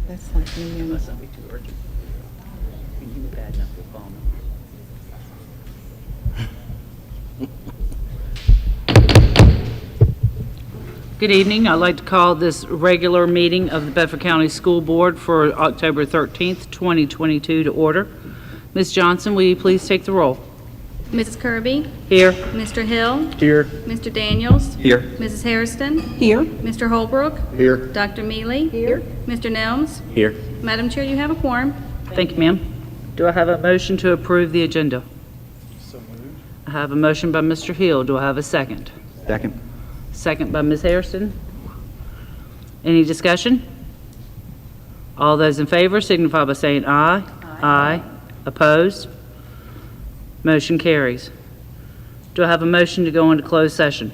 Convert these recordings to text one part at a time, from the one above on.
That's like me and Must not be too urgent. You can be bad enough to call me. Good evening. I'd like to call this regular meeting of the Bedford County School Board for October 13th, 2022 to order. Ms. Johnson, will you please take the roll? Mrs. Kirby? Here. Mr. Hill? Here. Mr. Daniels? Here. Mrs. Hairston? here. Mr. Holbrook? Here. Dr. Mealy? Here. Mr. Nelms? Here. Madam Chair, you have a quorum. Thank you, ma'am. Do I have a motion to approve the agenda? So moved. I have a motion by Mr. Hill. Do I have a second? Second. Second by Ms. Hairston. Any discussion? All those in favor signify by saying aye. Aye. Opposed? Motion carries. Do I have a motion to go into closed session?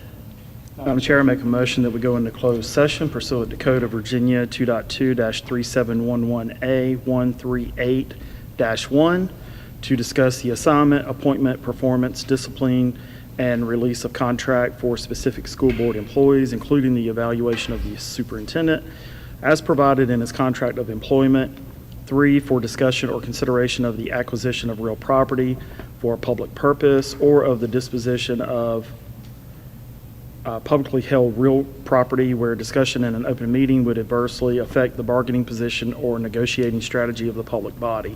Madam Chair, I make a motion that we go into closed session pursuant to Code of Virginia 2.2-3711A138-1 to discuss the assignment, appointment, performance, discipline, and release of contract for specific school board employees, including the evaluation of the superintendent as provided in his contract of employment. 3, for discussion or consideration of the acquisition of real property for a public purpose or of the disposition of publicly held real property where discussion in an open meeting would adversely affect the bargaining position or negotiating strategy of the public body.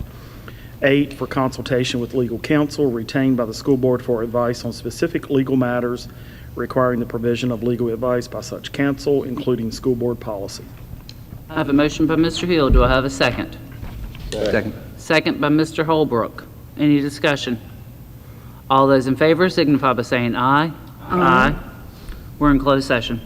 8, for consultation with legal counsel retained by the school board for advice on specific legal matters requiring the provision of legal advice by such counsel, including school board policy. I have a motion by Mr. Hill. Do I have a second? Second. Second by Mr. Holbrook. Any discussion? All those in favor signify by saying aye. Aye. We're in closed session.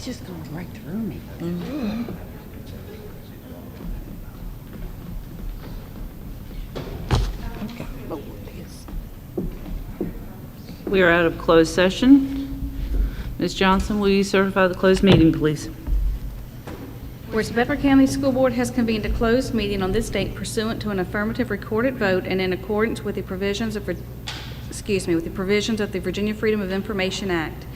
He's just going right through me. Okay. Oh, yes. We are out of closed session. Ms. Johnson, will you certify the closed meeting, please? Whereas Bedford County School Board has convened a closed meeting on this date pursuant to an affirmative recorded vote and in accordance with the provisions of, the Virginia Freedom of Information Act.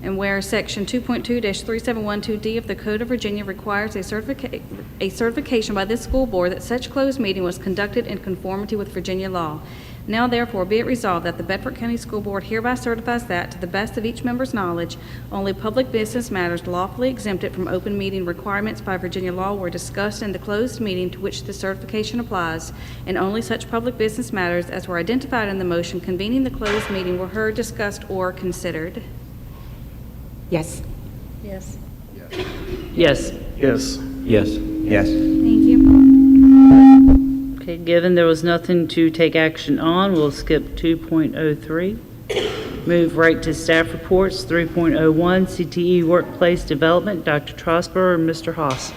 And where Section 2.2-3712D of the Code of Virginia requires a certification by this school board that such closed meeting was conducted in conformity with Virginia law. Now therefore be it resolved that the Bedford County School Board hereby certifies that, to the best of each member's knowledge, only public business matters lawfully exempted from open meeting requirements by Virginia law were discussed in the closed meeting to which the certification applies, and only such public business matters as were identified in the motion convening the closed meeting were heard, discussed, or considered. Yes. Yes. Yes. Yes. Yes. Yes. Thank you. Okay, given there was nothing to take action on, we'll skip 2.03. Move right to staff reports, 3.01, CTE Workplace Development, Dr. Trosper and Mr. Haas.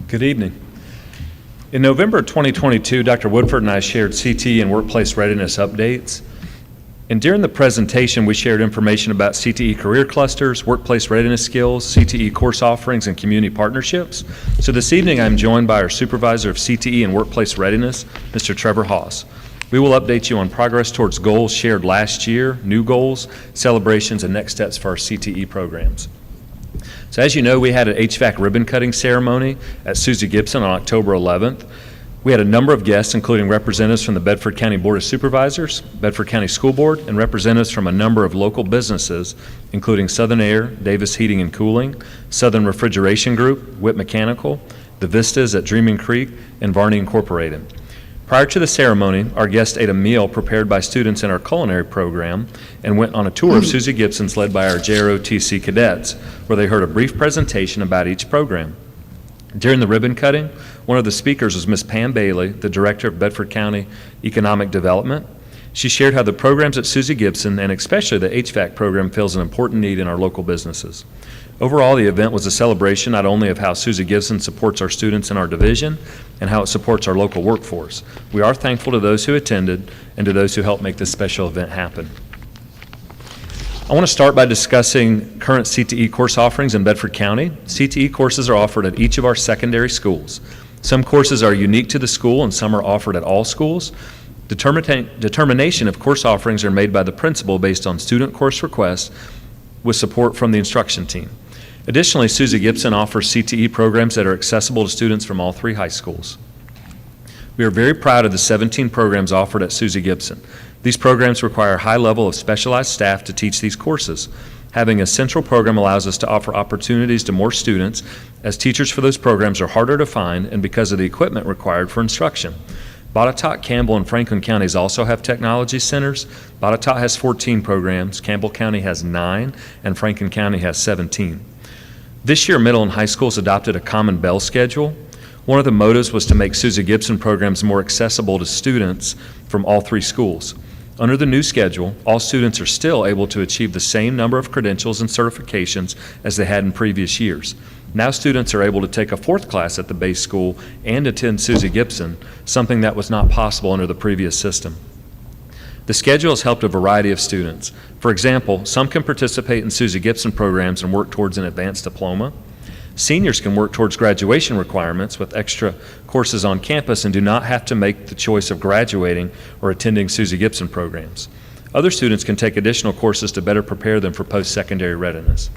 Good evening. In November 2022, Dr. Woodford and I shared CTE and workplace readiness updates. And during the presentation, we shared information about CTE career clusters, workplace readiness skills, CTE course offerings, and community partnerships. So this evening, I'm joined by our Supervisor of CTE and Workplace Readiness, Mr. Trevor Haas. We will update you on progress towards goals shared last year, new goals, celebrations, and next steps for our CTE programs. So as you know, we had an HVAC ribbon cutting ceremony at Susie Gibson on October 11th. We had a number of guests, including representatives from the Bedford County Board of Supervisors, Bedford County School Board, and representatives from a number of local businesses, including Southern Air, Davis Heating and Cooling, Southern Refrigeration Group, Whip Mechanical, the Vistas at Dreaming Creek, and Varney Incorporated. Prior to the ceremony, our guests ate a meal prepared by students in our culinary program and went on a tour of Susie Gibson's led by our JROTC cadets, where they heard a brief presentation about each program. During the ribbon cutting, one of the speakers was Ms. Pam Bailey, the Director of Bedford County Economic Development. She shared how the programs at Susie Gibson, and especially the HVAC program, fills an important need in our local businesses. Overall, the event was a celebration not only of how Susie Gibson supports our students in our division and how it supports our local workforce. We are thankful to those who attended and to those who helped make this special event happen. I want to start by discussing current CTE course offerings in Bedford County. CTE courses are offered at each of our secondary schools. Some courses are unique to the school and some are offered at all schools. Determination of course offerings are made by the principal based on student course requests with support from the instruction team. Additionally, Susie Gibson offers CTE programs that are accessible to students from all three high schools. We are very proud of the 17 programs offered at Susie Gibson. These programs require a high level of specialized staff to teach these courses. Having a central program allows us to offer opportunities to more students, as teachers for those programs are harder to find and because of the equipment required for instruction. Botetourt, Campbell, and Franklin counties also have technology centers. Botetourt has 14 programs, Campbell County has 9, and Franklin County has 17. This year, middle and high schools adopted a common bell schedule. One of the motives was to make Susie Gibson programs more accessible to students from all three schools. Under the new schedule, all students are still able to achieve the same number of credentials and certifications as they had in previous years. Now students are able to take a fourth class at the base school and attend Susie Gibson, something that was not possible under the previous system. The schedule has helped a variety of students. For example, some can participate in Susie Gibson programs and work towards an advanced diploma. Seniors can work towards graduation requirements with extra courses on campus and do not have to make the choice of graduating or attending Susie Gibson programs. Other students can take additional courses to better prepare them for post-secondary readiness.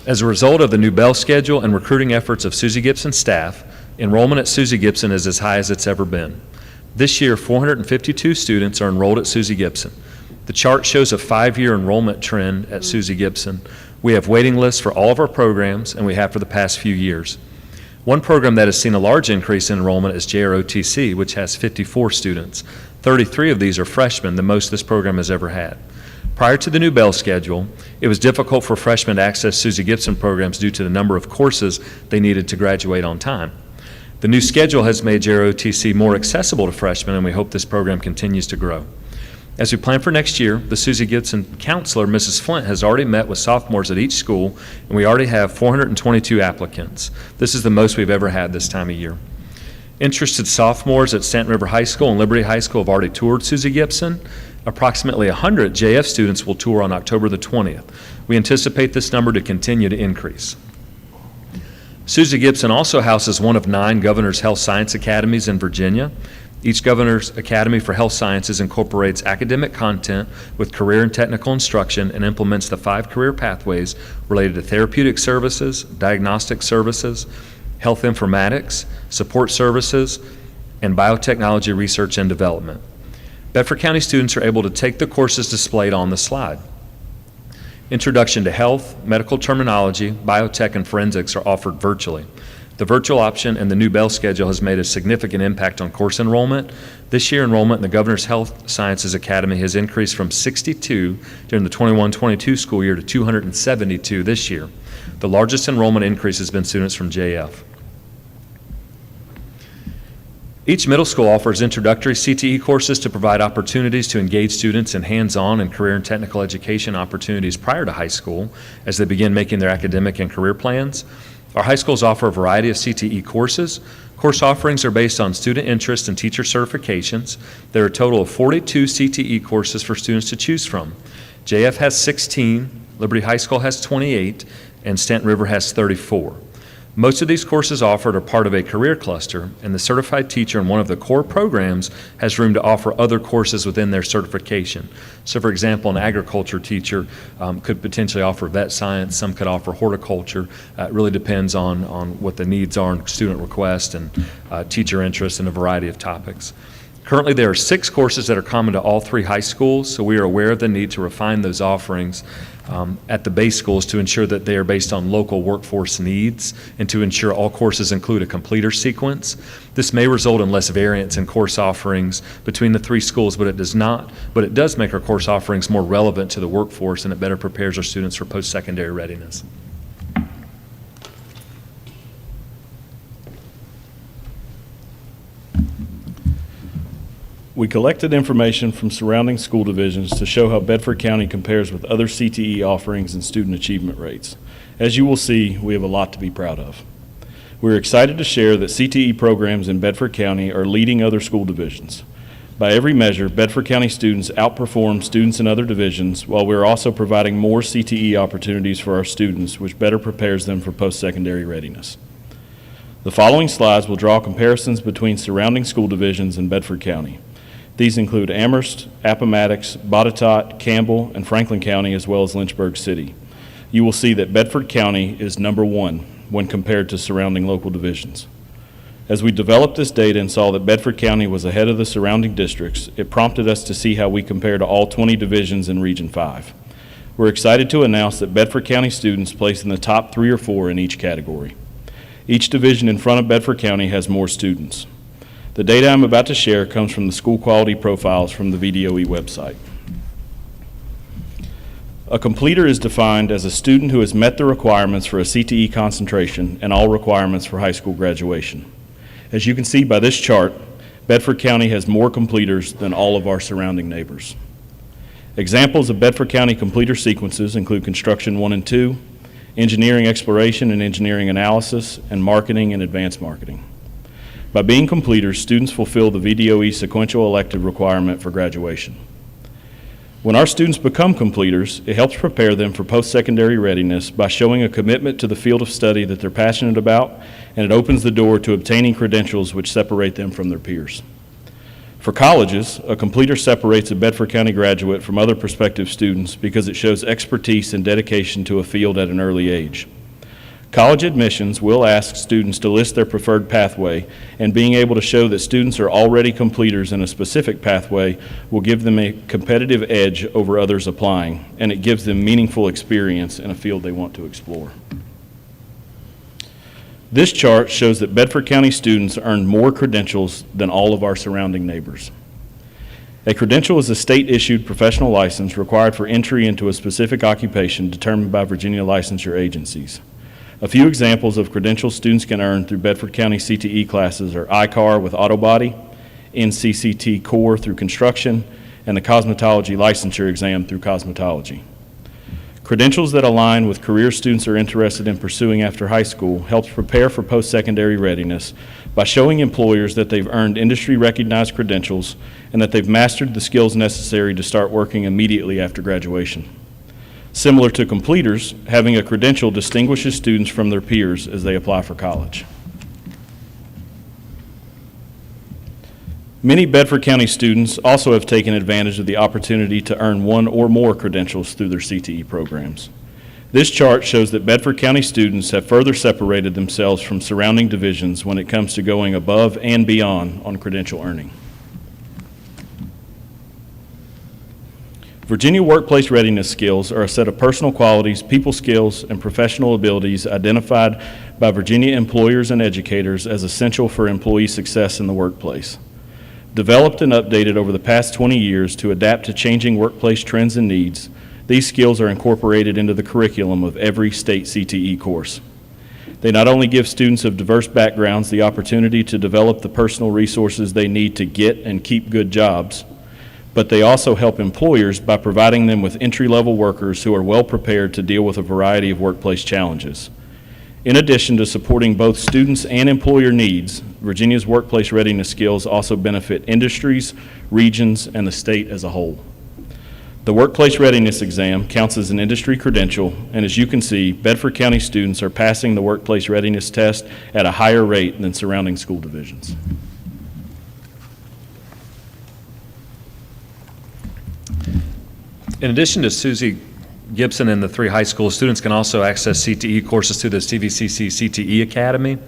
As a result of the new bell schedule and recruiting efforts of Susie Gibson staff, enrollment at Susie Gibson is as high as it's ever been. This year, 452 students are enrolled at Susie Gibson. The chart shows a 5-year enrollment trend at Susie Gibson. We have waiting lists for all of our programs, and we have for the past few years. One program that has seen a large increase in enrollment is JROTC, which has 54 students. 33 of these are freshmen, the most this program has ever had. Prior to the new bell schedule, it was difficult for freshmen to access Susie Gibson programs due to the number of courses they needed to graduate on time. The new schedule has made JROTC more accessible to freshmen, and we hope this program continues to grow. As we plan for next year, the Susie Gibson counselor, Mrs. Flint, has already met with sophomores at each school, and we already have 422 applicants. This is the most we've ever had this time of year. Interested sophomores at Stanton River High School and Liberty High School have already toured Susie Gibson. Approximately 100 JF students will tour on October the 20th. We anticipate this number to continue to increase. Susie Gibson also houses one of 9 Governor's Health Science Academies in Virginia. Each Governor's Academy for Health Sciences incorporates academic content with career and technical instruction and implements the 5 career pathways related to therapeutic services, diagnostic services, health informatics, support services, and biotechnology research and development. Bedford County students are able to take the courses displayed on the slide. Introduction to health, medical terminology, biotech, and forensics are offered virtually. The virtual option and the new Bell schedule has made a significant impact on course enrollment. This year, enrollment in the Governor's Health Sciences Academy has increased from 62 during the 21-22 school year to 272 this year. The largest enrollment increase has been students from JF. Each middle school offers introductory CTE courses to provide opportunities to engage students in hands-on and career and technical education opportunities prior to high school as they begin making their academic and career plans. Our high schools offer a variety of CTE courses. Course offerings are based on student interest and teacher certifications. There are a total of 42 CTE courses for students to choose from. JF has 16, Liberty High School has 28, and Stanton River has 34. Most of these courses offered are part of a career cluster, and the certified teacher in one of the core programs has room to offer other courses within their certification. So for example, an agriculture teacher could potentially offer vet science, some could offer horticulture. It really depends on what the needs are and student request and teacher interest in a variety of topics. Currently, there are 6 courses that are common to all 3 high schools, so we are aware of the need to refine those offerings at the base schools to ensure that they are based on local workforce needs and to ensure all courses include a completer sequence. This may result in less variance in course offerings between the 3 schools, but it does not. But it does make our course offerings more relevant to the workforce, and it better prepares our students for post-secondary readiness. We collected information from surrounding school divisions to show how Bedford County compares with other CTE offerings and student achievement rates. As you will see, we have a lot to be proud of. We're excited to share that CTE programs in Bedford County are leading other school divisions. By every measure, Bedford County students outperform students in other divisions, while we're also providing more CTE opportunities for our students, which better prepares them for post-secondary readiness. The following slides will draw comparisons between surrounding school divisions in Bedford County. These include Amherst, Appomattox, Botetourt, Campbell, and Franklin County, as well as Lynchburg City. You will see that Bedford County is number 1 when compared to surrounding local divisions. As we developed this data and saw that Bedford County was ahead of the surrounding districts, it prompted us to see how we compare to all 20 divisions in Region 5. We're excited to announce that Bedford County students place in the top 3 or 4 in each category. Each division in front of Bedford County has more students. The data I'm about to share comes from the school quality profiles from the VDOE website. A completer is defined as a student who has met the requirements for a CTE concentration and all requirements for high school graduation. As you can see by this chart, Bedford County has more completers than all of our surrounding neighbors. Examples of Bedford County completer sequences include Construction 1 and 2, Engineering Exploration and Engineering Analysis, and Marketing and Advanced Marketing. By being completers, students fulfill the VDOE sequential elective requirement for graduation. When our students become completers, it helps prepare them for post-secondary readiness by showing a commitment to the field of study that they're passionate about, and it opens the door to obtaining credentials which separate them from their peers. For colleges, a completer separates a Bedford County graduate from other prospective students because it shows expertise and dedication to a field at an early age. College admissions will ask students to list their preferred pathway, and being able to show that students are already completers in a specific pathway will give them a competitive edge over others applying, and it gives them meaningful experience in a field they want to explore. This chart shows that Bedford County students earned more credentials than all of our surrounding neighbors. A credential is a state-issued professional license required for entry into a specific occupation determined by Virginia licensure agencies. A few examples of credentials students can earn through Bedford County CTE classes are I-CAR with auto body, NCCT core through construction, and the cosmetology licensure exam through cosmetology. Credentials that align with career students are interested in pursuing after high school helps prepare for post-secondary readiness by showing employers that they've earned industry-recognized credentials and that they've mastered the skills necessary to start working immediately after graduation. Similar to completers, having a credential distinguishes students from their peers as they apply for college. Many Bedford County students also have taken advantage of the opportunity to earn one or more credentials through their CTE programs. This chart shows that Bedford County students have further separated themselves from surrounding divisions when it comes to going above and beyond on credential earning. Virginia Workplace Readiness Skills are a set of personal qualities, people skills, and professional abilities identified by Virginia employers and educators as essential for employee success in the workplace. Developed and updated over the past 20 years to adapt to changing workplace trends and needs, these skills are incorporated into the curriculum of every state CTE course. They not only give students of diverse backgrounds the opportunity to develop the personal resources they need to get and keep good jobs, but they also help employers by providing them with entry-level workers who are well prepared to deal with a variety of workplace challenges. In addition to supporting both students and employer needs, Virginia's workplace readiness skills also benefit industries, regions, and the state as a whole. The Workplace Readiness Exam counts as an industry credential, and as you can see, Bedford County students are passing the Workplace Readiness Test at a higher rate than surrounding school divisions. In addition to Susie Gibson and the 3 high schools, students can also access CTE courses through the CVCC CTE Academy.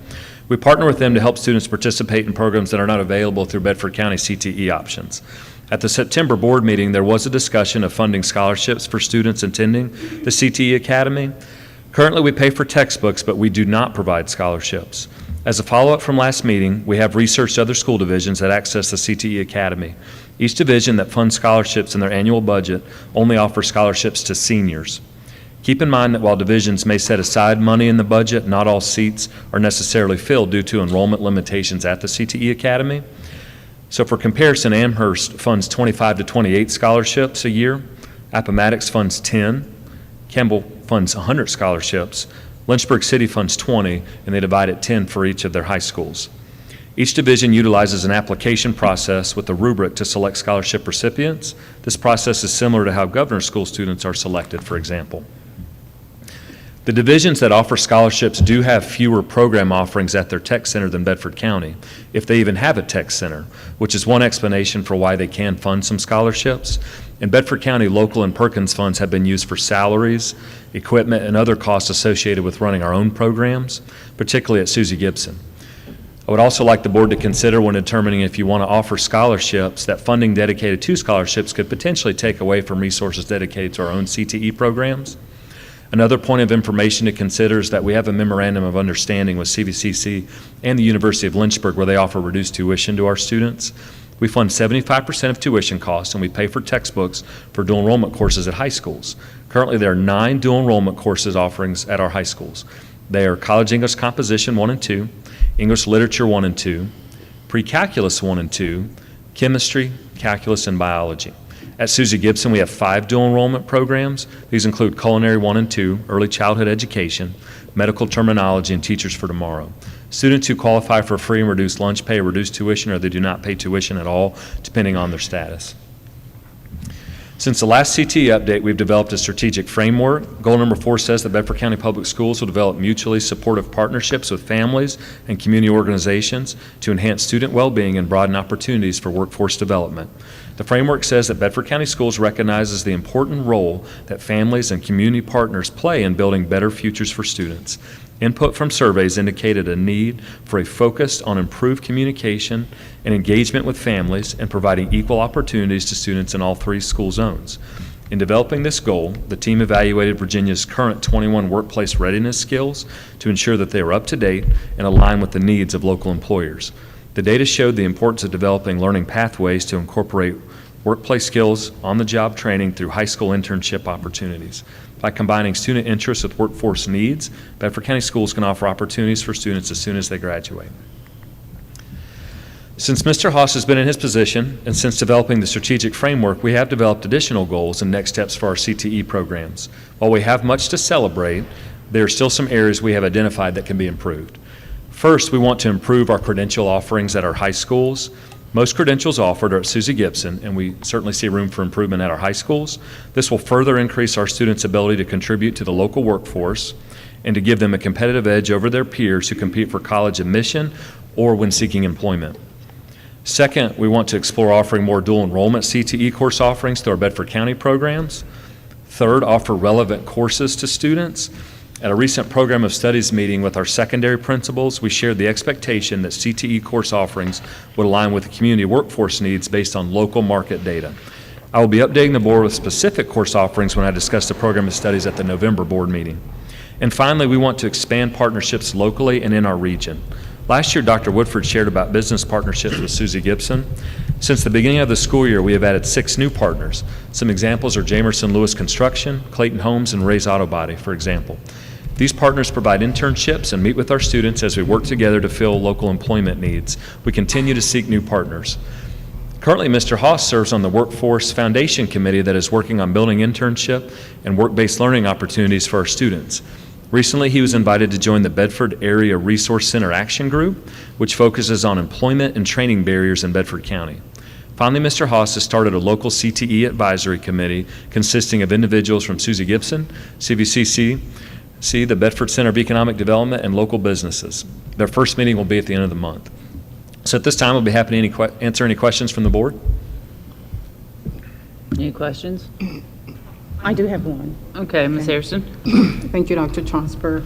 We partner with them to help students participate in programs that are not available through Bedford County CTE options. At the September board meeting, there was a discussion of funding scholarships for students attending the CTE Academy. Currently, we pay for textbooks, but we do not provide scholarships. As a follow-up from last meeting, we have researched other school divisions that access the CTE Academy. Each division that funds scholarships in their annual budget only offers scholarships to seniors. Keep in mind that while divisions may set aside money in the budget, not all seats are necessarily filled due to enrollment limitations at the CTE Academy. So for comparison, Amherst funds 25 to 28 scholarships a year, Appomattox funds 10, Campbell funds 100 scholarships, Lynchburg City funds 20, and they divide it 10 for each of their high schools. Each division utilizes an application process with a rubric to select scholarship recipients. This process is similar to how Governor School students are selected, for example. The divisions that offer scholarships do have fewer program offerings at their tech center than Bedford County, if they even have a tech center, which is one explanation for why they can fund some scholarships. In Bedford County, local and Perkins funds have been used for salaries, equipment, and other costs associated with running our own programs, particularly at Susie Gibson. I would also like the board to consider when determining if you want to offer scholarships that funding dedicated to scholarships could potentially take away from resources dedicated to our own CTE programs. Another point of information to consider is that we have a memorandum of understanding with CVCC and the University of Lynchburg where they offer reduced tuition to our students. We fund 75% of tuition costs, and we pay for textbooks for dual enrollment courses at high schools. Currently, there are 9 dual enrollment courses offerings at our high schools. They are College English Composition 1 and 2, English Literature 1 and 2, Pre-Calculus 1 and 2, Chemistry, Calculus, and Biology. At Susie Gibson, we have 5 dual enrollment programs. These include Culinary 1 and 2, Early Childhood Education, Medical Terminology, and Teachers for Tomorrow. Students who qualify for free and reduced lunch pay, reduced tuition, or they do not pay tuition at all, depending on their status. Since the last CTE update, we've developed a strategic framework. Goal number 4 says that Bedford County Public Schools will develop mutually supportive partnerships with families and community organizations to enhance student well-being and broaden opportunities for workforce development. The framework says that Bedford County Schools recognizes the important role that families and community partners play in building better futures for students. Input from surveys indicated a need for a focus on improved communication and engagement with families and providing equal opportunities to students in all 3 school zones. In developing this goal, the team evaluated Virginia's current 21 workplace readiness skills to ensure that they are up to date and align with the needs of local employers. The data showed the importance of developing learning pathways to incorporate workplace skills, on-the-job training through high school internship opportunities. By combining student interests with workforce needs, Bedford County Schools can offer opportunities for students as soon as they graduate. Since Mr. Haas has been in his position, and since developing the strategic framework, we have developed additional goals and next steps for our CTE programs. While we have much to celebrate, there are still some areas we have identified that can be improved. First, we want to improve our credential offerings at our high schools. Most credentials offered are at Susie Gibson, and we certainly see room for improvement at our high schools. This will further increase our students' ability to contribute to the local workforce and to give them a competitive edge over their peers who compete for college admission or when seeking employment. Second, we want to explore offering more dual enrollment CTE course offerings through our Bedford County programs. Third, offer relevant courses to students. At a recent program of studies meeting with our secondary principals, we shared the expectation that CTE course offerings would align with the community workforce needs based on local market data. I will be updating the board with specific course offerings when I discuss the program of studies at the November board meeting. And finally, we want to expand partnerships locally and in our region. Last year, Dr. Woodford shared about business partnerships with Susie Gibson. Since the beginning of the school year, we have added 6 new partners. Some examples are Jamerson Lewis Construction, Clayton Homes, and Ray's Auto Body, for example. These partners provide internships and meet with our students as we work together to fill local employment needs. We continue to seek new partners. Currently, Mr. Haas serves on the Workforce Foundation Committee that is working on building internship and work-based learning opportunities for our students. Recently, he was invited to join the Bedford Area Resource Center Action Group, which focuses on employment and training barriers in Bedford County. Finally, Mr. Haas has started a local CTE advisory committee consisting of individuals from Susie Gibson, CVCC, the Bedford Center of Economic Development, and local businesses. Their first meeting will be at the end of the month. So at this time, I'll be happy to answer any questions from the board. Any questions? I do have one. Okay, Ms. Harrison? Thank you, Dr. Trosper.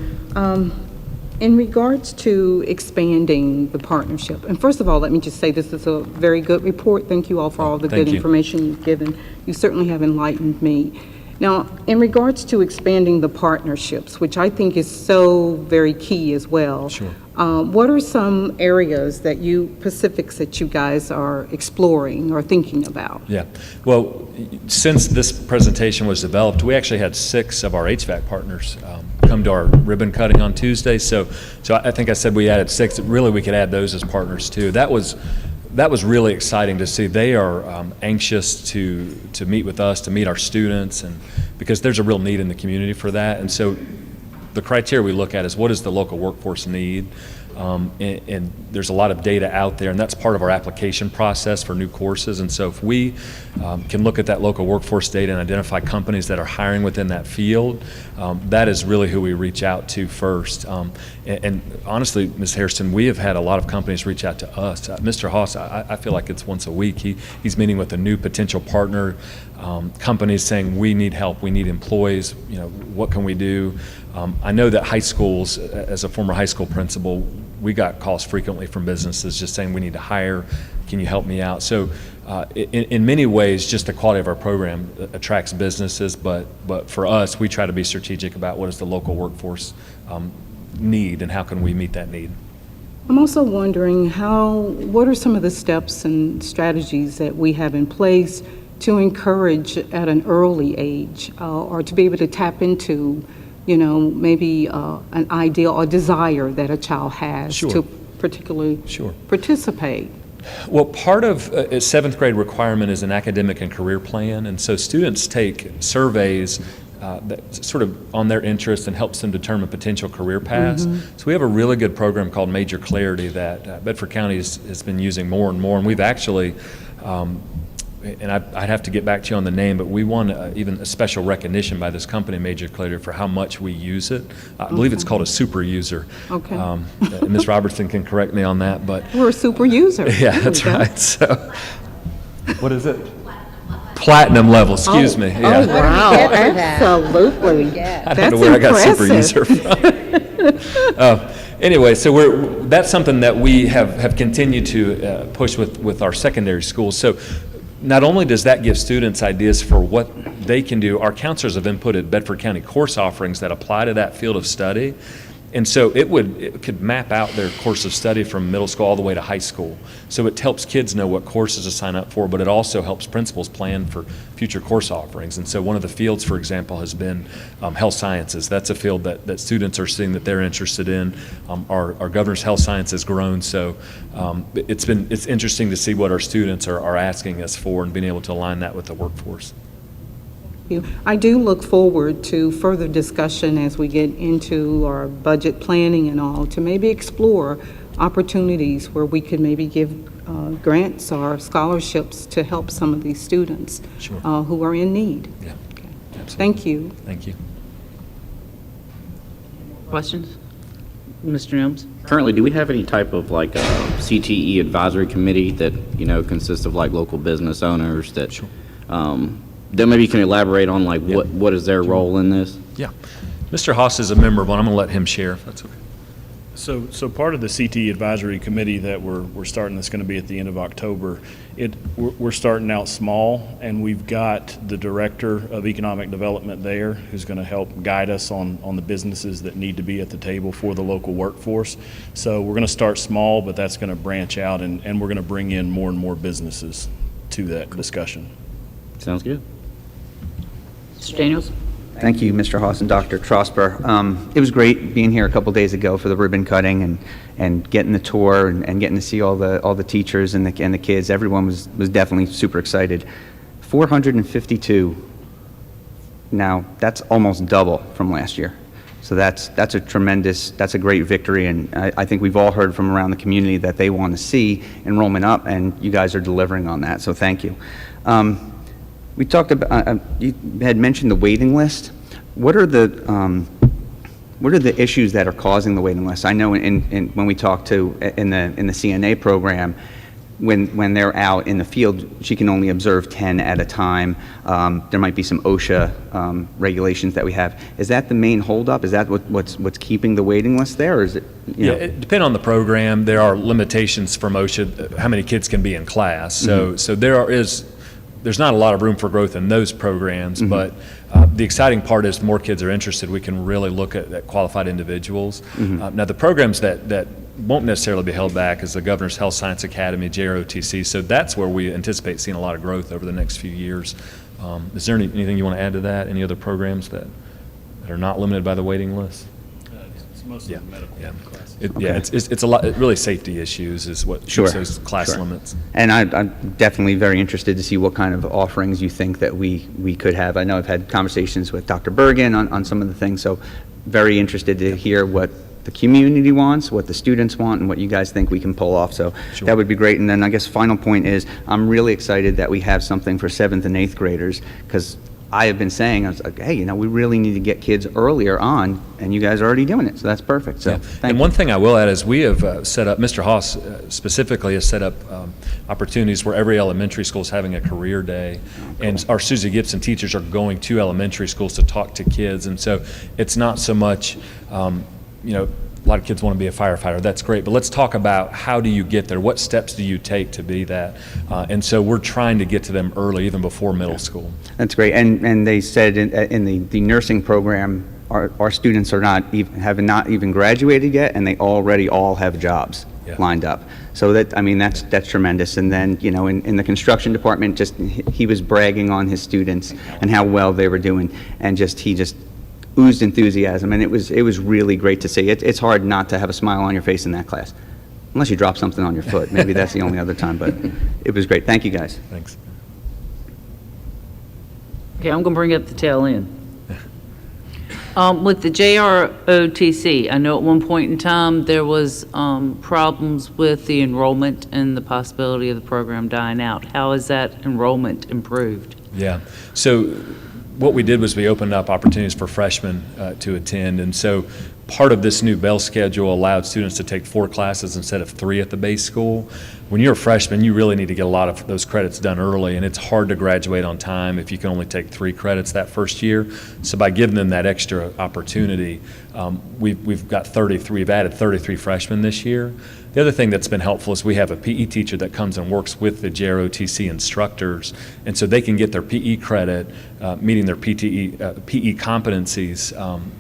In regards to expanding the partnership, and first of all, let me just say this is a very good report. Thank you all for all the Thank good you. information you've given. You certainly have enlightened me. Now, in regards to expanding the partnerships, which I think is so very key as well. Sure. What are some areas that Pacifics that you guys are exploring or thinking about? Yeah. Well, since this presentation was developed, we actually had 6 of our HVAC partners come to our ribbon cutting on Tuesday. So I think I said we added 6. Really, we could add those as partners too. That was really exciting to see. They are anxious to meet with us, to meet our students, and because there's a real need in the community for that. And so the criteria we look at is what does the local workforce need? And there's a lot of data out there, and that's part of our application process for new courses. And so if we can look at that local workforce data and identify companies that are hiring within that field, that is really who we reach out to first. And honestly, Ms. Hairston, we have had a lot of companies reach out to us. Mr. Haas, I feel like it's once a week. He's meeting with a new potential partner, companies saying, we need help, we need employees, what can we do? I know that high schools, as a former high school principal, we got calls frequently from businesses just saying, we need to hire, can you help me out? So in many ways, just the quality of our program attracts businesses, but for us, we try to be strategic about what does the local workforce need and how can we meet that need. I'm also wondering what are some of the steps and strategies that we have in place to encourage at an early age or to be able to tap into maybe an ideal or desire that a child has Sure. to particularly Sure. participate? Well, part of a 7th grade requirement is an academic and career plan, and so students take surveys that sort of on their interest and helps them determine potential career paths. So we have a really good program called Major Clarity that Bedford County has been using more and more, and we've actually and I'd have to get back to you on the name, but we won even a special recognition by this company, Major Clarity, for how much we use it. I believe it's called a super user. Okay. And Ms. Robertson can correct me on that, but We're a super user. yeah, There that's we go. right. So, what is it? Platinum level. Excuse me. Yeah. Oh, wow, Get for that. absolutely. I don't That's know where I got super impressive. user from. Anyway, so that's something that we have continued to push with our secondary schools. So not only does that give students ideas for what they can do, our counselors have inputted Bedford County course offerings that apply to that field of study. And so it could map out their course of study from middle school all the way to high school. So it helps kids know what courses to sign up for, but it also helps principals plan for future course offerings. And so one of the fields, for example, has been health sciences. That's a field that students are seeing that they're interested in. Our governor's health science has grown, so it's interesting to see what our students are asking us for and being able to align that with the workforce. I do look forward to further discussion as we get into our budget planning and all, to maybe explore opportunities where we could maybe give grants or scholarships to help some of these students Sure. who are in need. Yeah, Okay. absolutely. Thank you. Thank you. Questions? Mr. Nelms? Currently, do we have any type of like CTE advisory committee that, consists of like local business owners that, that maybe you can elaborate on like what is their role in this? Yeah. Mr. Haas is a member of one. I'm going to let him share, if that's okay. So part of the CT advisory committee that we're starting, that's going to be at the end of October, we're starting out small, and we've got the director of economic development there who's going to help guide us on the businesses that need to be at the table for the local workforce. So we're going to start small, but that's going to branch out, and we're going to bring in more and more businesses to that discussion. Sounds good. Mr. Daniels? Thank you, Mr. Haas and Dr. Trosper. It was great being here a couple days ago for the ribbon cutting and getting the tour and getting to see all the teachers and the kids. Everyone was definitely super excited. 452. Now, that's almost double from last year. So that's a great victory, and I think we've all heard from around the community that they want to see enrollment up, and you guys are delivering on that, so thank you. We talked about, you had mentioned the waiting list. What are the issues that are causing the waiting list? I know when we talk to in the CNA program, when they're out in the field, she can only observe 10 at a time. There might be some OSHA regulations that we have. Is that the main holdup? Is that what's keeping the waiting list there, or is it? It depends on the program. There are limitations from OSHA, how many kids can be in class. So there's not a lot of room for growth in those programs, but the exciting part is more kids are interested. We can really look at qualified individuals. Now, the programs that won't necessarily be held back is the Governor's Health Science Academy, JROTC, so that's where we anticipate seeing a lot of growth over the next few years. Is there anything you want to add to that? Any other programs that are not limited by the waiting list? It's mostly medical classes. It's a lot. Really, safety issues is what keeps those class limits. And I'm definitely very interested to see what kind of offerings you think that we could have. I know I've had conversations with Dr. Bergen on some of the things, so very interested to hear what the community wants, what the students want, and what you guys think we can pull off. So that would be great. And then I guess final point is I'm really excited that we have something for 7th and 8th graders, because I have been saying, I was like, hey, we really need to get kids earlier on, and you guys are already doing it, so that's perfect. So, thank you. One thing I will add is we have set up, Mr. Haas specifically has set up opportunities where every elementary school is having a career day, and our Susie Gibson teachers are going to elementary schools to talk to kids, and so it's not so much, a lot of kids want to be a firefighter. That's great, but let's talk about how do you get there? What steps do you take to be that? And so we're trying to get to them early, even before middle school. That's great. And they said in the nursing program, our students have not even graduated yet, and they already all have jobs lined up. So that's tremendous. And then in the construction department, he was bragging on his students and how well they were doing, and he just oozed enthusiasm, and it was really great to see. It's hard not to have a smile on your face in that class, unless you drop something on your foot. Maybe that's the only other time, but it was great. Thank you, guys. Thanks. Okay, I'm going to bring up the tail end. With the JROTC, I know at one point in time there was problems with the enrollment and the possibility of the program dying out. How has that enrollment improved? Yeah. So what we did was we opened up opportunities for freshmen to attend, and so part of this new Bell schedule allowed students to take 4 classes instead of 3 at the base school. When you're a freshman, you really need to get a lot of those credits done early, and it's hard to graduate on time if you can only take 3 credits that first year. So by giving them that extra opportunity, we've got 33. We've added 33 freshmen this year. The other thing that's been helpful is we have a PE teacher that comes and works with the JROTC instructors, and so they can get their PE credit, meeting their PE competencies,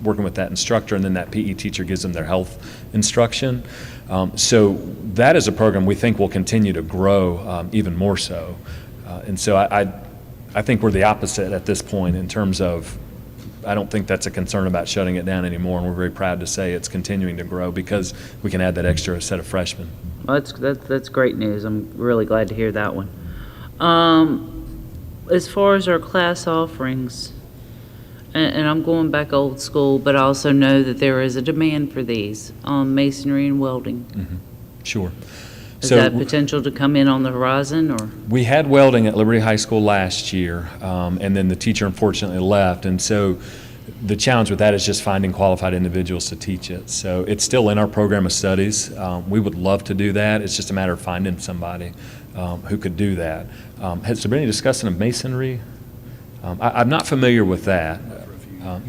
working with that instructor, and then that PE teacher gives them their health instruction. So that is a program we think will continue to grow even more so. And so I think we're the opposite at this point in terms of, I don't think that's a concern about shutting it down anymore, and we're very proud to say it's continuing to grow because we can add that extra set of freshmen. Well, that's great news. I'm really glad to hear that one. As far as our class offerings, and I'm going back old school, but I also know that there is a demand for these, masonry and welding. Sure. Is that potential to come in on the horizon, or? We had welding at Liberty High School last year, and then the teacher unfortunately left, and so the challenge with that is just finding qualified individuals to teach it. So it's still in our program of studies. We would love to do that. It's just a matter of finding somebody who could do that. Has there been any discussion of masonry? I'm not familiar with that,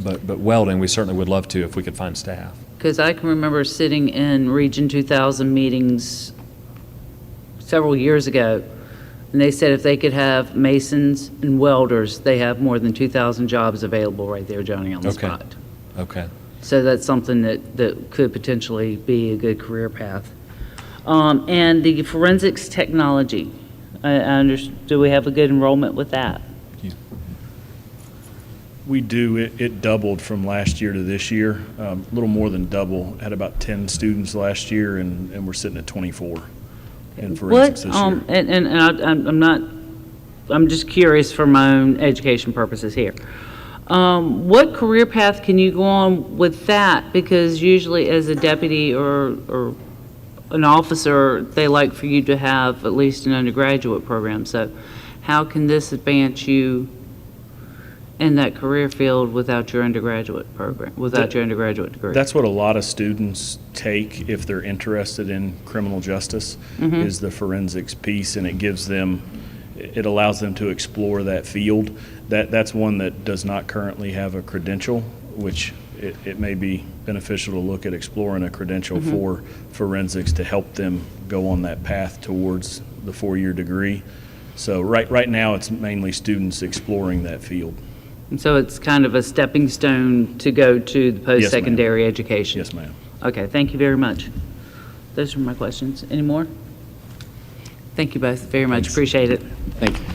but welding, we certainly would love to if we could find staff. Because I can remember sitting in Region 2000 meetings several years ago, and they said if they could have masons and welders, they have more than 2,000 jobs available right there, Johnny, on the spot. Okay. So that's something that could potentially be a good career path. And the forensics technology, do we have a good enrollment with that? We do. It doubled from last year to this year, a little more than double. Had about 10 students last year, and we're sitting at 24 in forensics this year. I'm just curious for my own education purposes here. What career path can you go on with that? Because usually as a deputy or an officer, they like for you to have at least an undergraduate program. So how can this advance you in that career field without your undergraduate program, without your undergraduate degree? That's what a lot of students take if they're interested in criminal justice, is the forensics piece, and it allows them to explore that field. That's one that does not currently have a credential, which it may be beneficial to look at exploring a credential for forensics to help them go on that path towards the 4-year degree. So right now, it's mainly students exploring that field. And so it's kind of a stepping stone to go to the post-secondary education? Yes, ma'am. Okay, thank you very much. Those are my questions. Any more? Thank you both very much. Thanks. Appreciate it. Thank you.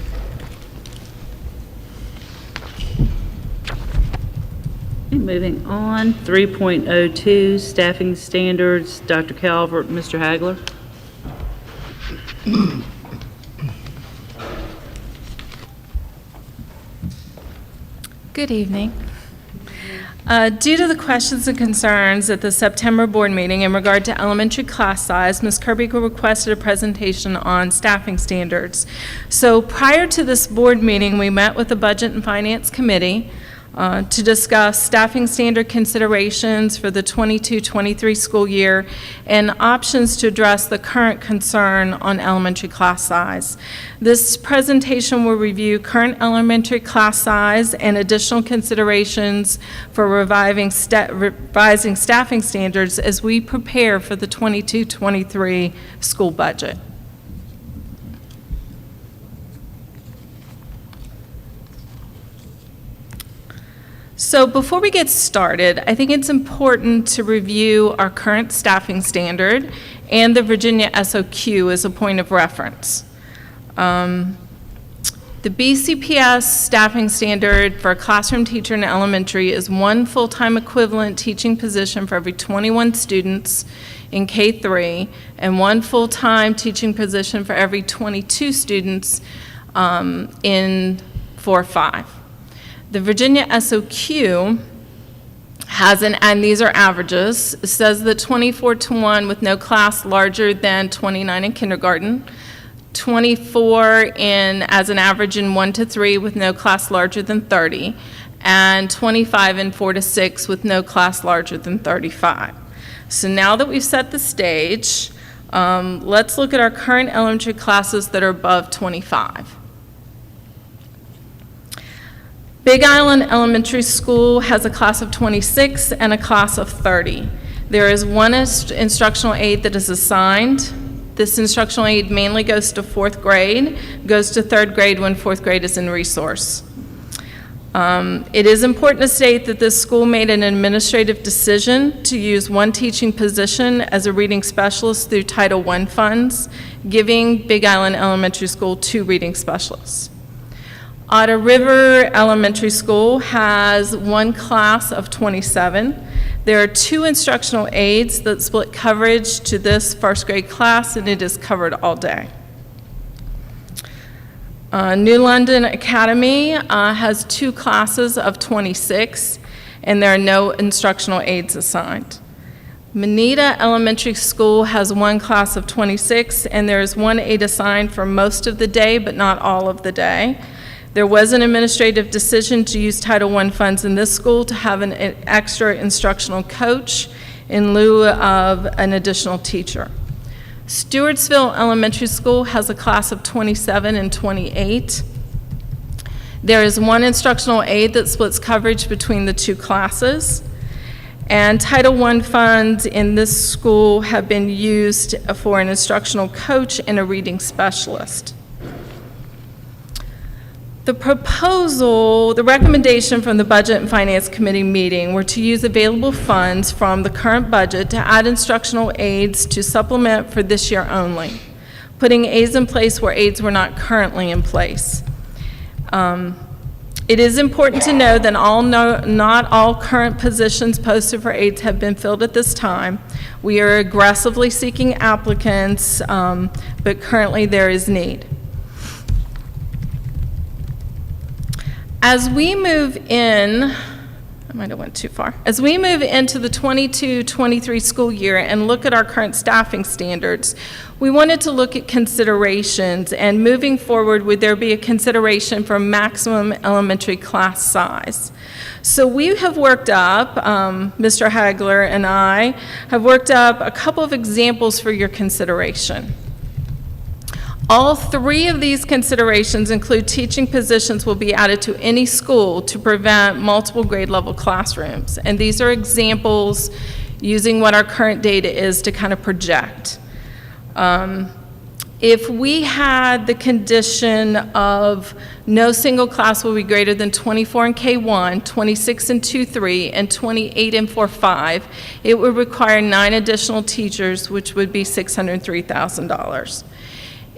Okay, moving on, 3.02, staffing standards. Dr. Calvert, Mr. Hagler. Good evening. Due to the questions and concerns at the September board meeting in regard to elementary class size, Ms. Kirby requested a presentation on staffing standards. So prior to this board meeting, we met with the Budget and Finance Committee to discuss staffing standard considerations for the 22-23 school year and options to address the current concern on elementary class size. This presentation will review current elementary class size and additional considerations for revising staffing standards as we prepare for the 22-23 school budget. So before we get started, I think it's important to review our current staffing standard and the Virginia SOQ as a point of reference. The BCPS staffing standard for a classroom teacher in elementary is 1 full-time equivalent teaching position for every 21 students in K-3 and 1 full-time teaching position for every 22 students in 4-5. The Virginia SOQ has and these are averages, says that 24-to-1 with no class larger than 29 in kindergarten, 24 as an average in 1-3 with no class larger than 30, and 25 in 4-6 with no class larger than 35. So now that we've set the stage, let's look at our current elementary classes that are above 25. Big Island Elementary School has a class of 26 and a class of 30. There is one instructional aide that is assigned. This instructional aide mainly goes to 4th grade, goes to 3rd grade when 4th grade is in resource. It is important to state that this school made an administrative decision to use one teaching position as a reading specialist through Title I funds, giving Big Island Elementary School 2 reading specialists. Otter River Elementary School has one class of 27. There are 2 instructional aides that split coverage to this 1st grade class, and it is covered all day. New London Academy has 2 classes of 26, and there are no instructional aides assigned. Manita Elementary School has 1 class of 26, and there is 1 aide assigned for most of the day, but not all of the day. There was an administrative decision to use Title I funds in this school to have an extra instructional coach in lieu of an additional teacher. Stewartsville Elementary School has a class of 27 and 28. There is 1 instructional aide that splits coverage between the 2 classes. And Title I funds in this school have been used for an instructional coach and a reading specialist. The proposal, the recommendation from the Budget and Finance Committee meeting were to use available funds from the current budget to add instructional aides to supplement for this year only, putting aides in place where aides were not currently in place. It is important to know that not all current positions posted for aides have been filled at this time. We are aggressively seeking applicants, but currently there is need. As we move in, I might have went too far. As we move into the 22-23 school year and look at our current staffing standards, we wanted to look at considerations, and moving forward, would there be a consideration for maximum elementary class size? So we have worked up, Mr. Hagler and I have worked up a couple of examples for your consideration. All 3 of these considerations include teaching positions will be added to any school to prevent multiple grade level classrooms. And these are examples using what our current data is to kind of project. If we had the condition of no single class will be greater than 24 in K1, 26 in 2-3, and 28 in 4-5, it would require 9 additional teachers, which would be $603,000.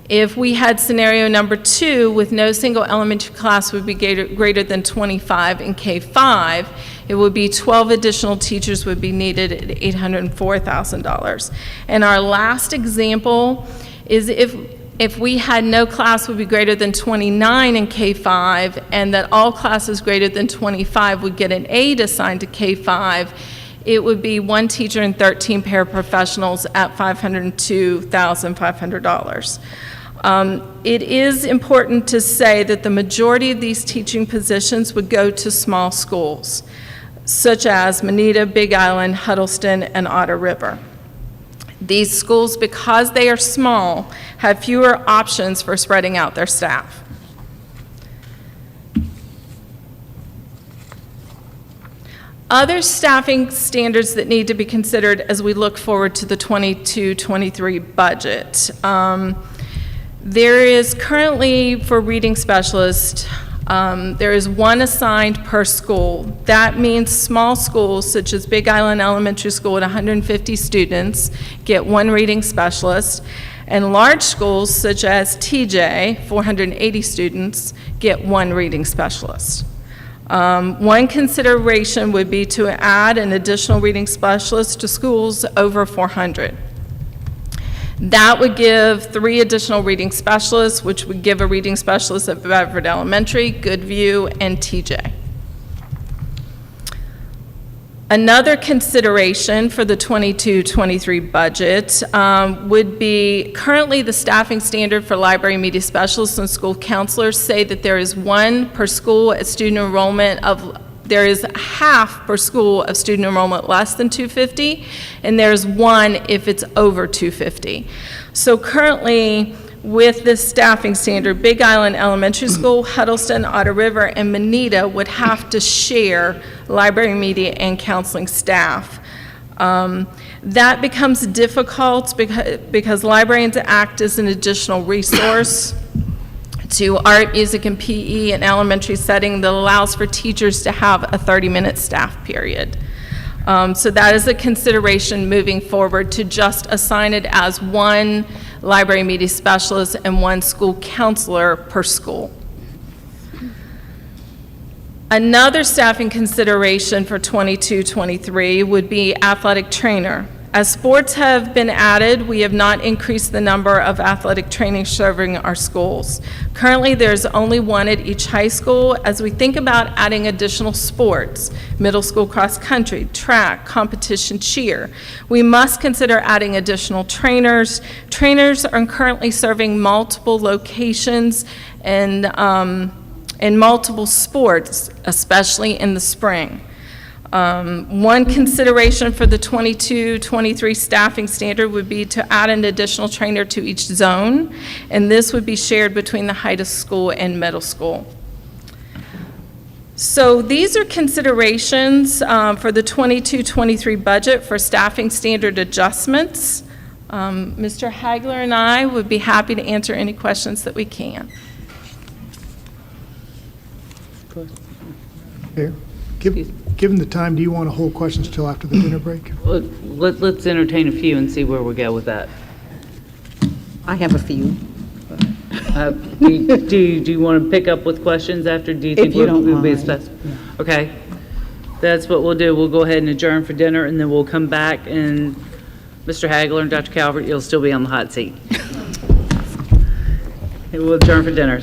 If we had scenario number 2 with no single elementary class would be greater than 25 in K5, it would be 12 additional teachers would be needed at $804,000. And our last example is if we had no class would be greater than 29 in K5 and that all classes greater than 25 would get an aide assigned to K5, it would be 1 teacher and 13 paraprofessionals at $502,500. It is important to say that the majority of these teaching positions would go to small schools, such as Manita, Big Island, Huddleston, and Otter River. These schools, because they are small, have fewer options for spreading out their staff. Other staffing standards that need to be considered as we look forward to the 22-23 budget. There is currently, for reading specialists, there is 1 assigned per school. That means small schools, such as Big Island Elementary School at 150 students, get 1 reading specialist, and large schools, such as TJ, 480 students, get 1 reading specialist. One consideration would be to add an additional reading specialist to schools over 400. That would give 3 additional reading specialists, which would give a reading specialist at Bedford Elementary, Goodview, and TJ. Another consideration for the 22-23 budget would be currently the staffing standard for library media specialists and school counselors say that there is 1 per school at student enrollment of, there is half per school of student enrollment less than 250, and there's 1 if it's over 250. So currently, with this staffing standard, Big Island Elementary School, Huddleston, Otter River, and Manita would have to share library media and counseling staff. That becomes difficult because librarians act as an additional resource to art, music, and PE in elementary setting that allows for teachers to have a 30-minute staff period. So that is a consideration moving forward, to just assign it as one library media specialist and one school counselor per school. Another staffing consideration for 22-23 would be athletic trainer. As sports have been added, we have not increased the number of athletic trainers serving our schools. Currently, there's only one at each high school. As we think about adding additional sports, middle school cross country, track, competition cheer, we must consider adding additional trainers. Trainers are currently serving multiple locations and in multiple sports, especially in the spring. One consideration for the 22-23 staffing standard would be to add an additional trainer to each zone, and this would be shared between the high school and middle school. So these are considerations for the 22-23 budget for staffing standard adjustments. Mr. Hagler and I would be happy to answer any questions that we can. Mayor, given the time, do you want to hold questions till after the dinner break? Let's entertain a few and see where we go with that. I have a few. Do you want to pick up with questions after? Do you think If you don't we'll be mind. Okay. That's what we'll do. We'll go ahead and adjourn for dinner, and then we'll come back, and Mr. Hagler and Dr. Calvert, you'll still be on the hot seat. We'll adjourn for dinner.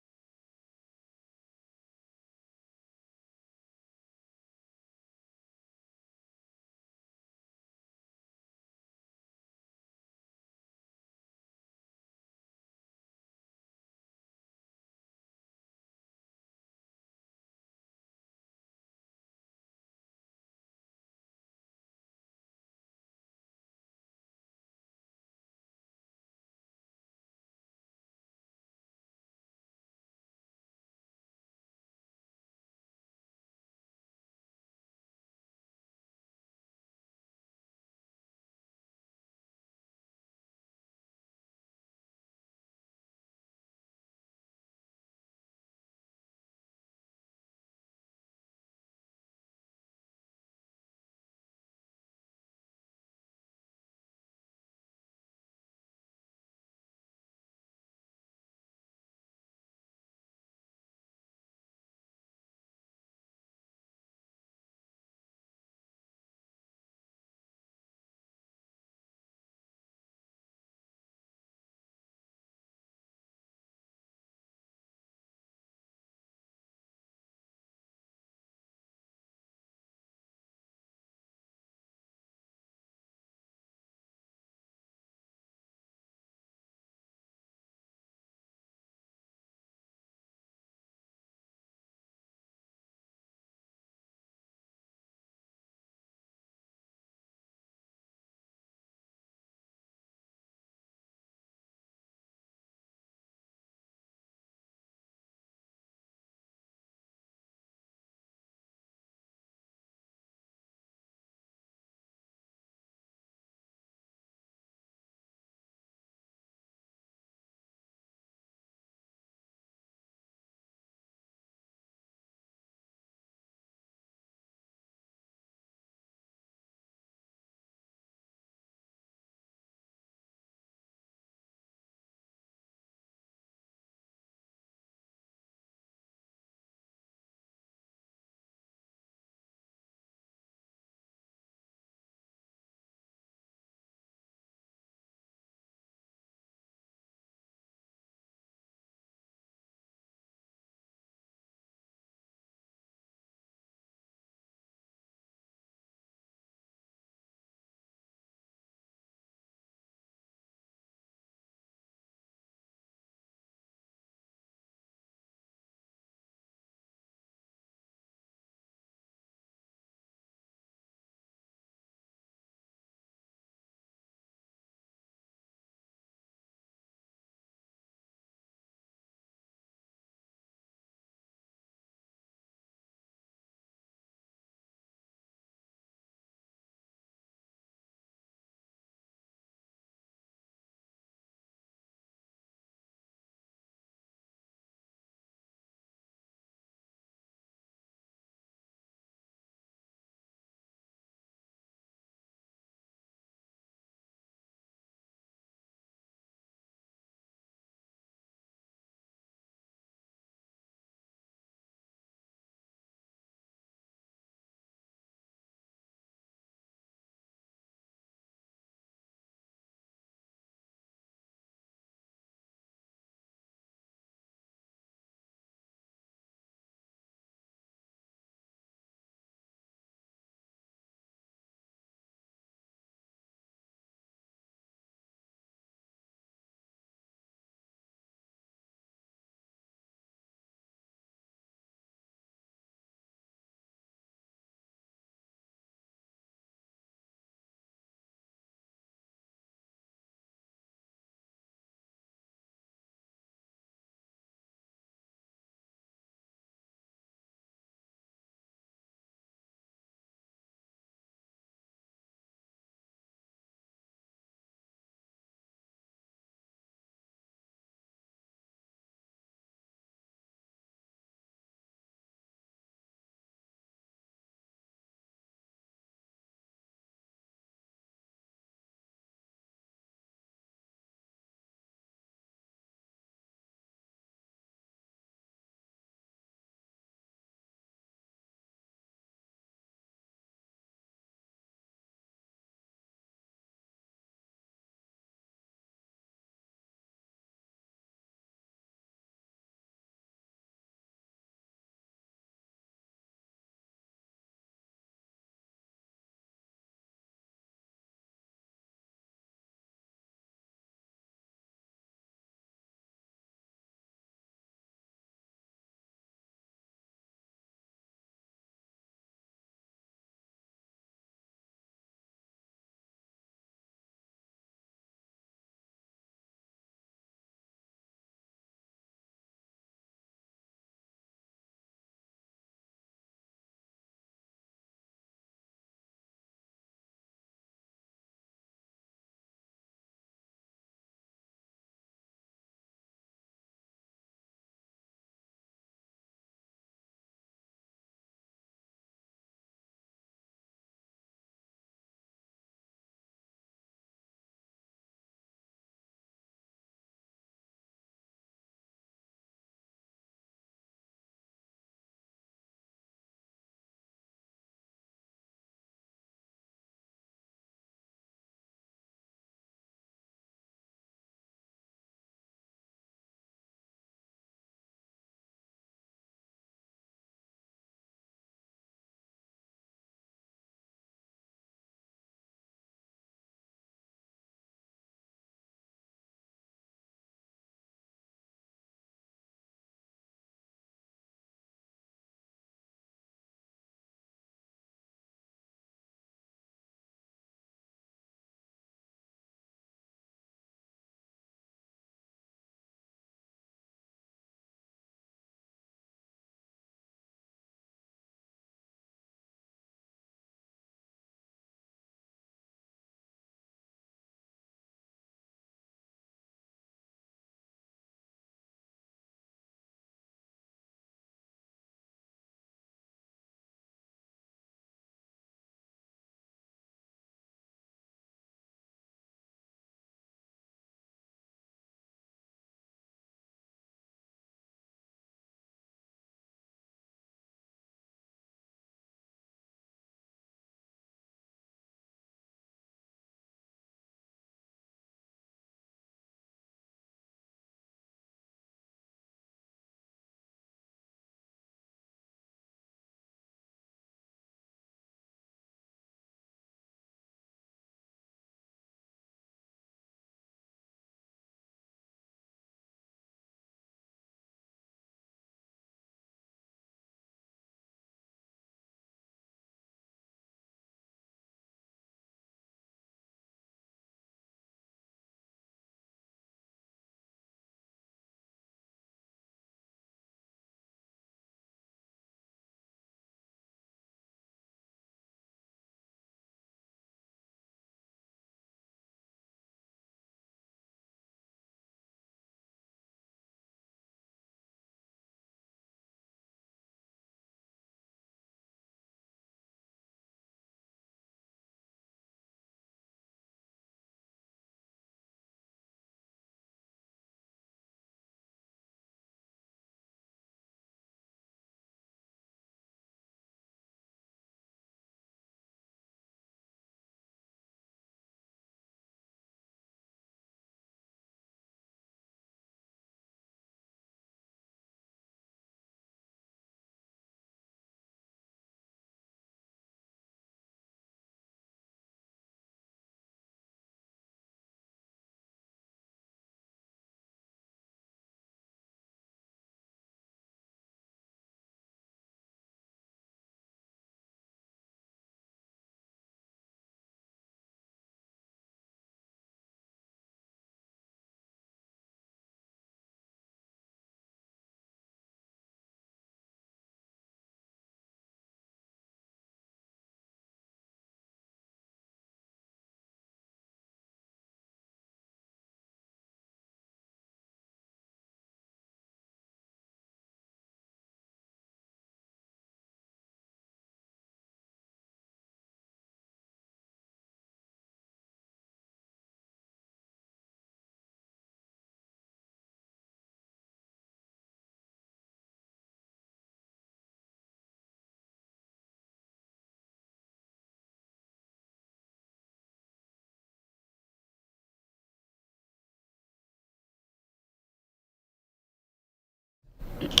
Again,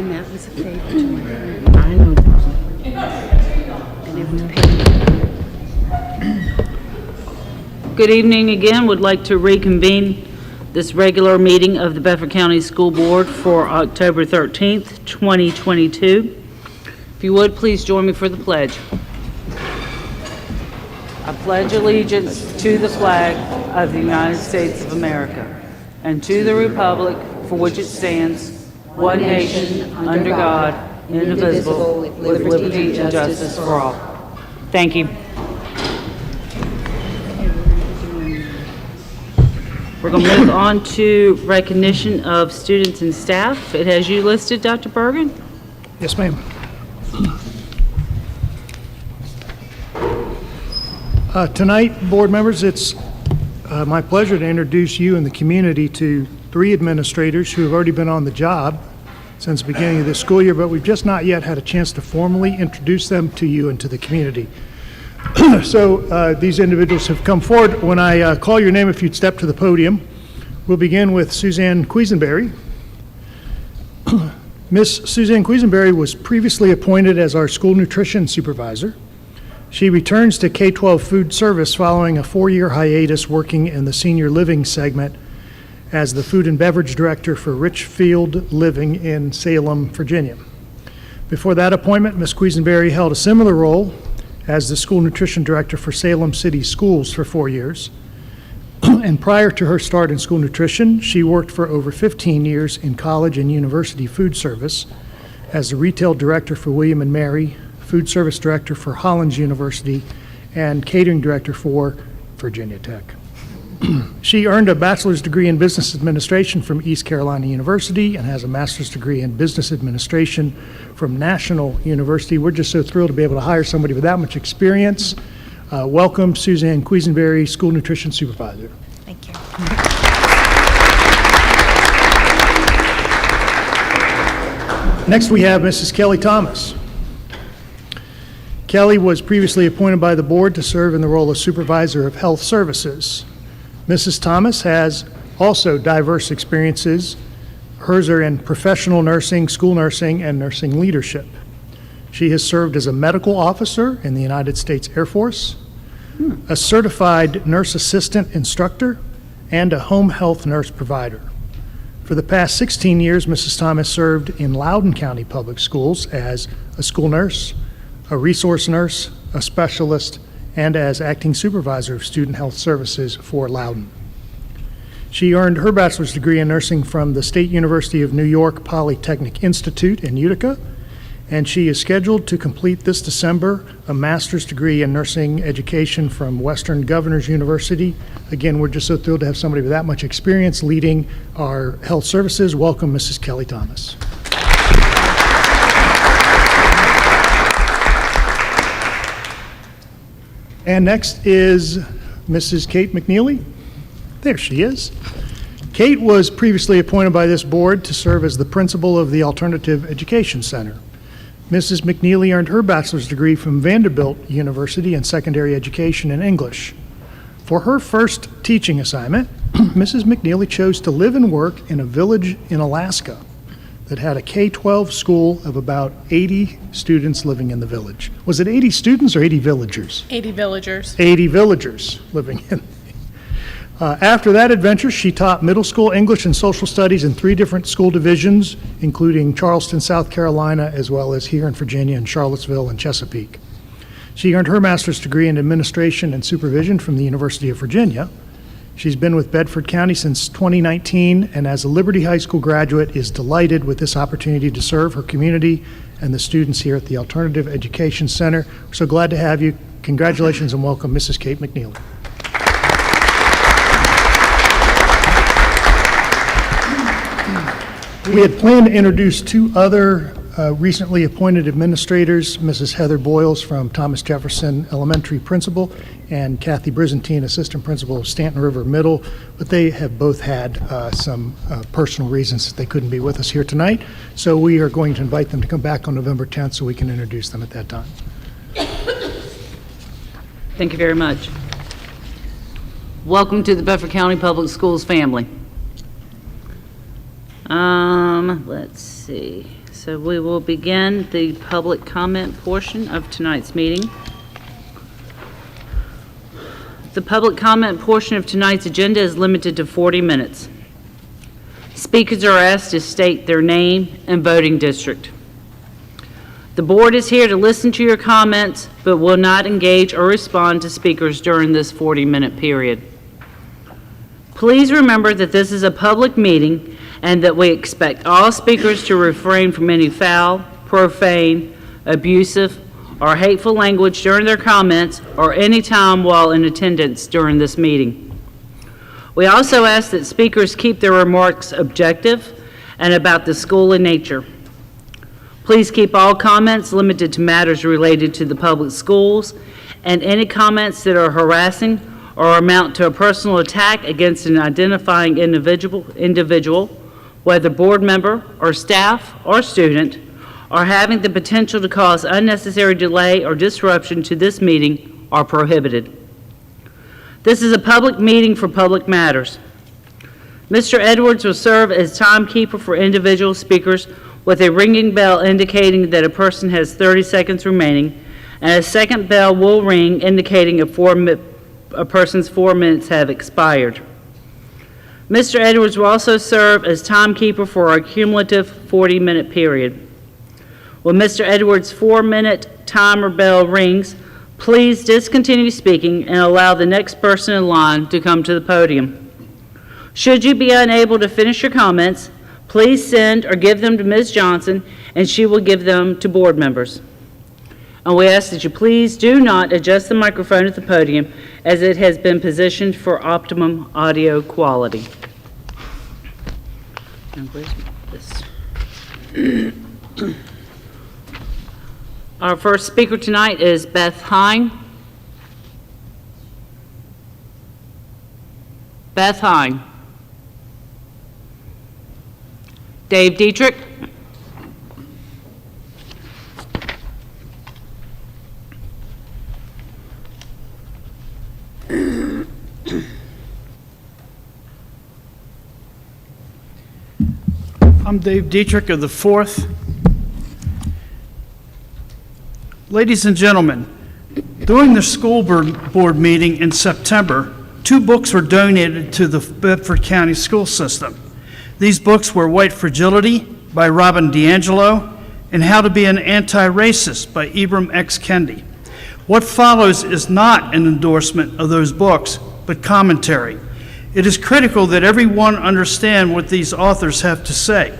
that was a favor to my friend, I know. and it was paid. Good evening again. Would like to reconvene this regular meeting of the Bedford County School Board for October 13th, 2022. If you would, please join me for the pledge. I pledge allegiance to the flag of the United States of America and to the republic for which it stands, one nation, under God, indivisible, with liberty and justice for all. Thank you. We're going to move on to recognition of students and staff. It has you listed, Dr. Bergen. Yes, ma'am. Tonight, board members, it's my pleasure to introduce you and the community to 3 administrators who have already been on the job since the beginning of this school year, but we've just not yet had a chance to formally introduce them to you and to the community. So these individuals have come forward. When I call your name, if you'd step to the podium, we'll begin with Suzanne Quisenberry. Miss Suzanne Quisenberry was previously appointed as our school nutrition supervisor. She returns to K-12 food service following a 4-year hiatus working in the senior living segment as the food and beverage director for Richfield Living in Salem, Virginia. Before that appointment, Ms. Quisenberry held a similar role as the school nutrition director for Salem City Schools for 4 years. And prior to her start in school nutrition, she worked for over 15 years in college and university food service as the retail director for William and Mary, food service director for Hollins University, and catering director for Virginia Tech. She earned a bachelor's degree in business administration from East Carolina University and has a master's degree in business administration from National University. We're just so thrilled to be able to hire somebody with that much experience. Welcome, Suzanne Quisenberry, school nutrition supervisor. Thank you. Next, we have Mrs. Kelly Thomas. Kelly was previously appointed by the board to serve in the role of supervisor of health services. Mrs. Thomas has also diverse experiences. Hers are in professional nursing, school nursing, and nursing leadership. She has served as a medical officer in the United States Air Force, a certified nurse assistant instructor, and a home health nurse provider. For the past 16 years, Mrs. Thomas served in Loudoun County Public Schools as a school nurse, a resource nurse, a specialist, and as acting supervisor of student health services for Loudoun. She earned her bachelor's degree in nursing from the State University of New York Polytechnic Institute in Utica, and she is scheduled to complete this December a master's degree in nursing education from Western Governors University. Again, we're just so thrilled to have somebody with that much experience leading our health services. Welcome, Mrs. Kelly Thomas. And next is Mrs. Kate McNeely. There she is. Kate was previously appointed by this board to serve as the principal of the Alternative Education Center. Mrs. McNeely earned her bachelor's degree from Vanderbilt University in secondary education and English. For her first teaching assignment, Mrs. McNeely chose to live and work in a village in Alaska that had a K-12 school of about 80 students living in the village. Was it 80 students or 80 villagers? 80 villagers. 80 villagers living in. After that adventure, she taught middle school English and social studies in 3 different school divisions, including Charleston, South Carolina, as well as here in Virginia and Charlottesville and Chesapeake. She earned her master's degree in administration and supervision from the University of Virginia. She's been with Bedford County since 2019, and as a Liberty High School graduate, is delighted with this opportunity to serve her community and the students here at the Alternative Education Center. We're so glad to have you. Congratulations and welcome, Mrs. Kate McNeely. We had planned to introduce 2 other recently appointed administrators, Mrs. Heather Boyles from Thomas Jefferson Elementary Principal and Kathy Brizantine, Assistant Principal of Stanton River Middle, but they have both had some personal reasons that they couldn't be with us here tonight. So we are going to invite them to come back on November 10th so we can introduce them at that time. Thank you very much. Welcome to the Bedford County Public Schools family. Let's see. So we will begin the public comment portion of tonight's meeting. The public comment portion of tonight's agenda is limited to 40 minutes. Speakers are asked to state their name and voting district. The board is here to listen to your comments, but will not engage or respond to speakers during this 40-minute period. Please remember that this is a public meeting and that we expect all speakers to refrain from any foul, profane, abusive, or hateful language during their comments or any time while in attendance during this meeting. We also ask that speakers keep their remarks objective and about the school in nature. Please keep all comments limited to matters related to the public schools, and any comments that are harassing or amount to a personal attack against an identifying individual, whether board member or staff or student, are having the potential to cause unnecessary delay or disruption to this meeting are prohibited. This is a public meeting for public matters. Mr. Edwards will serve as timekeeper for individual speakers with a ringing bell indicating that a person has 30 seconds remaining, and a second bell will ring indicating a person's 4 minutes have expired. Mr. Edwards will also serve as timekeeper for a cumulative 40-minute period. When Mr. Edwards' 4-minute timer bell rings, please discontinue speaking and allow the next person in line to come to the podium. Should you be unable to finish your comments, please send or give them to Ms. Johnson, and she will give them to board members. And we ask that you please do not adjust the microphone at the podium, as it has been positioned for optimum audio quality. Now, where's this? Our first speaker tonight is Beth Hine. Beth Hine. Dave Dietrich. I'm Dave Dietrich of the 4th. Ladies and gentlemen, during the school board meeting in September, 2 books were donated to the Bedford County school system. These books were White Fragility by Robin DiAngelo and How to Be an Anti-Racist by Ibram X. Kendi. What follows is not an endorsement of those books, but commentary. It is critical that everyone understand what these authors have to say.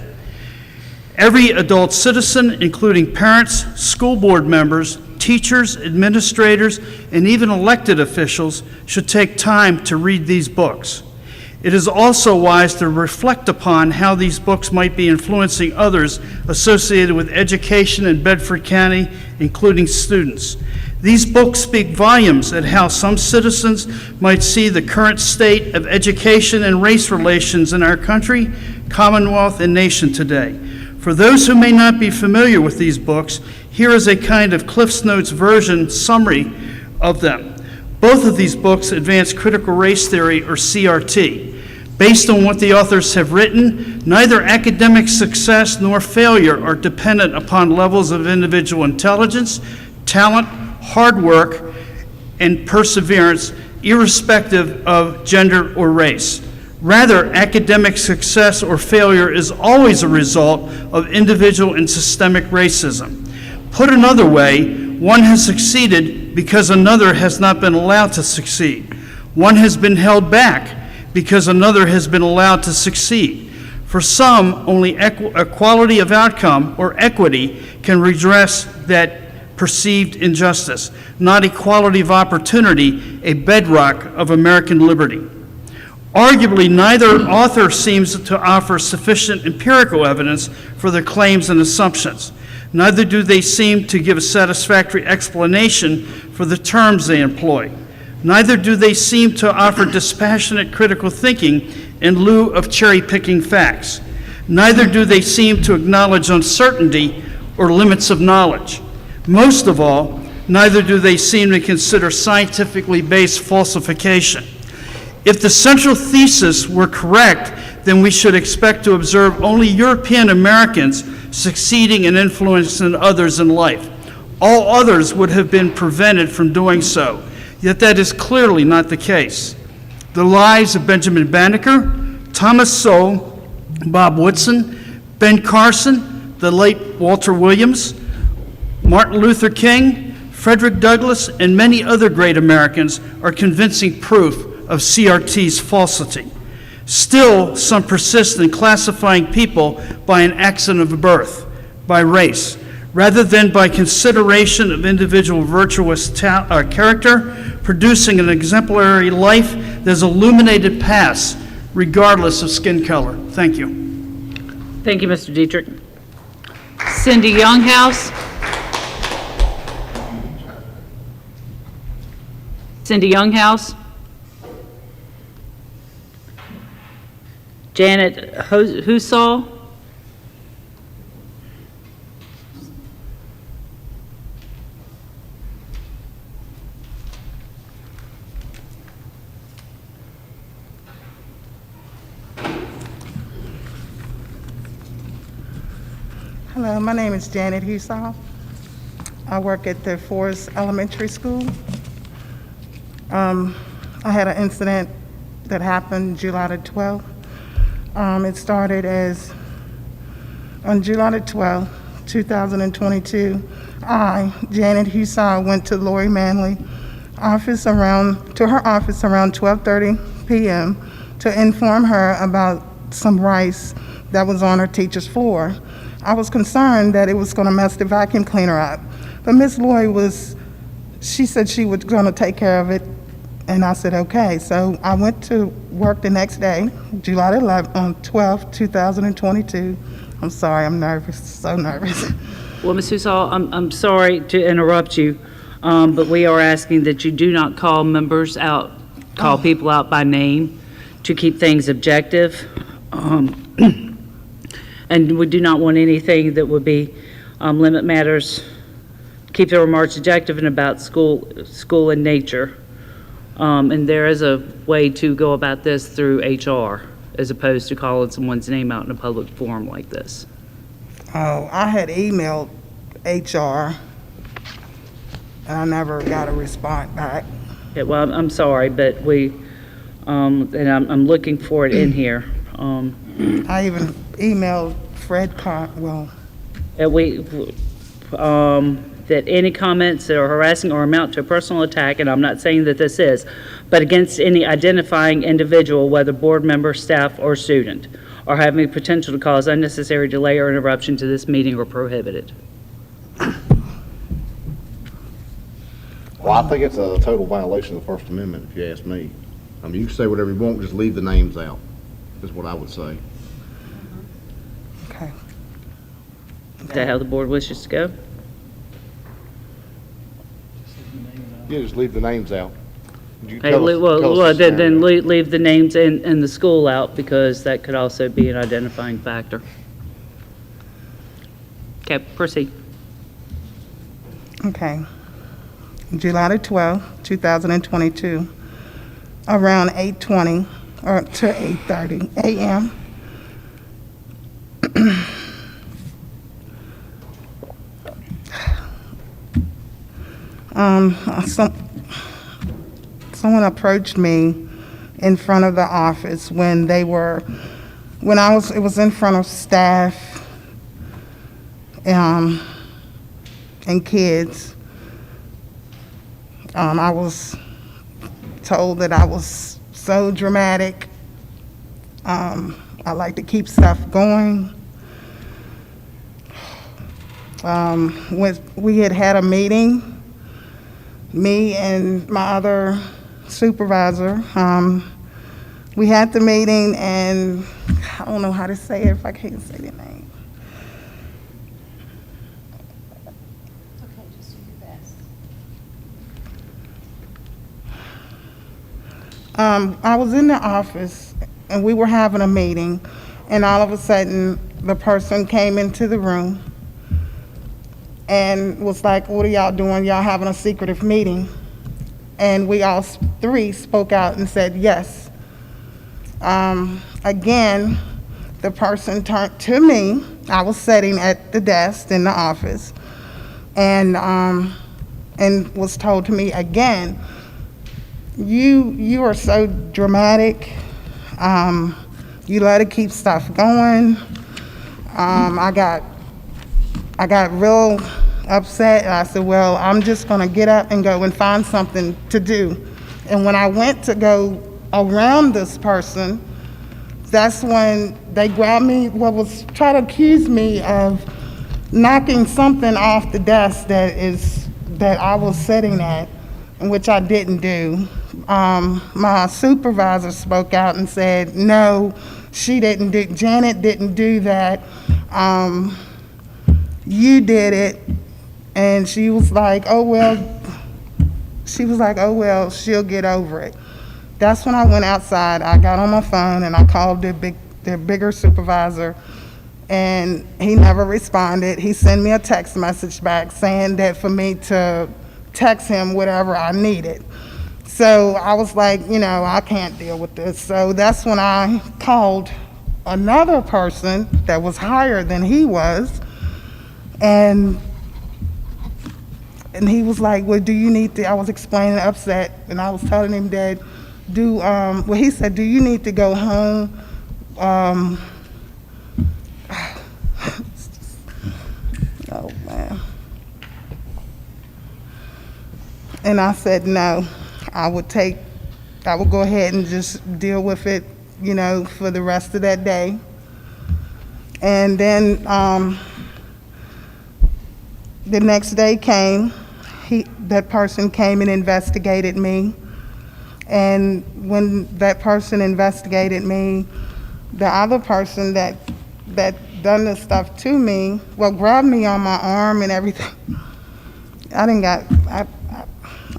Every adult citizen, including parents, school board members, teachers, administrators, and even elected officials, should take time to read these books. It is also wise to reflect upon how these books might be influencing others associated with education in Bedford County, including students. These books speak volumes at how some citizens might see the current state of education and race relations in our country, Commonwealth, and nation today. For those who may not be familiar with these books, here is a kind of CliffsNotes version summary of them. Both of these books advance critical race theory, or CRT. Based on what the authors have written, neither academic success nor failure are dependent upon levels of individual intelligence, talent, hard work, and perseverance, irrespective of gender or race. Rather, academic success or failure is always a result of individual and systemic racism. Put another way, one has succeeded because another has not been allowed to succeed. One has been held back because another has been allowed to succeed. For some, only equality of outcome or equity can redress that perceived injustice, not equality of opportunity, a bedrock of American liberty. Arguably, neither author seems to offer sufficient empirical evidence for their claims and assumptions. Neither do they seem to give a satisfactory explanation for the terms they employ. Neither do they seem to offer dispassionate critical thinking in lieu of cherry-picking facts. Neither do they seem to acknowledge uncertainty or limits of knowledge. Most of all, neither do they seem to consider scientifically based falsification. If the central thesis were correct, then we should expect to observe only European Americans succeeding and influencing others in life. All others would have been prevented from doing so, yet that is clearly not the case. The lives of Benjamin Banneker, Thomas Sowell, Bob Woodson, Ben Carson, the late Walter Williams, Martin Luther King, Frederick Douglass, and many other great Americans are convincing proof of CRT's falsity. Still, some persist in classifying people by an accident of birth, by race, rather than by consideration of individual virtuous character, producing an exemplary life that has illuminated past, regardless of skin color. Thank you. Thank you, Mr. Dietrich. Cindy Younghouse. Cindy Younghouse. Janet Husall. Hello, my name is Janet Husall. I work at the Forest Elementary School. I had an incident that happened July the 12th. It started as, on July the 12th, 2022, I, Janet Husall, went to Lori Manley to her office around 12:30 p.m. to inform her about some rice that was on her teacher's floor. I was concerned that it was going to mess the vacuum cleaner up, but Miss Lori she said she was going to take care of it, and I said okay. So I went to work the next day, July 12th, 2022. I'm sorry, I'm nervous, so nervous. Well, Ms. Husall, I'm sorry to interrupt you, but we are asking that you do not call members out, call people out by name to keep things objective. And we do not want anything that would be limit matters, keep the remarks objective and about school and nature. And there is a way to go about this through HR, as opposed to calling someone's name out in a public forum like this. Oh, I had emailed HR, and I never got a response back. Yeah, well, I'm sorry, but and I'm looking for it in here. I even emailed Fred That any comments that are harassing or amount to a personal attack, and I'm not saying that this is, but against any identifying individual, whether board member, staff, or student, are having potential to cause unnecessary delay or interruption to this meeting are prohibited. Well, I think it's a total violation of the First Amendment, if you ask me. I mean, you can say whatever you want, just leave the names out, is what I would say. Okay. Is that how the board wishes to go? Yeah, just leave the names out. You Hey, tell us- tell us well, the then scenario. leave the names and the school out, because that could also be an identifying factor. Okay, proceed. Okay. July the 12th, 2022, around 8:20 or to 8:30 a.m. Someone approached me in front of the office when it was in front of staff and kids. I was told that I was so dramatic. I like to keep stuff going. We had a meeting, me and my other supervisor. We had the meeting, and I don't know how to say it if I can't say the name. Okay, just do your best. I was in the office, and we were having a meeting, and all of a sudden, the person came into the room and was like, "What are y'all doing? Y'all having a secretive meeting?" And we all three spoke out and said yes. Again, the person turned to me. I was sitting at the desk in the office, and was told to me again, you are so dramatic. You let it keep stuff going. I got real upset, and I said, well, I'm just gonna get up and go and find something to do. And when I went to go around this person, that's when they grabbed me, was trying to accuse me of knocking something off the desk that I was sitting at, which I didn't do. My supervisor spoke out and said, no, Janet didn't do that. You did it. And she was like, oh, well, she'll get over it. That's when I went outside. I got on my phone and I called their bigger supervisor, and he never responded. He sent me a text message back saying that for me to text him whatever I needed. So I was like, I can't deal with this. So that's when I called another person that was higher than he was, and he was like, well, do you need to, I was explaining upset, and I was telling him that, he said, do you need to go home? Oh, man. And I said, no, I would go ahead and just deal with it, for the rest of that day. And then the next day came, that person came and investigated me. And when that person investigated me, the other person that done this stuff to me, grabbed me on my arm and everything.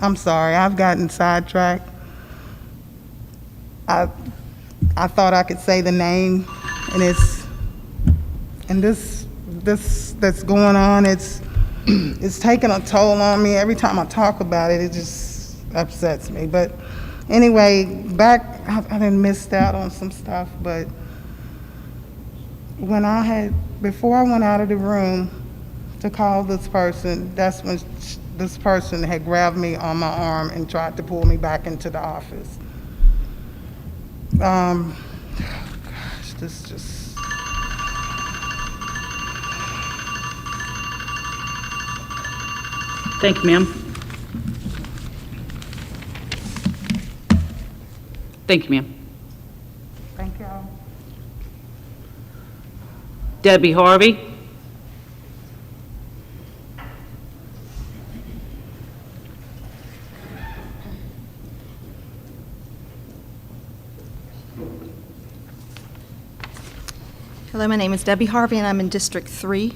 I'm sorry, I've gotten sidetracked. I thought I could say the name, and this that's going on, it's taking a toll on me. Every time I talk about it, it just upsets me. But anyway, I done missed out on some stuff, but before I went out of the room to call this person, that's when this person had grabbed me on my arm and tried to pull me back into the office. This just... Thank you, ma'am. Thank you, ma'am. Thank y'all. Debbie Harvey. Hello, my name is Debbie Harvey, and I'm in District 3.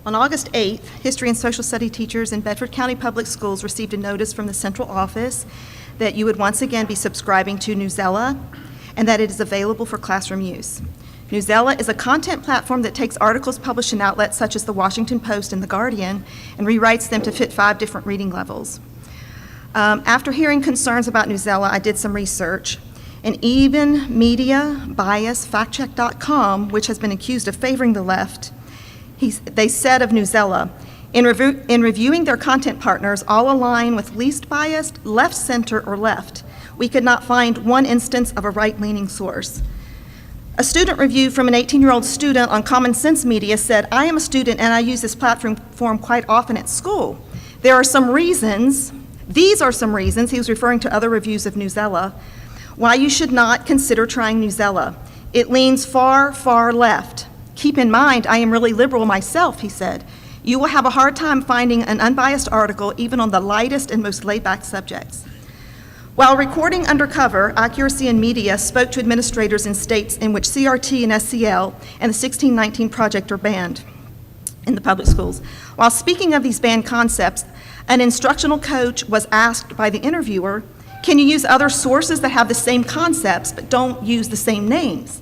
On August 8th, history and social study teachers in Bedford County Public Schools received a notice from the central office that you would once again be subscribing to Newsella and that it is available for classroom use. Newsella is a content platform that takes articles published in outlets such as the Washington Post and the Guardian and rewrites them to fit 5 different reading levels. After hearing concerns about Newsella, I did some research. And even media bias factcheck.com, which has been accused of favoring the left, they said of Newsella, in reviewing their content partners, all align with least biased, left, center, or left. We could not find one instance of a right-leaning source. A student review from an 18-year-old student on Common Sense Media said, I am a student and I use this platform quite often at school. There are some reasons, these are some reasons, he was referring to other reviews of Newsella, why you should not consider trying Newsella. It leans far, far left. Keep in mind, I am really liberal myself, he said. You will have a hard time finding an unbiased article even on the lightest and most laid-back subjects. While recording undercover, Accuracy in Media spoke to administrators in states in which CRT and SCL and the 1619 Project are banned in the public schools. While speaking of these banned concepts, an instructional coach was asked by the interviewer, can you use other sources that have the same concepts but don't use the same names?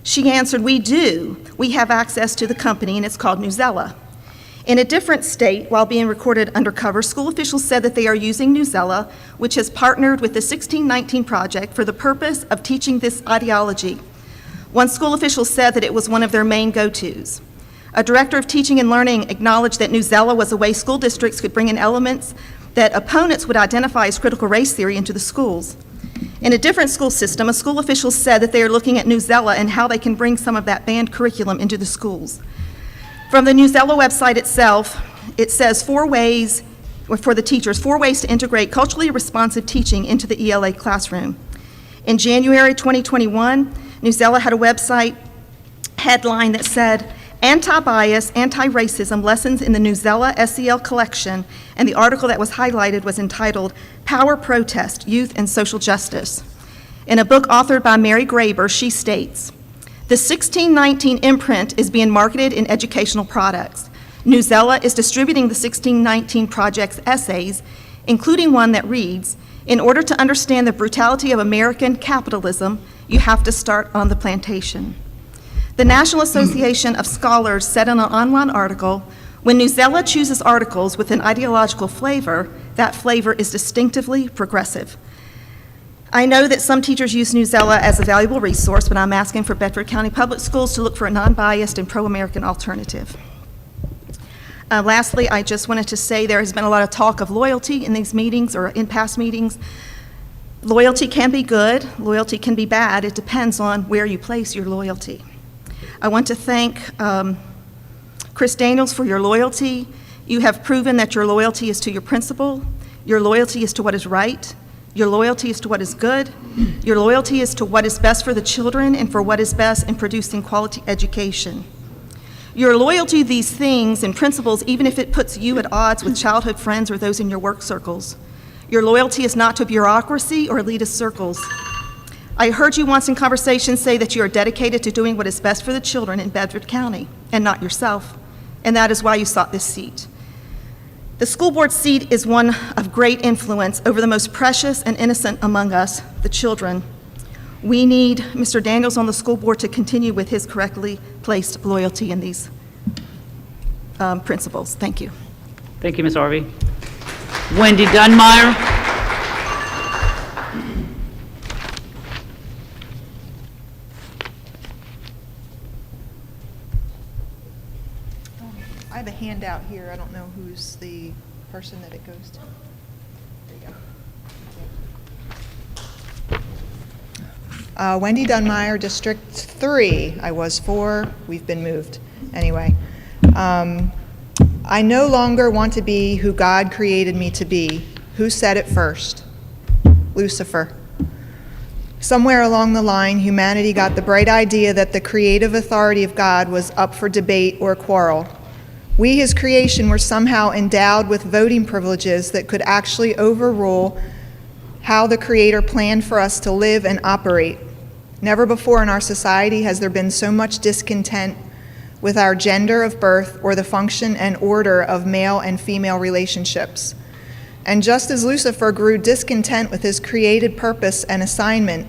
She answered, we do. We have access to the company and it's called Newsella. In a different state, while being recorded undercover, school officials said that they are using Newsela, which has partnered with the 1619 Project for the purpose of teaching this ideology. One school official said that it was one of their main go-tos. A director of teaching and learning acknowledged that Newsela was a way school districts could bring in elements that opponents would identify as critical race theory into the schools. In a different school system, a school official said that they are looking at Newsela and how they can bring some of that banned curriculum into the schools. From the Newsela website itself, it says 4 ways, for the teachers, 4 ways to integrate culturally responsive teaching into the ELA classroom. In January 2021, Newsela had a website headline that said, Anti-Bias, Anti-Racism Lessons in the Newsela SEL Collection, and the article that was highlighted was entitled, Power Protest, Youth and Social Justice. In a book authored by Mary Graber, she states, the 1619 imprint is being marketed in educational products. Newsela is distributing the 1619 Project's essays, including one that reads, in order to understand the brutality of American capitalism, you have to start on the plantation. The National Association of Scholars said in an online article, when Newsela chooses articles with an ideological flavor, that flavor is distinctively progressive. I know that some teachers use Newsela as a valuable resource, but I'm asking for Bedford County Public Schools to look for a non-biased and pro-American alternative. Lastly, I just wanted to say there has been a lot of talk of loyalty in these meetings or in past meetings. Loyalty can be good, loyalty can be bad. It depends on where you place your loyalty. I want to thank Chris Daniels for your loyalty. You have proven that your loyalty is to your principal, your loyalty is to what is right, your loyalty is to what is good, your loyalty is to what is best for the children and for what is best in producing quality education. Your loyalty to these things and principles, even if it puts you at odds with childhood friends or those in your work circles. Your loyalty is not to bureaucracy or elitist circles. I heard you once in conversation say that you are dedicated to doing what is best for the children in Bedford County and not yourself, and that is why you sought this seat. The school board seat is one of great influence over the most precious and innocent among us, the children. We need Mr. Daniels on the school board to continue with his correctly placed loyalty in these principles. Thank you. Thank you, Ms. Harvey. Wendy Dunmeyer. I have a handout here. I don't know who's the person that it goes to. There you go. Wendy Dunmeyer, District 3. I was 4. We've been moved. Anyway, I no longer want to be who God created me to be. Who said it first? Lucifer. Somewhere along the line, humanity got the bright idea that the creative authority of God was up for debate or quarrel. We, his creation, were somehow endowed with voting privileges that could actually overrule how the Creator planned for us to live and operate. Never before in our society has there been so much discontent with our gender of birth or the function and order of male and female relationships. And just as Lucifer grew discontent with his created purpose and assignment,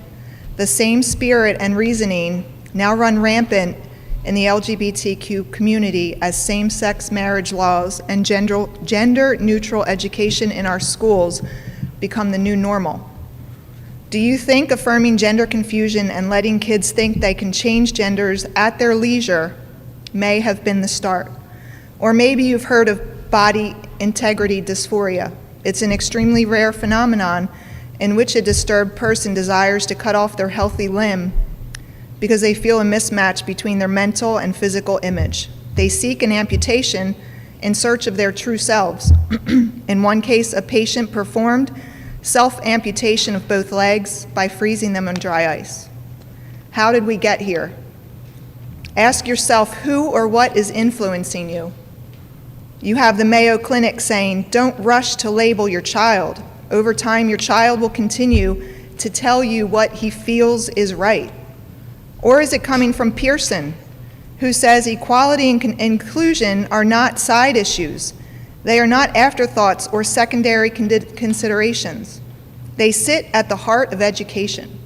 the same spirit and reasoning now run rampant in the LGBTQ community as same-sex marriage laws and gender-neutral education in our schools become the new normal. Do you think affirming gender confusion and letting kids think they can change genders at their leisure may have been the start? Or maybe you've heard of body integrity dysphoria. It's an extremely rare phenomenon in which a disturbed person desires to cut off their healthy limb because they feel a mismatch between their mental and physical image. They seek an amputation in search of their true selves. In one case, a patient performed self-amputation of both legs by freezing them on dry ice. How did we get here? Ask yourself who or what is influencing you. You have the Mayo Clinic saying, don't rush to label your child. Over time, your child will continue to tell you what he feels is right. Or is it coming from Pearson, who says equality and inclusion are not side issues? They are not afterthoughts or secondary considerations. They sit at the heart of education.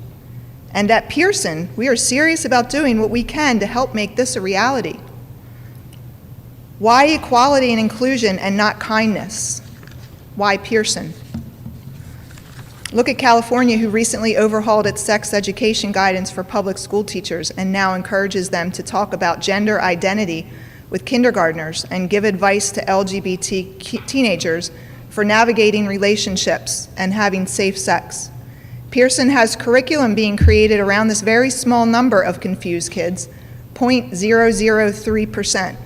And at Pearson, we are serious about doing what we can to help make this a reality. Why equality and inclusion and not kindness? Why Pearson? Look at California, who recently overhauled its sex education guidance for public school teachers and now encourages them to talk about gender identity with kindergartners and give advice to LGBT teenagers for navigating relationships and having safe sex. Pearson has curriculum being created around this very small number of confused kids, 0.003%.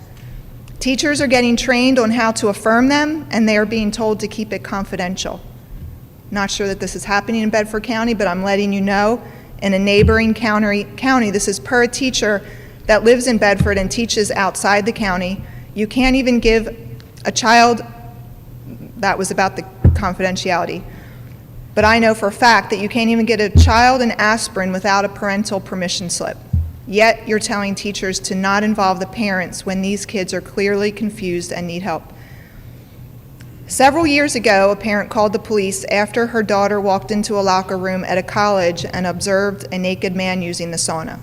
Teachers are getting trained on how to affirm them, and they are being told to keep it confidential. Not sure that this is happening in Bedford County, but I'm letting you know. In a neighboring county, this is per a teacher that lives in Bedford and teaches outside the county. You can't even give a child, that was about the confidentiality, but I know for a fact that you can't even get a child an aspirin without a parental permission slip. Yet you're telling teachers to not involve the parents when these kids are clearly confused and need help. Several years ago, a parent called the police after her daughter walked into a locker room at a college and observed a naked man using the sauna.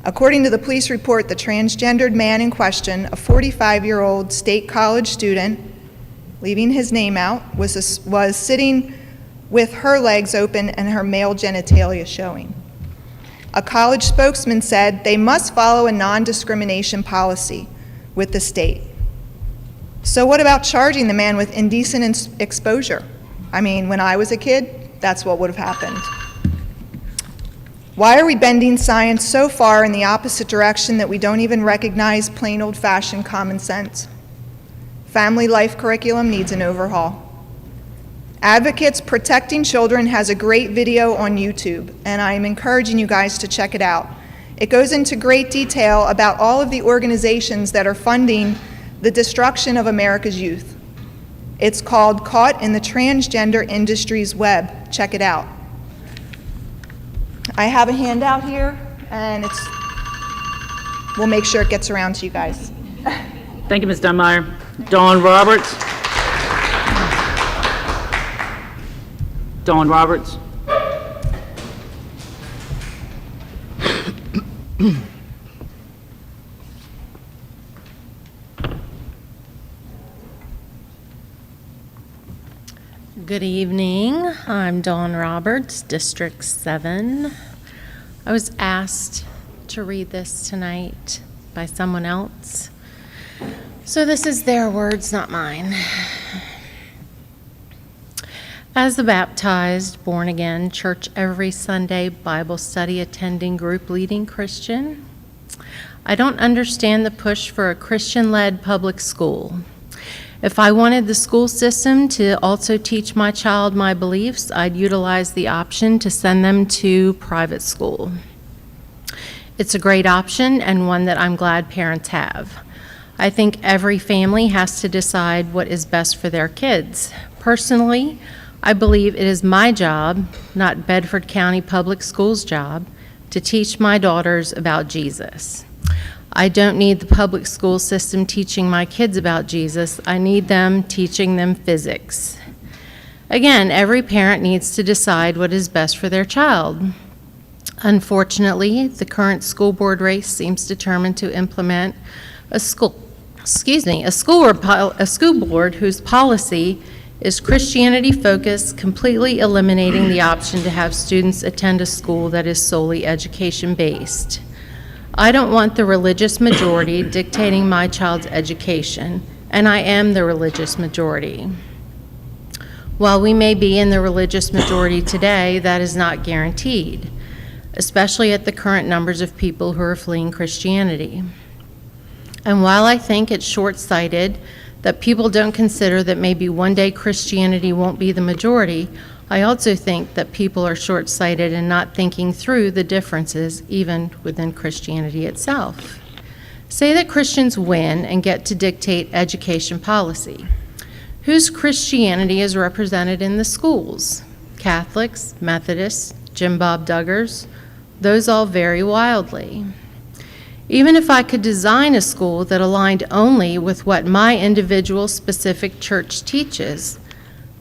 According to the police report, the transgendered man in question, a 45-year-old state college student, leaving his name out, was sitting with her legs open and her male genitalia showing. A college spokesman said they must follow a non-discrimination policy with the state. So what about charging the man with indecent exposure? I mean, when I was a kid, that's what would have happened. Why are we bending science so far in the opposite direction that we don't even recognize plain old-fashioned common sense? Family life curriculum needs an overhaul. Advocates Protecting Children has a great video on YouTube, and I'm encouraging you guys to check it out. It goes into great detail about all of the organizations that are funding the destruction of America's youth. It's called Caught in the Transgender Industry's Web. Check it out. I have a handout here, and we'll make sure it gets around to you guys. Thank you, Ms. Dunmeyer. Dawn Roberts. Dawn Roberts. Good evening. I'm Dawn Roberts, District 7. I was asked to read this tonight by someone else. So this is their words, not mine. As a baptized, born-again, church every Sunday, Bible study attending, group leading Christian, I don't understand the push for a Christian-led public school. If I wanted the school system to also teach my child my beliefs, I'd utilize the option to send them to private school. It's a great option and one that I'm glad parents have. I think every family has to decide what is best for their kids. Personally, I believe it is my job, not Bedford County Public Schools' job, to teach my daughters about Jesus. I don't need the public school system teaching my kids about Jesus. I need them teaching them physics. Again, every parent needs to decide what is best for their child. Unfortunately, the current school board race seems determined to implement a school board whose policy is Christianity-focused, completely eliminating the option to have students attend a school that is solely education-based. I don't want the religious majority dictating my child's education, and I am the religious majority. While we may be in the religious majority today, that is not guaranteed, especially at the current numbers of people who are fleeing Christianity. And while I think it's short-sighted that people don't consider that maybe one day Christianity won't be the majority, I also think that people are short-sighted in not thinking through the differences even within Christianity itself. Say that Christians win and get to dictate education policy. Whose Christianity is represented in the schools? Catholics, Methodists, Jim Bob Duggars, those all vary wildly. Even if I could design a school that aligned only with what my individual specific church teaches,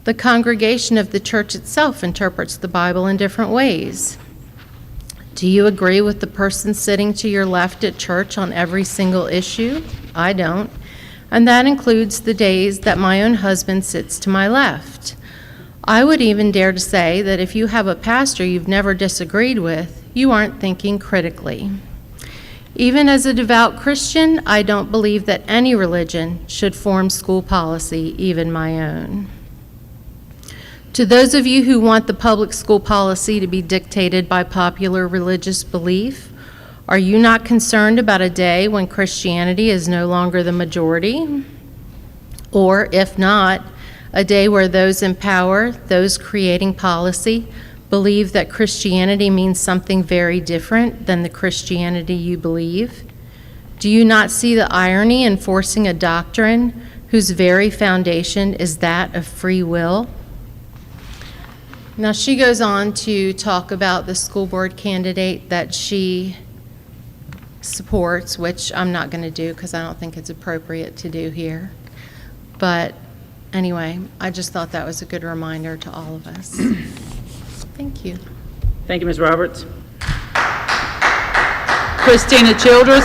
the congregation of the church itself interprets the Bible in different ways. Do you agree with the person sitting to your left at church on every single issue? I don't. And that includes the days that my own husband sits to my left. I would even dare to say that if you have a pastor you've never disagreed with, you aren't thinking critically. Even as a devout Christian, I don't believe that any religion should form school policy, even my own. To those of you who want the public school policy to be dictated by popular religious belief, are you not concerned about a day when Christianity is no longer the majority? Or, if not, a day where those in power, those creating policy, believe that Christianity means something very different than the Christianity you believe? Do you not see the irony in forcing a doctrine whose very foundation is that of free will? Now, she goes on to talk about the school board candidate that she supports, which I'm not going to do because I don't think it's appropriate to do here. But anyway, I just thought that was a good reminder to all of us. Thank you. Thank you, Ms. Roberts. Christina Childress.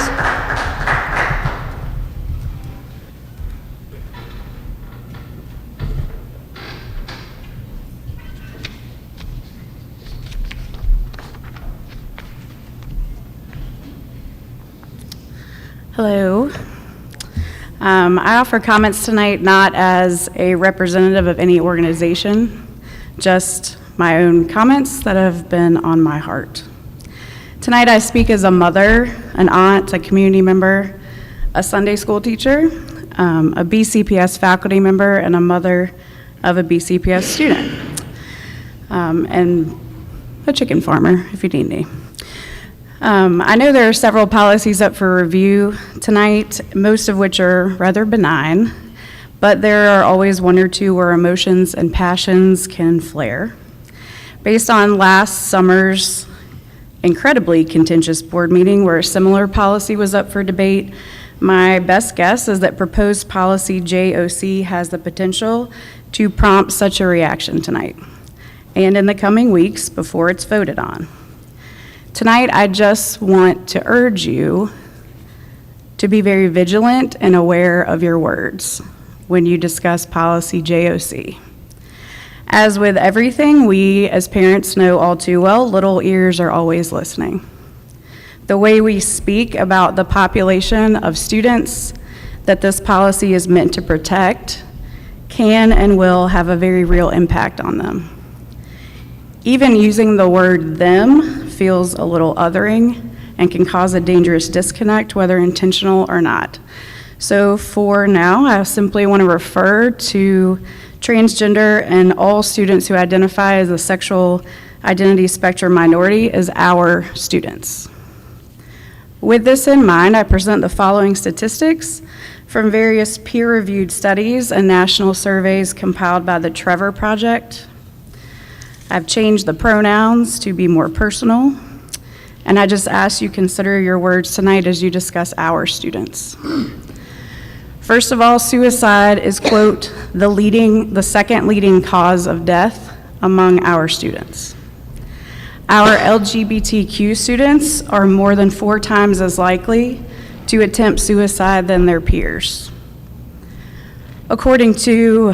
Hello. I offer comments tonight not as a representative of any organization, just my own comments that have been on my heart. Tonight I speak as a mother, an aunt, a community member, a Sunday school teacher, a BCPS faculty member, and a mother of a BCPS student, and a chicken farmer, if you need me. I know there are several policies up for review tonight, most of which are rather benign, but there are always one or two where emotions and passions can flare. Based on last summer's incredibly contentious board meeting where a similar policy was up for debate, my best guess is that proposed policy JOC has the potential to prompt such a reaction tonight and in the coming weeks before it's voted on. Tonight, I just want to urge you to be very vigilant and aware of your words when you discuss policy JOC. As with everything, we as parents know all too well, little ears are always listening. The way we speak about the population of students that this policy is meant to protect can and will have a very real impact on them. Even using the word them feels a little othering and can cause a dangerous disconnect, whether intentional or not. So for now, I simply want to refer to transgender and all students who identify as a sexual identity spectrum minority as our students. With this in mind, I present the following statistics from various peer-reviewed studies and national surveys compiled by the Trevor Project. I've changed the pronouns to be more personal, and I just ask you consider your words tonight as you discuss our students. First of all, suicide is, quote, the second leading cause of death among our students. Our LGBTQ students are more than 4 times as likely to attempt suicide than their peers. According to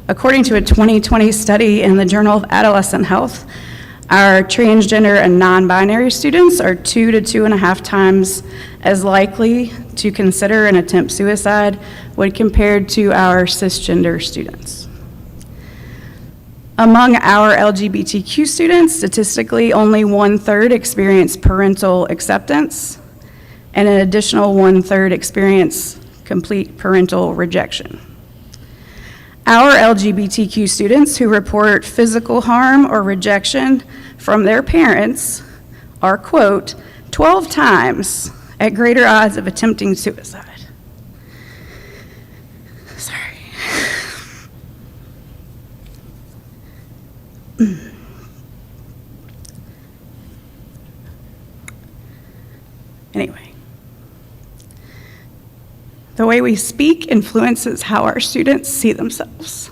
a 2020 study in the Journal of Adolescent Health, our transgender and non-binary students are 2 to 2.5 times as likely to consider and attempt suicide when compared to our cisgender students. Among our LGBTQ students, statistically, only 1/3 experience parental acceptance, and an additional 1/3 experience complete parental rejection. Our LGBTQ students who report physical harm or rejection from their parents are, quote, 12 times at greater odds of attempting suicide. Sorry. Anyway. The way we speak influences how our students see themselves.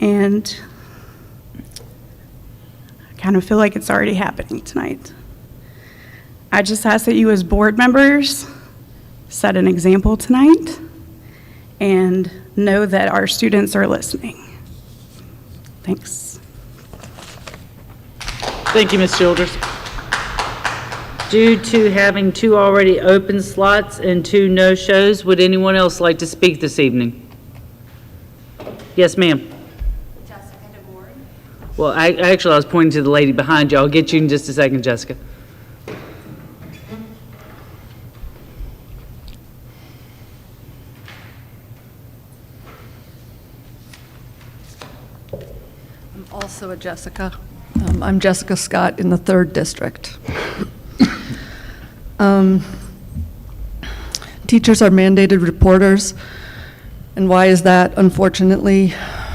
And I kind of feel like it's already happening tonight. I just ask that you as board members set an example tonight and know that our students are listening. Thanks. Thank you, Ms. Childers. Due to having 2 already open slots and 2 no-shows, would anyone else like to speak this evening? Yes, ma'am. Jessica DeWard. Well, actually, I was pointing to the lady behind you. I'll get you in just a second, Jessica. I'm also a Jessica. I'm Jessica Scott in the 3rd District. Teachers are mandated reporters, and why is that? Unfortunately,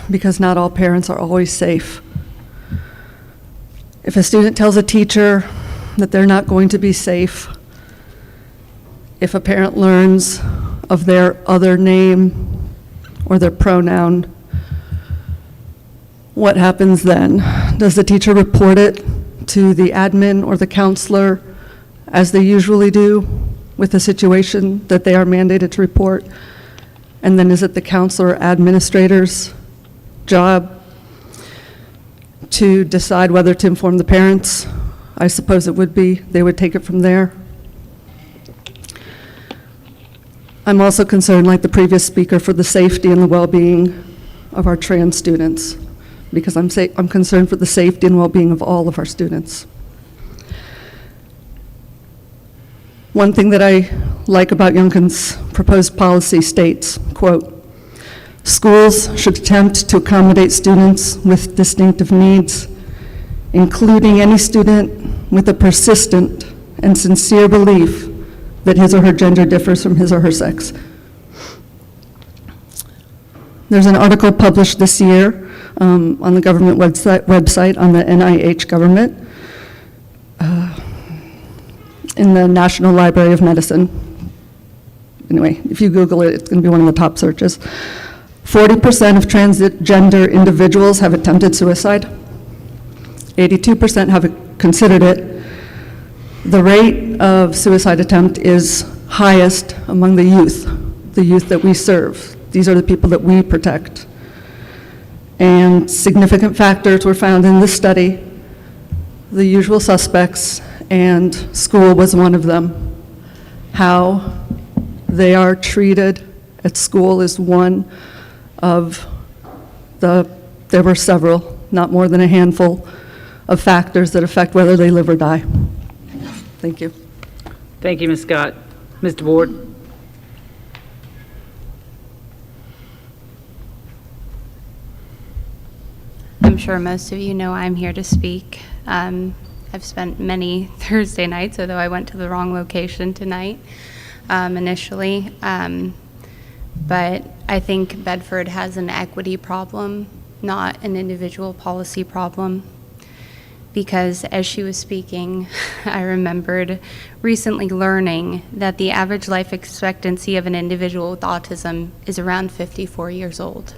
because not all parents are always safe. If a student tells a teacher that they're not going to be safe, if a parent learns of their other name or their pronoun, what happens then? Does the teacher report it to the admin or the counselor, as they usually do with a situation that they are mandated to report? And then is it the counselor or administrator's job to decide whether to inform the parents? I suppose it would be. They would take it from there. I'm also concerned, like the previous speaker, for the safety and the well-being of our trans students, because I'm concerned for the safety and well-being of all of our students. One thing that I like about Youngkin's proposed policy states, quote, "Schools should attempt to accommodate students with distinctive needs, including any student with a persistent and sincere belief that his or her gender differs from his or her sex." There's an article published this year on the government website on the NIH government in the National Library of Medicine. Anyway, if you Google it, it's going to be one of the top searches. 40% of transgender individuals have attempted suicide. 82% have considered it. The rate of suicide attempt is highest among the youth that we serve. These are the people that we protect. And significant factors were found in this study. The usual suspects, and school was one of them. How they are treated at school is one of there were several, not more than a handful of factors that affect whether they live or die. Thank you. Thank you, Ms. Scott. Mr. Ward? I'm sure most of you know I'm here to speak. I've spent many Thursday nights, although I went to the wrong location tonight initially. But I think Bedford has an equity problem, not an individual policy problem. Because as she was speaking, I remembered recently learning that the average life expectancy of an individual with autism is around 54 years old.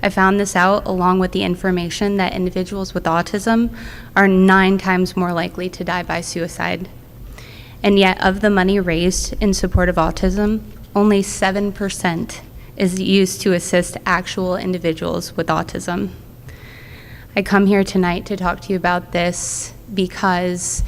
I found this out along with the information that individuals with autism are 9 times more likely to die by suicide. And yet, of the money raised in support of autism, only 7% is used to assist actual individuals with autism. I come here tonight to talk to you about this because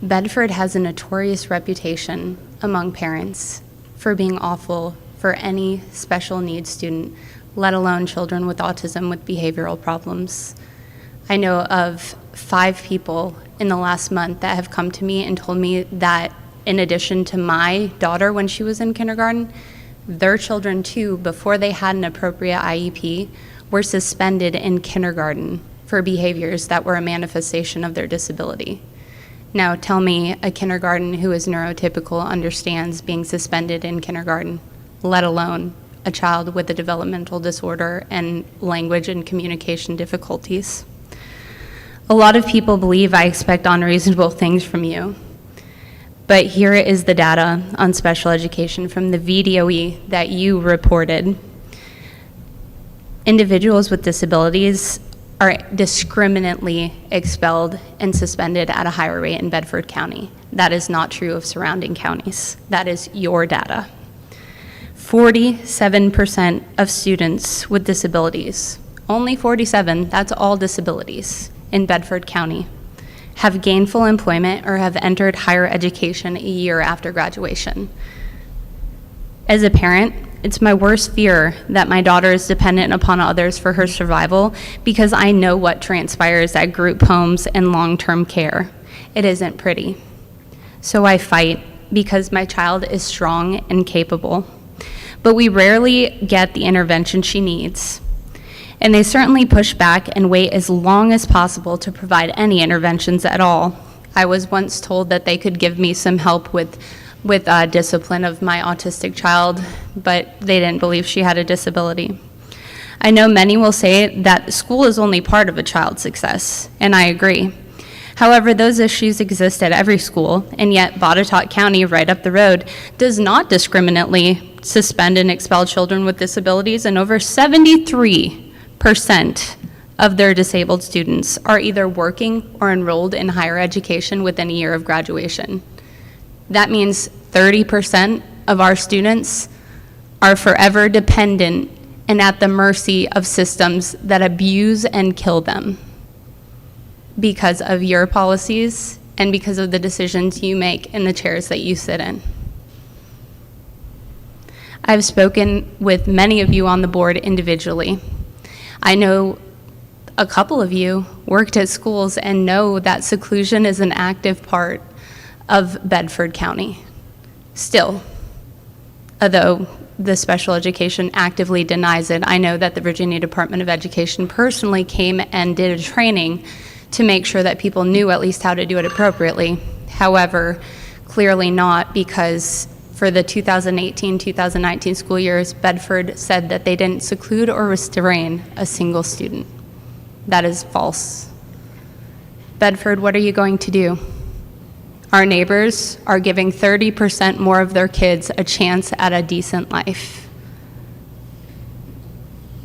Bedford has a notorious reputation among parents for being awful for any special needs student, let alone children with autism with behavioral problems. I know of 5 people in the last month that have come to me and told me that in addition to my daughter when she was in kindergarten, their children too, before they had an appropriate IEP, were suspended in kindergarten for behaviors that were a manifestation of their disability. Now tell me a kindergarten who is neurotypical understands being suspended in kindergarten, let alone a child with a developmental disorder and language and communication difficulties. A lot of people believe I expect unreasonable things from you, but here is the data on special education from the VDOE that you reported. Individuals with disabilities are discriminately expelled and suspended at a higher rate in Bedford County. That is not true of surrounding counties. That is your data. 47% of students with disabilities, only 47, that's all disabilities in Bedford County, have gainful employment or have entered higher education a year after graduation. As a parent, it's my worst fear that my daughter is dependent upon others for her survival because I know what transpires at group homes and long-term care. It isn't pretty. So I fight because my child is strong and capable. But we rarely get the intervention she needs. And they certainly push back and wait as long as possible to provide any interventions at all. I was once told that they could give me some help with discipline of my autistic child, but they didn't believe she had a disability. I know many will say that school is only part of a child's success, and I agree. However, those issues exist at every school, and yet Botetourt County, right up the road, does not discriminately suspend and expel children with disabilities, and over 73% of their disabled students are either working or enrolled in higher education within a year of graduation. That means 30% of our students are forever dependent and at the mercy of systems that abuse and kill them because of your policies and because of the decisions you make in the chairs that you sit in. I've spoken with many of you on the board individually. I know a couple of you worked at schools and know that seclusion is an active part of Bedford County. Still, although the special education actively denies it, I know that the Virginia Department of Education personally came and did a training to make sure that people knew at least how to do it appropriately. However, clearly not, because for the 2018-2019 school years, Bedford said that they didn't seclude or restrain a single student. That is false. Bedford, what are you going to do? Our neighbors are giving 30% more of their kids a chance at a decent life.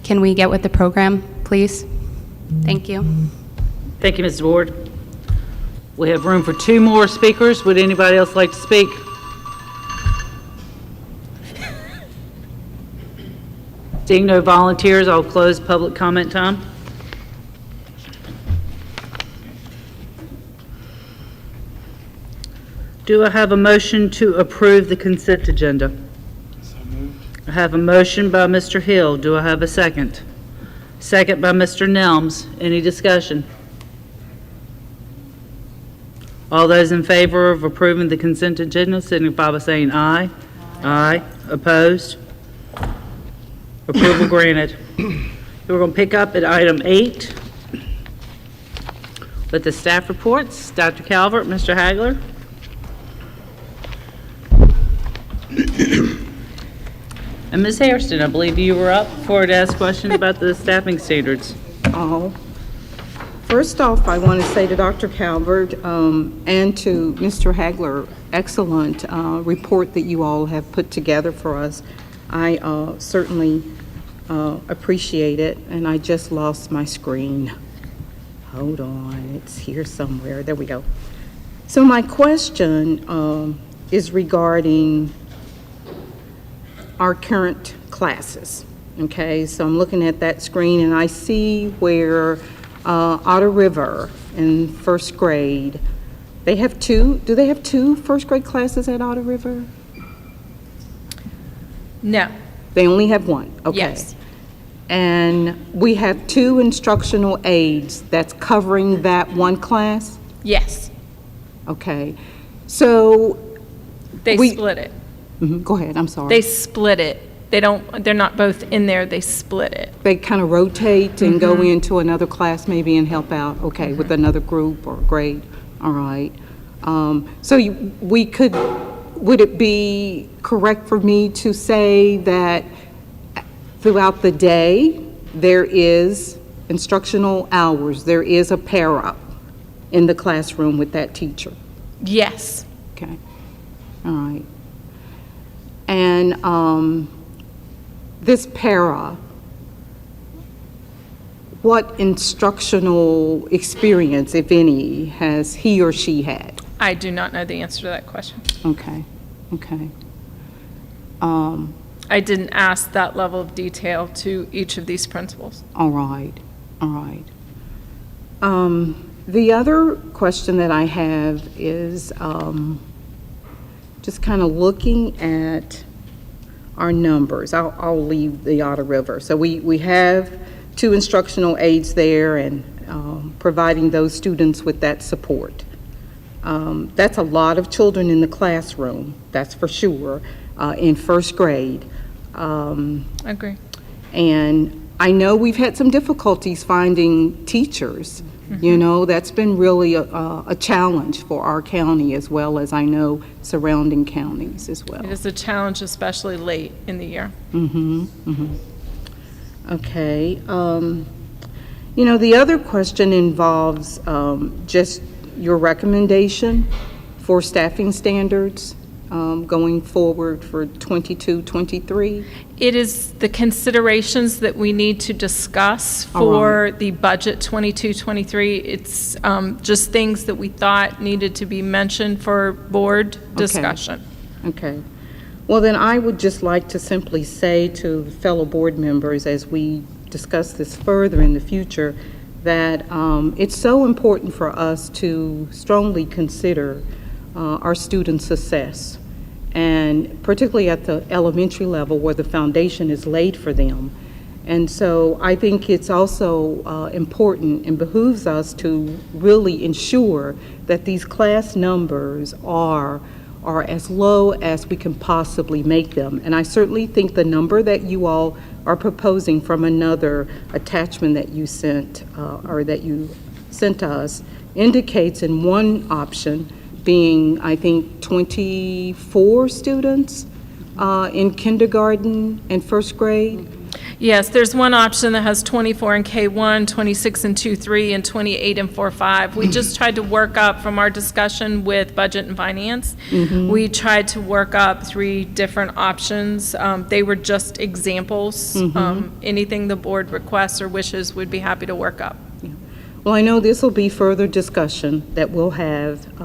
Can we get with the program, please? Thank you. Thank you, Mrs. Ward. We have room for 2 more speakers. Would anybody else like to speak? Seeing no volunteers, I'll close public comment time. Do I have a motion to approve the consent agenda? So moved. I have a motion by Mr. Hill. Do I have a second? Second by Mr. Nelms. Any discussion? All those in favor of approving the consent agenda signify by saying aye. Aye. Opposed? Approval granted. We're going to pick up at item 8 with the staff reports. Dr. Calvert, Mr. Hagler. And Ms. Hairston, I believe you were up for to ask questions about the staffing standards. Oh. First off, I want to say to Dr. Calvert and to Mr. Hagler, excellent report that you all have put together for us. I certainly appreciate it, and I just lost my screen. Hold on, it's here somewhere. There we go. So my question is regarding our current classes. Okay, so I'm looking at that screen and I see where Otter River in first grade, they have 2, do they have 2 first grade classes at Otter River? No. They only have 1, okay. Yes. And we have 2 instructional aides that's covering that 1 class? Yes. Okay, so. They split it. Go ahead, I'm sorry. They split it. They're not both in there, they split it. They kind of rotate and go into another class maybe and help out, okay, with another group or grade, all right. So would it be correct for me to say that throughout the day, there is instructional hours, there is a para in the classroom with that teacher? Yes. Okay, all right. And this para, what instructional experience, if any, has he or she had? I do not know the answer to that question. Okay, okay. I didn't ask that level of detail to each of these principals. All right, all right. The other question that I have is just kind of looking at our numbers. I'll leave the Otter River. So we have 2 instructional aides there and providing those students with that support. That's a lot of children in the classroom, that's for sure, in first grade. Agree. And I know we've had some difficulties finding teachers. You know, that's been really a challenge for our county as well as I know surrounding counties as well. It is a challenge, especially late in the year. Okay. You know, the other question involves just your recommendation for staffing standards going forward for 22-23. It is the considerations that we need to discuss for the budget 22-23. It's just things that we thought needed to be mentioned for board discussion. Okay. Well, then I would just like to simply say to fellow board members as we discuss this further in the future that it's so important for us to strongly consider our student success, and particularly at the elementary level where the foundation is laid for them. And so I think it's also important and behooves us to really ensure that these class numbers are as low as we can possibly make them. And I certainly think the number that you all are proposing from another attachment that you sent or that you sent to us indicates in one option being, I think, 24 students in kindergarten and first grade. Yes, there's one option that has 24 in K1, 26 in 2-3, and 28 in 4-5. We just tried to work up from our discussion with budget and finance. We tried to work up 3 different options. They were just examples. Anything the board requests or wishes, we'd be happy to work up. Well, I know this will be further discussion that we'll have,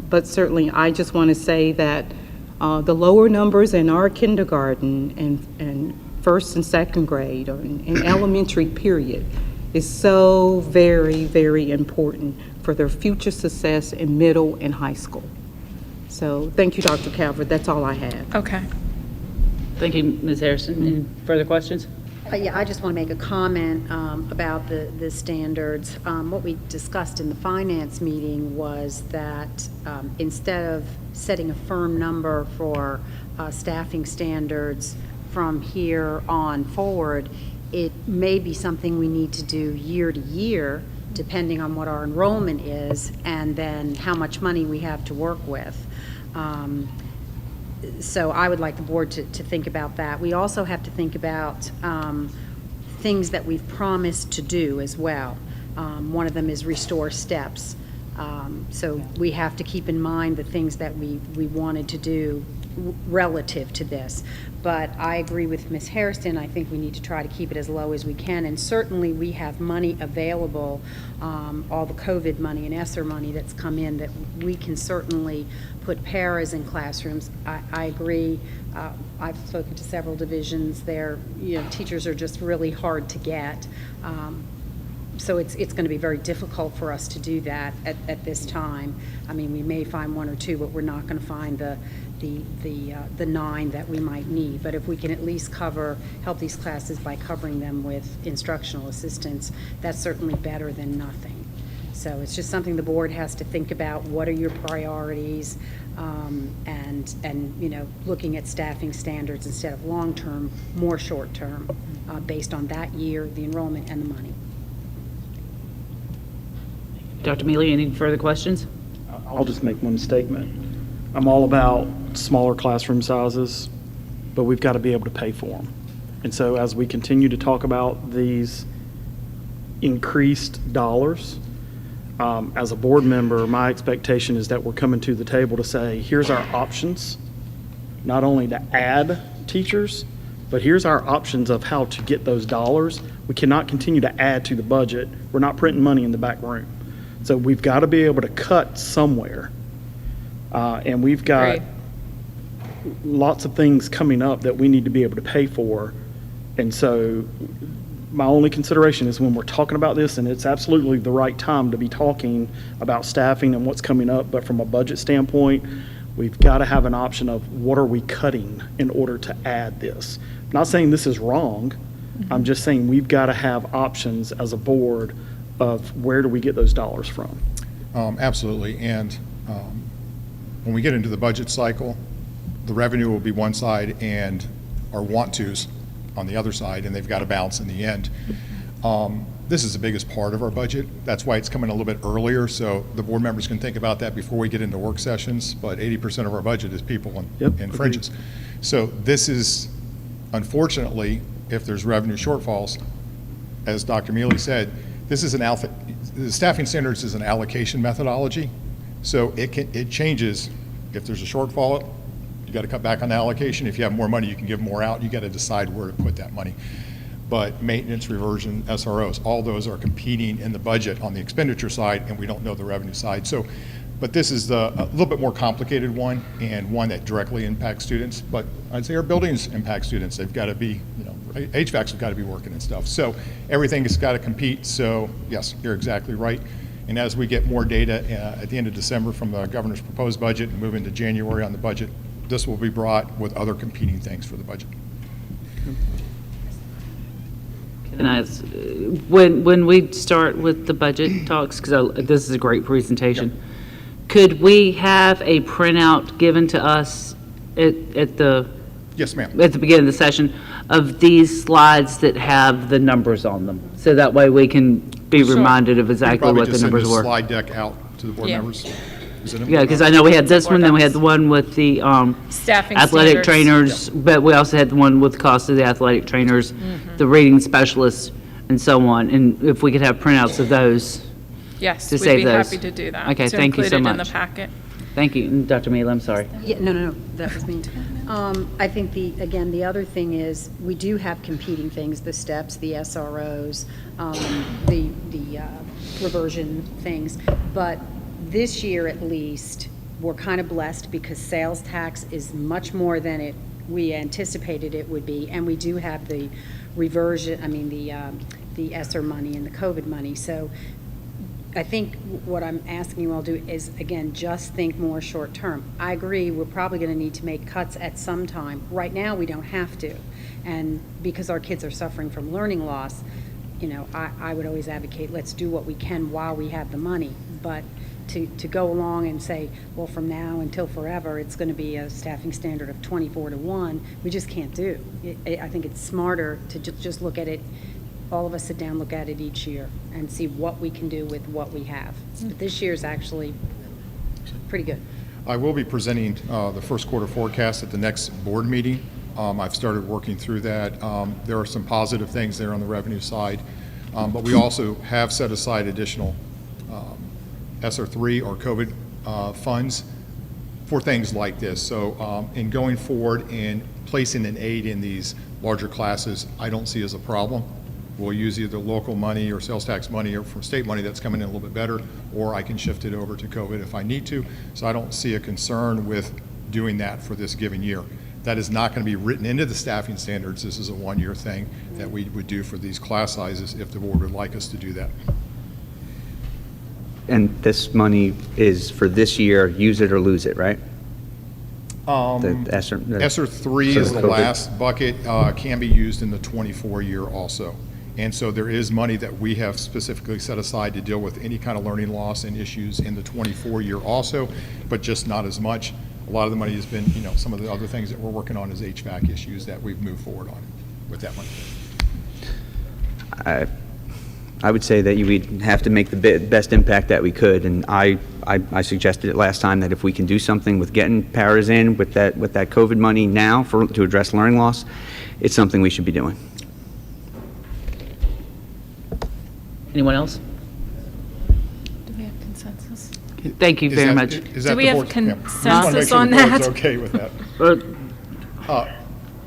but certainly I just want to say that the lower numbers in our kindergarten and first and second grade or in elementary period is so very, very important for their future success in middle and high school. So thank you, Dr. Calvert. That's all I have. Okay. Thank you, Ms. Harrison. Any further questions? Yeah, I just want to make a comment about the standards. What we discussed in the finance meeting was that instead of setting a firm number for staffing standards from here on forward, it may be something we need to do year to year, depending on what our enrollment is and then how much money we have to work with. So I would like the board to think about that. We also have to think about things that we've promised to do as well. One of them is restore steps. So we have to keep in mind the things that we wanted to do relative to this. But I agree with Ms. Hairston. I think we need to try to keep it as low as we can. And certainly we have money available, all the COVID money and ESSER money that's come in, that we can certainly put paras in classrooms. I agree. I've spoken to several divisions there. Teachers are just really hard to get. So it's going to be very difficult for us to do that at this time. I mean, we may find 1 or 2, but we're not going to find the 9 that we might need. But if we can at least help these classes by covering them with instructional assistants, that's certainly better than nothing. So it's just something the board has to think about. What are your priorities? And looking at staffing standards instead of long-term, more short-term, based on that year, the enrollment, and the money. Dr. Mealy, any further questions? I'll just make one statement. I'm all about smaller classroom sizes, but we've got to be able to pay for them. And so as we continue to talk about these increased dollars, as a board member, my expectation is that we're coming to the table to say, here's our options, not only to add teachers, but here's our options of how to get those dollars. We cannot continue to add to the budget. We're not printing money in the back room. So we've got to be able to cut somewhere. And we've got lots of things coming up that we need to be able to pay for. And so my only consideration is when we're talking about this, and it's absolutely the right time to be talking about staffing and what's coming up, but from a budget standpoint, we've got to have an option of what are we cutting in order to add this. I'm not saying this is wrong. I'm just saying we've got to have options as a board of where do we get those dollars from. Absolutely. And when we get into the budget cycle, the revenue will be one side and our want-tos on the other side, and they've got to balance in the end. This is the biggest part of our budget. That's why it's coming a little bit earlier, so the board members can think about that before we get into work sessions, but 80% of our budget is people and fringes. So this is, unfortunately, if there's revenue shortfalls, as Dr. Mealy said, this is the staffing standards is an allocation methodology, so it changes. If there's a shortfall, you got to cut back on the allocation. If you have more money, you can give more out. You got to decide where to put that money. But maintenance, reversion, SROs, all those are competing in the budget on the expenditure side, and we don't know the revenue side. So, but this is a little bit more complicated one, and one that directly impacts students. But I'd say our buildings impact students. They've got to be, HVACs have got to be working and stuff. So everything has got to compete. So yes, you're exactly right. And as we get more data at the end of December from the governor's proposed budget and move into January on the budget, this will be brought with other competing things for the budget. Can I ask, when we start with the budget talks, because this is a great presentation, could we have a printout given to us at the Yes, ma'am. at the beginning of the session of these slides that have the numbers on them, so that way we can be reminded of exactly what the numbers were? Slide deck out to the board members. Yeah, because I know we had this one, then we had the one with the Staffing athletic standards. trainers, but we also had the one with the cost of the athletic trainers, the reading specialists, and so on. And if we could have printouts of those Yes, to we'd save be those. happy to do that. Okay, to thank you so include it in much. the packet. Thank you. And Dr. Mealy, I'm sorry. Yeah, no, that was me. I think the other thing is, we do have competing things, the steps, the SROs, the reversion things, but this year at least, we're kind of blessed because sales tax is much more than we anticipated it would be, and we do have the reversion, the ESSER money and the COVID money. So I think what I'm asking you all to do is, again, just think more short term. I agree, we're probably going to need to make cuts at some time. Right now, we don't have to. And because our kids are suffering from learning loss, I would always advocate, let's do what we can while we have the money. But to go along and say, well, from now until forever, it's going to be a staffing standard of 24-1, we just can't do. I think it's smarter to just look at it, all of us sit down, look at it each year, and see what we can do with what we have. But this year's actually pretty good. I will be presenting the first quarter forecast at the next board meeting. I've started working through that. There are some positive things there on the revenue side, but we also have set aside additional ESSER 3 or COVID funds for things like this. So in going forward and placing an aid in these larger classes, I don't see as a problem. We'll use either local money or sales tax money or from state money that's coming in a little bit better, or I can shift it over to COVID if I need to. So I don't see a concern with doing that for this given year. That is not going to be written into the staffing standards. This is a one-year thing that we would do for these class sizes if the board would like us to do that. And this money is for this year, use it or lose it, right? ESSER 3 is the last bucket, can be used in the 24 year also. And so there is money that we have specifically set aside to deal with any kind of learning loss and issues in the 24 year also, but just not as much. A lot of the money has been, some of the other things that we're working on is HVAC issues that we've moved forward on with that money. I would say that you would have to make the best impact that we could, and I suggested it last time that if we can do something with getting paras in with that COVID money now to address learning loss, it's something we should be doing. Anyone else? Do we have consensus? Thank you very much. Do we have consensus on that? that? Okay with that.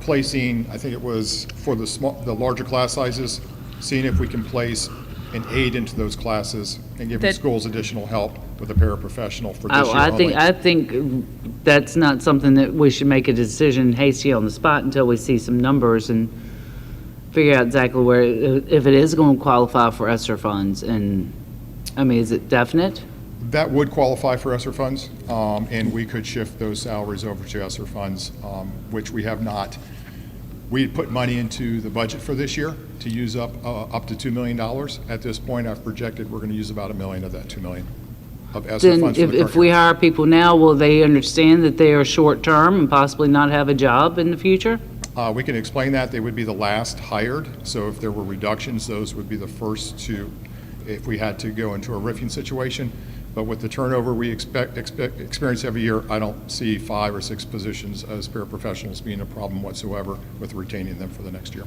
placing, I think it was for the larger class sizes, seeing if we can place an aide into those classes and giving That- schools additional help with a paraprofessional for this year I only. think that's not something that we should make a decision hasty on the spot until we see some numbers and figure out exactly where, if it is going to qualify for ESSER funds. And, I mean, is it definite? That would qualify for ESSER funds, and we could shift those salaries over to ESSER funds, which we have not. We had put money into the budget for this year to use up to $2 million. At this point, I've projected we're going to use about $1 million of that $2 million of ESSER Then funds for the if current we year. hire people now, will they understand that they are short-term and possibly not have a job in the future? We can explain that. They would be the last hired, so if there were reductions, those would be the first to, if we had to go into a riffing situation. But with the turnover we experience every year, I don't see 5 or 6 positions as paraprofessionals being a problem whatsoever with retaining them for the next year.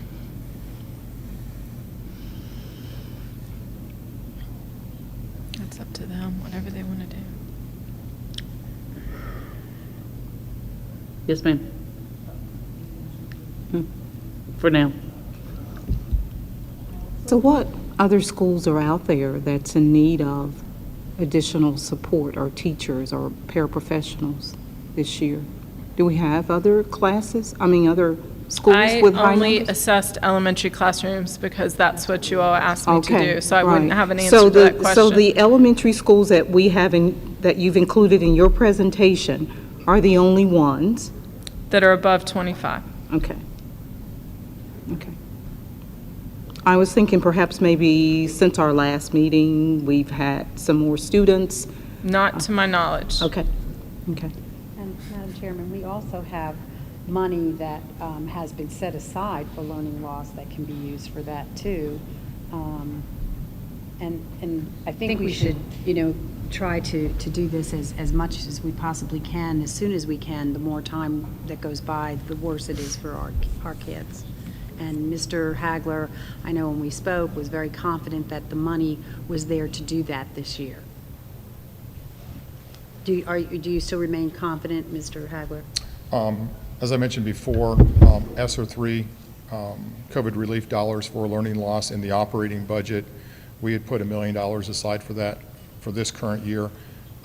It's up to them, whatever they want to do. Yes, ma'am. For now. So what other schools are out there that's in need of additional support, or teachers or paraprofessionals this year? Do we have other classes, other schools I with high only numbers? assessed elementary classrooms because that's what you all asked me to Okay, do, so I wouldn't right. have an So answer to that the- question. So the elementary schools that we have that you've included in your presentation are the only ones? That are above 25. Okay. Okay. I was thinking perhaps maybe since our last meeting, we've had some more students. Not to my knowledge. Okay, okay. And Madam Chairman, we also have money that has been set aside for learning loss that can be used for that too. And I think we should, try to do this as much as we possibly can, as soon as we can. The more time that goes by, the worse it is for our kids. And Mr. Hagler, I know when we spoke, was very confident that the money was there to do that this year. Do you still remain confident, Mr. Hagler? As I mentioned before, ESSER 3, COVID relief dollars for learning loss in the operating budget, we had put $1 million aside for that for this current year.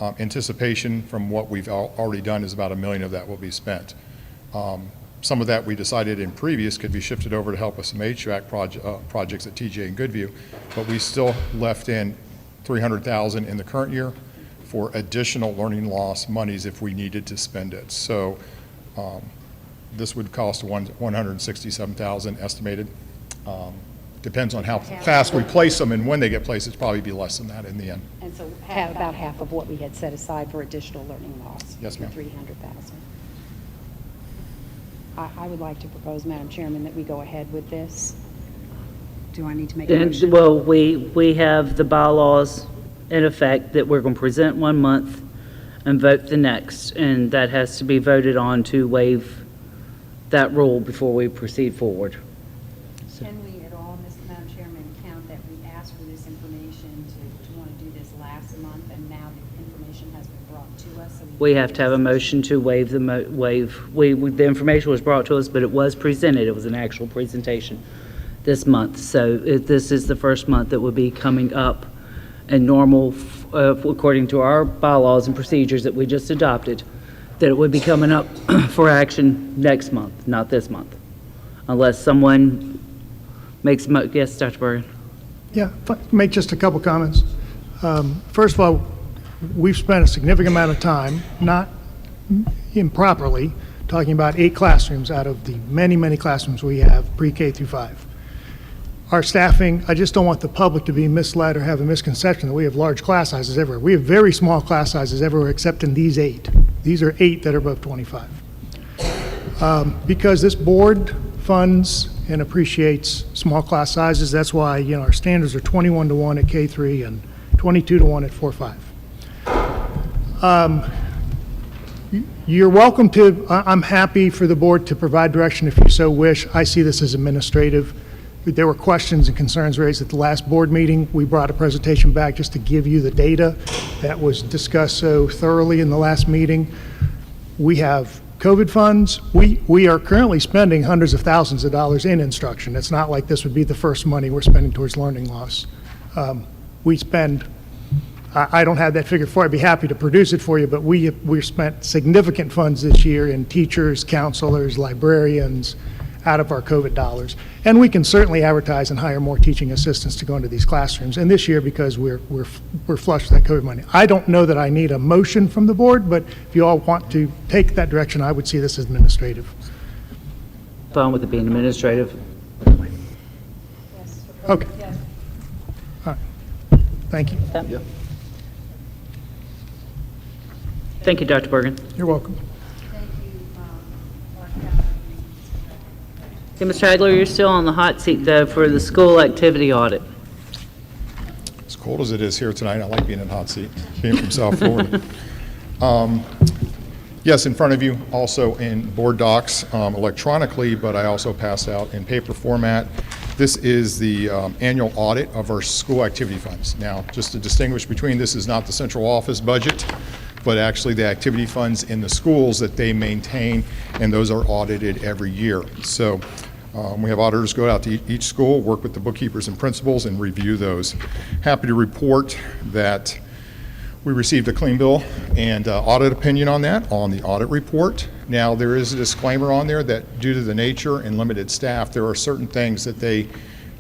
Anticipation from what we've already done is about $1 million of that will be spent. Some of that we decided in previous could be shifted over to help with some HVAC projects at TJ and Goodview, but we still left in $300,000 in the current year for additional learning loss monies if we needed to spend it. So this would cost $167,000 estimated. Depends on how fast we place them, and when they get placed, it'd probably be less than that in the end. And so about half of what we had set aside for additional learning loss. Yes, ma'am. The $300,000. I would like to propose, Madam Chairman, that we go ahead with this. Do I need to make a And, motion? well, we have the bylaws in effect that we're going to present 1 month and vote the next, and that has to be voted on to waive that rule before we proceed forward. Can we at all, Madam Chairman, count that we asked for this information to want to do this last month, and now the information has been brought to us? So We have to have a motion to waive the information was brought to us, but it was presented, it was an actual presentation this month. So this is the first month that will be coming up and normal, according to our bylaws and procedures that we just adopted, that it would be coming up for action next month, not this month. Unless someone makes, yes, Dr. Bergen? Yeah, if I can make just a couple comments. First of all, we've spent a significant amount of time, not improperly, talking about 8 classrooms out of the many, many classrooms we have, pre-K through 5. Our staffing, I just don't want the public to be misled or have a misconception that we have large class sizes everywhere. We have very small class sizes everywhere except in these 8. These are 8 that are above 25. Because this board funds and appreciates small class sizes, that's why, our standards are 21-to-1 at K3 and 22-to-1 at 4-5. You're welcome to, I'm happy for the board to provide direction if you so wish. I see this as administrative. There were questions and concerns raised at the last board meeting. We brought a presentation back just to give you the data that was discussed so thoroughly in the last meeting. We have COVID funds, we are currently spending hundreds of thousands of dollars in instruction. It's not like this would be the first money we're spending towards learning loss. We spend, I don't have that figure for you. I'd be happy to produce it for you, but we've spent significant funds this year in teachers, counselors, librarians, out of our COVID dollars. And we can certainly advertise and hire more teaching assistants to go into these classrooms. And this year, because we're flush with that COVID money. I don't know that I need a motion from the board, but if you all want to take that direction, I would see this as administrative. Fine with it being administrative? Okay. All right. Thank you. Thank you, Dr. Bergen. You're welcome. Okay, Mr. Hagler, you're still on the hot seat, though, for the school activity audit. As cold as it is here tonight, I like being in the hot seat, being from South Florida. Yes, in front of you, also in board docs electronically, but I also passed out in paper format. This is the annual audit of our school activity funds. Now, just to distinguish between, this is not the central office budget, but actually the activity funds in the schools that they maintain, and those are audited every year. So we have auditors go out to each school, work with the bookkeepers and principals, and review those. Happy to report that we received a clean bill and audit opinion on that, on the audit report. Now, there is a disclaimer on there that due to the nature and limited staff, there are certain things that they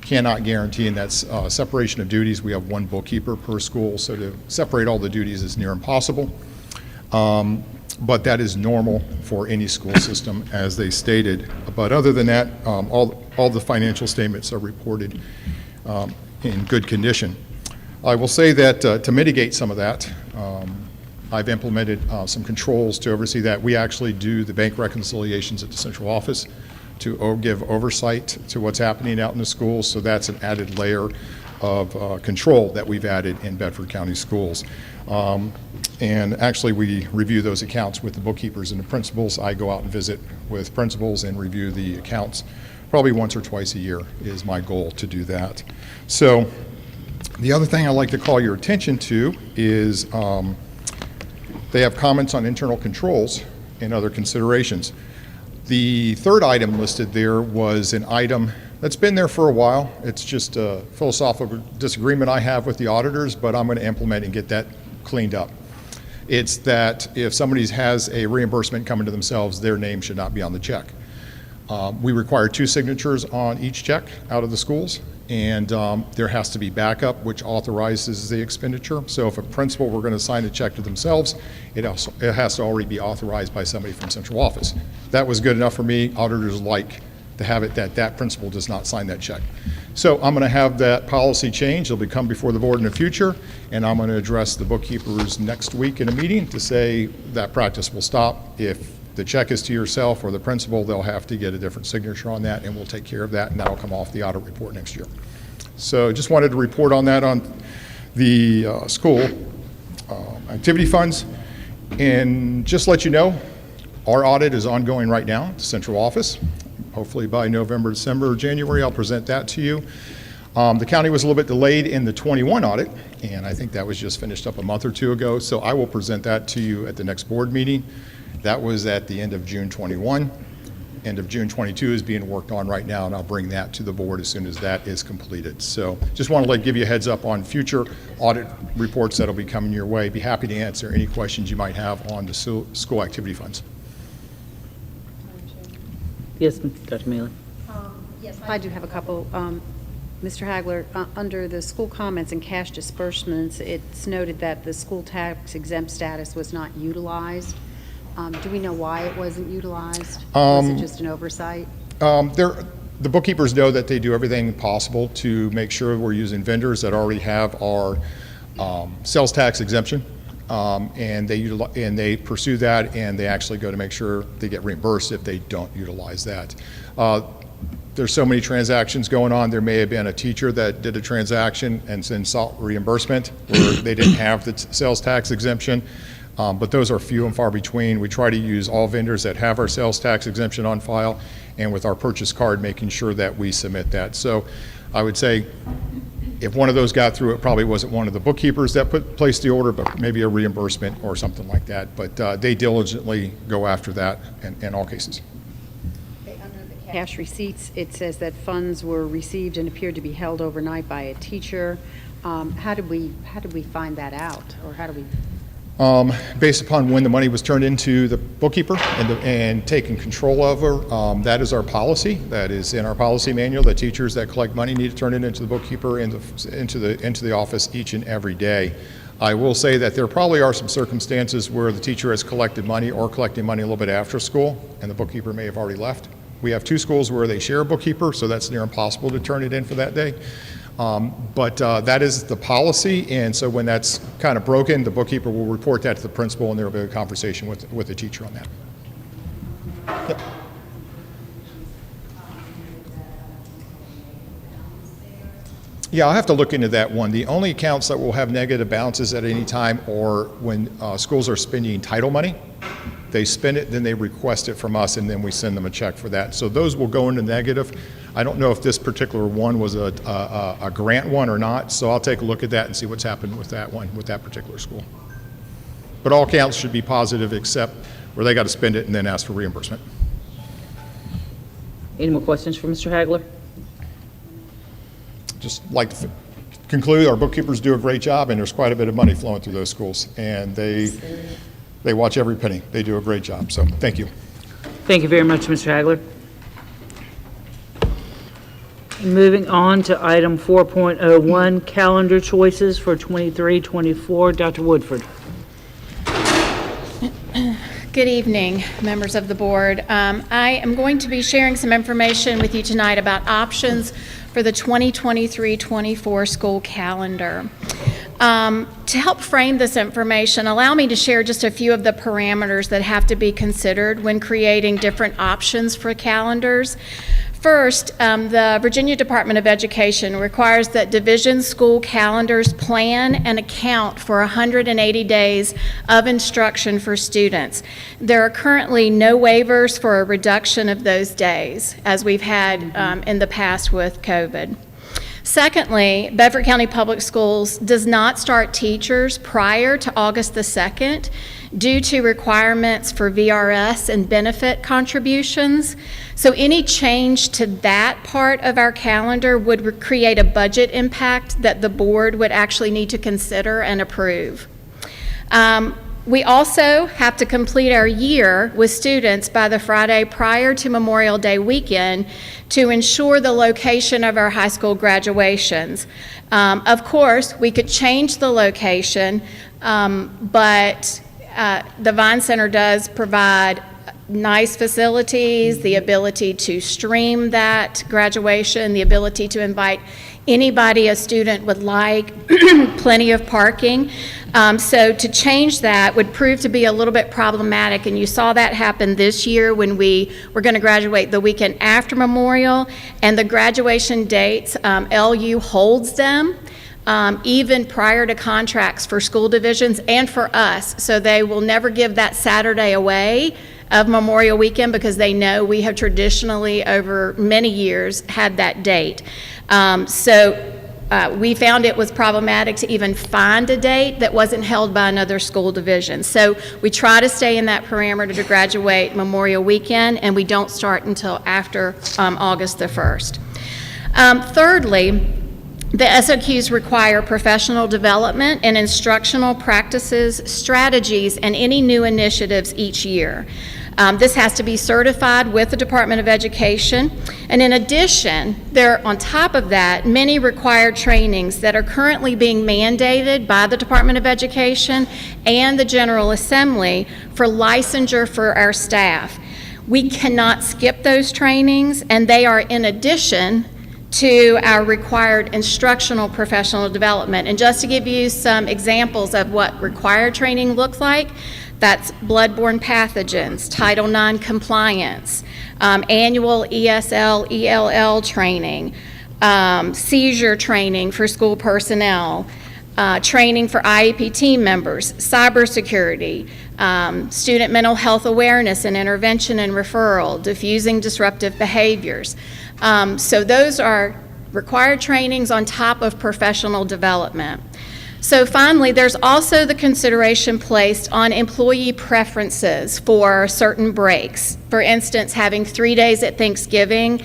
cannot guarantee, and that's separation of duties. We have one bookkeeper per school, so to separate all the duties is near impossible. But that is normal for any school system, as they stated. But other than that, all the financial statements are reported in good condition. I will say that to mitigate some of that, I've implemented some controls to oversee that. We actually do the bank reconciliations at the central office to give oversight to what's happening out in the schools, so that's an added layer of control that we've added in Bedford County Schools. And actually, we review those accounts with the bookkeepers and the principals. I go out and visit with principals and review the accounts probably once or twice a year is my goal to do that. So the other thing I'd like to call your attention to is they have comments on internal controls and other considerations. The third item listed there was an item that's been there for a while. It's just a philosophical disagreement I have with the auditors, but I'm going to implement and get that cleaned up. It's that if somebody has a reimbursement coming to themselves, their name should not be on the check. We require 2 signatures on each check out of the schools, and there has to be backup, which authorizes the expenditure. So if a principal were going to sign a check to themselves, it has to already be authorized by somebody from central office. That was good enough for me. Auditors like to have it that principal does not sign that check. So I'm going to have that policy change. It'll come before the board in the future, and I'm going to address the bookkeepers next week in a meeting to say that practice will stop. If the check is to yourself or the principal, they'll have to get a different signature on that, and we'll take care of that, and that'll come off the audit report next year. So just wanted to report on that on the school activity funds. And just let you know, our audit is ongoing right now at the central office. Hopefully by November, December, or January, I'll present that to you. The county was a little bit delayed in the 21 audit, and I think that was just finished up a month or two ago, so I will present that to you at the next board meeting. That was at the end of June 21. End of June 22 is being worked on right now, and I'll bring that to the board as soon as that is completed. So just want to give you a heads up on future audit reports that'll be coming your way. Be happy to answer any questions you might have on the school activity funds. Yes, Dr. Mealy. Yes, I do have a couple. Mr. Hagler, under the school comments and cash disbursements, it's noted that the school tax exempt status was not utilized. Do we know why it wasn't utilized? Was it just an oversight? The bookkeepers know that they do everything possible to make sure we're using vendors that already have our sales tax exemption, and they pursue that, and they actually go to make sure they get reimbursed if they don't utilize that. There's so many transactions going on. There may have been a teacher that did a transaction and then sought reimbursement where they didn't have the sales tax exemption. But those are few and far between. We try to use all vendors that have our sales tax exemption on file, and with our purchase card, making sure that we submit that. So I would say If one of those got through, it probably wasn't one of the bookkeepers that placed the order, but maybe a reimbursement or something like that. But they diligently go after that in all cases. Cash receipts, it says that funds were received and appeared to be held overnight by a teacher. How did we find that out, or how do we? Based upon when the money was turned into the bookkeeper and taken control of her, that is our policy. That is in our policy manual. The teachers that collect money need to turn it into the bookkeeper into the office each and every day. I will say that there probably are some circumstances where the teacher has collected money or collecting money a little bit after school, and the bookkeeper may have already left. We have 2 schools where they share a bookkeeper, so that's near impossible to turn it in for that day. But that is the policy, and so when that's kind of broken, the bookkeeper will report that to the principal, and there will be a conversation with the teacher on that. Yep. Yeah, I'll have to look into that one. The only accounts that will have negative balances at any time are when schools are spending title money. They spend it, then they request it from us, and then we send them a check for that. So those will go into negative. I don't know if this particular one was a grant one or not, so I'll take a look at that and see what's happened with that one, with that particular school. But all accounts should be positive except where they got to spend it and then ask for reimbursement. Any more questions for Mr. Hagler? Just like to conclude, our bookkeepers do a great job, and there's quite a bit of money flowing through those schools, and they watch every penny. They do a great job, so thank you. Thank you very much, Mr. Hagler. Moving on to item 4.01, calendar choices for 23-24. Dr. Woodford. Good evening, members of the board. I am going to be sharing some information with you tonight about options for the 2023-24 school calendar. To help frame this information, allow me to share just a few of the parameters that have to be considered when creating different options for calendars. First, the Virginia Department of Education requires that division school calendars plan and account for 180 days of instruction for students. There are currently no waivers for a reduction of those days, as we've had in the past with COVID. Secondly, Bedford County Public Schools does not start teachers prior to August the 2nd due to requirements for VRS and benefit contributions. So any change to that part of our calendar would create a budget impact that the board would actually need to consider and approve. We also have to complete our year with students by the Friday prior to Memorial Day weekend to ensure the location of our high school graduations. Of course, we could change the location, but the Vine Center does provide nice facilities, the ability to stream that graduation, the ability to invite anybody a student would like, plenty of parking. So to change that would prove to be a little bit problematic, and you saw that happen this year when we were going to graduate the weekend after Memorial, and the graduation dates, LU holds them even prior to contracts for school divisions and for us, so they will never give that Saturday away of Memorial Weekend because they know we have traditionally over many years had that date. We found it was problematic to even find a date that wasn't held by another school division. So we try to stay in that parameter to graduate Memorial Weekend, and we don't start until after August the 1st. Thirdly, the SOQs require professional development and instructional practices, strategies, and any new initiatives each year. This has to be certified with the Department of Education. And in addition, there, on top of that, many required trainings that are currently being mandated by the Department of Education and the General Assembly for licensure for our staff. We cannot skip those trainings, and they are in addition to our required instructional professional development. And just to give you some examples of what required training looks like, that's bloodborne pathogens, Title IX compliance, annual ESL, ELL training, seizure training for school personnel, training for IEP team members, cybersecurity, student mental health awareness and intervention and referral, diffusing disruptive behaviors. So those are required trainings on top of professional development. So finally, there's also the consideration placed on employee preferences for certain breaks. For instance, having 3 days at Thanksgiving,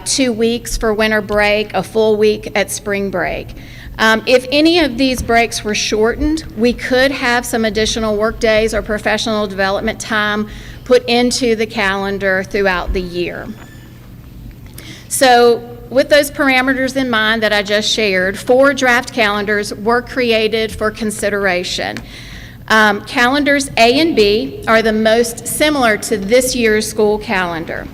2 weeks for winter break, a full week at spring break. If any of these breaks were shortened, we could have some additional work days or professional development time put into the calendar throughout the year. So with those parameters in mind that I just shared, 4 draft calendars were created for consideration. Calendars A and B are the most similar to this year's school calendar.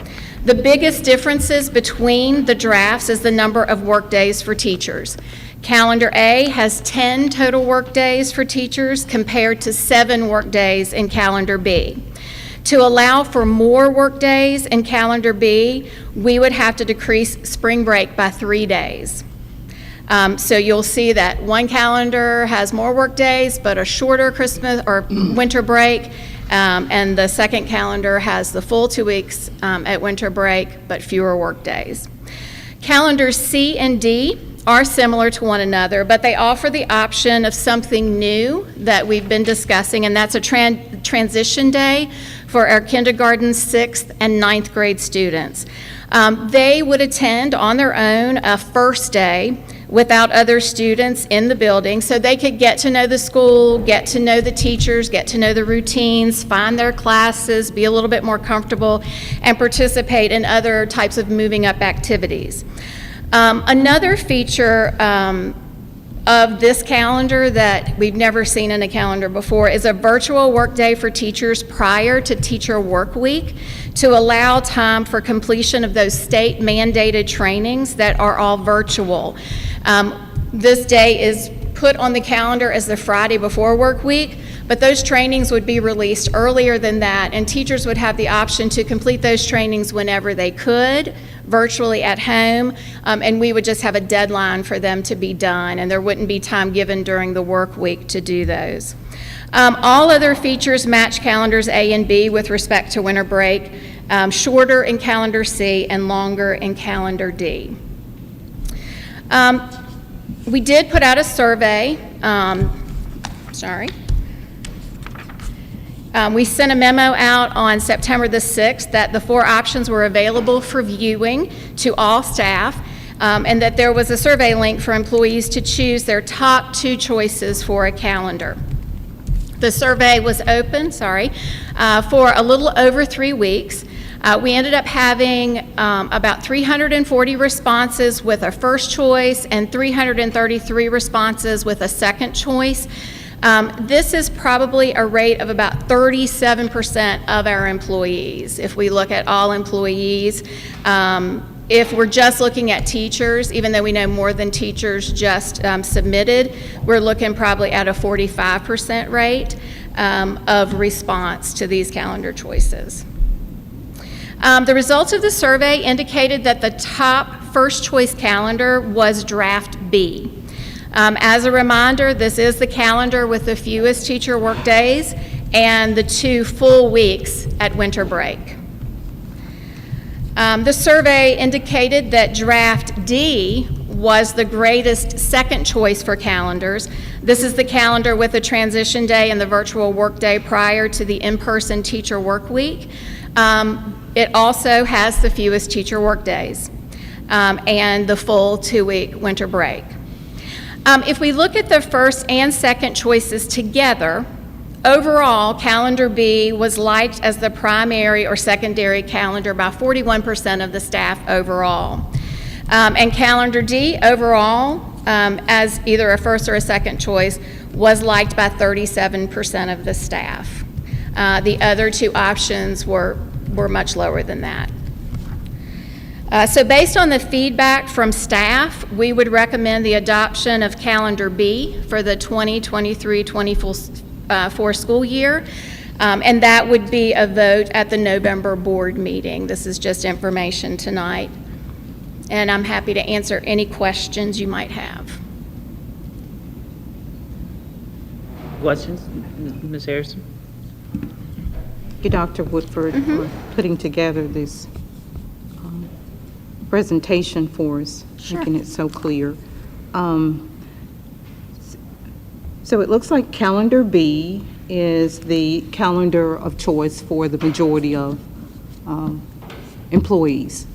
The biggest differences between the drafts is the number of work days for teachers. Calendar A has 10 total work days for teachers compared to 7 work days in Calendar B. To allow for more work days in Calendar B, we would have to decrease spring break by 3 days. So you'll see that one calendar has more work days, but a shorter Christmas or winter break, and the second calendar has the full 2 weeks at winter break, but fewer work days. Calendars C and D are similar to one another, but they offer the option of something new that we've been discussing, and that's a transition day for our kindergarten, 6th, and 9th grade students. They would attend on their own a first day without other students in the building, so they could get to know the school, get to know the teachers, get to know the routines, find their classes, be a little bit more comfortable, and participate in other types of moving up activities. Another feature of this calendar that we've never seen in a calendar before is a virtual work day for teachers prior to Teacher Work Week to allow time for completion of those state mandated trainings that are all virtual. This day is put on the calendar as the Friday before work week, but those trainings would be released earlier than that, and teachers would have the option to complete those trainings whenever they could, virtually at home, and we would just have a deadline for them to be done, and there wouldn't be time given during the work week to do those. All other features match calendars A and B with respect to winter break, shorter in calendar C and longer in calendar D. We did put out a survey, we sent a memo out on September the 6th that the 4 options were available for viewing to all staff, and that there was a survey link for employees to choose their top 2 choices for a calendar. The survey was open, for a little over 3 weeks. We ended up having about 340 responses with a first choice and 333 responses with a second choice. This is probably a rate of about 37% of our employees. If we look at all employees, if we're just looking at teachers, even though we know more than teachers just submitted, we're looking probably at a 45% rate of response to these calendar choices. The results of the survey indicated that the top first choice calendar was draft B. As a reminder, this is the calendar with the fewest teacher work days and the 2 full weeks at winter break. The survey indicated that draft D was the greatest second choice for calendars. This is the calendar with the transition day and the virtual work day prior to the in-person teacher work week. It also has the fewest teacher work days and the full 2-week winter break. If we look at the first and second choices together, overall, Calendar B was liked as the primary or secondary calendar by 41% of the staff overall. And Calendar D overall, as either a first or a second choice, was liked by 37% of the staff. The other 2 options were much lower than that. So based on the feedback from staff, we would recommend the adoption of Calendar B for the 2023-24 school year, and that would be a vote at the November board meeting. This is just information tonight, and I'm happy to answer any questions you might have. Questions, Ms. Harrison? Thank you, Dr. Woodford, for putting together this presentation for us, making it so clear. So it looks like calendar B is the calendar of choice for the majority of employees.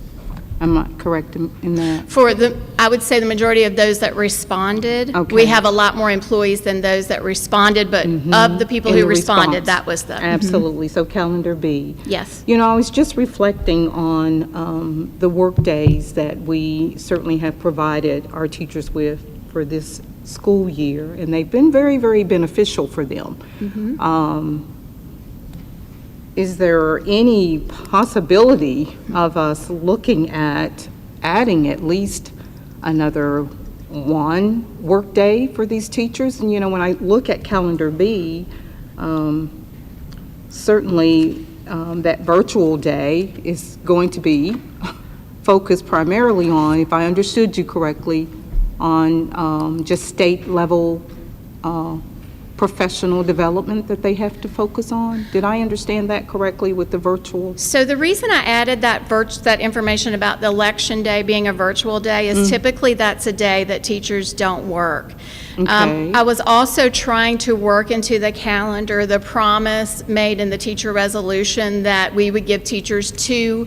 Am I correct in that? I would say the majority of those that responded. Okay. We have a lot more employees than those that responded, but of the people In who the responded, response. that was the. Absolutely, so calendar B. Yes. You know, I was just reflecting on the work days that we certainly have provided our teachers with for this school year, and they've been very, very beneficial for them. Is there any possibility of us looking at adding at least another one workday for these teachers? And, you know, when I look at calendar B, certainly that virtual day is going to be focused primarily on, if I understood you correctly, on just state level professional development that they have to focus on. Did I understand that correctly with the virtual? So the reason I added that information about the election day being a virtual day is typically that's a day that teachers don't work. Okay. I was also trying to work into the calendar the promise made in the teacher resolution that we would give teachers 2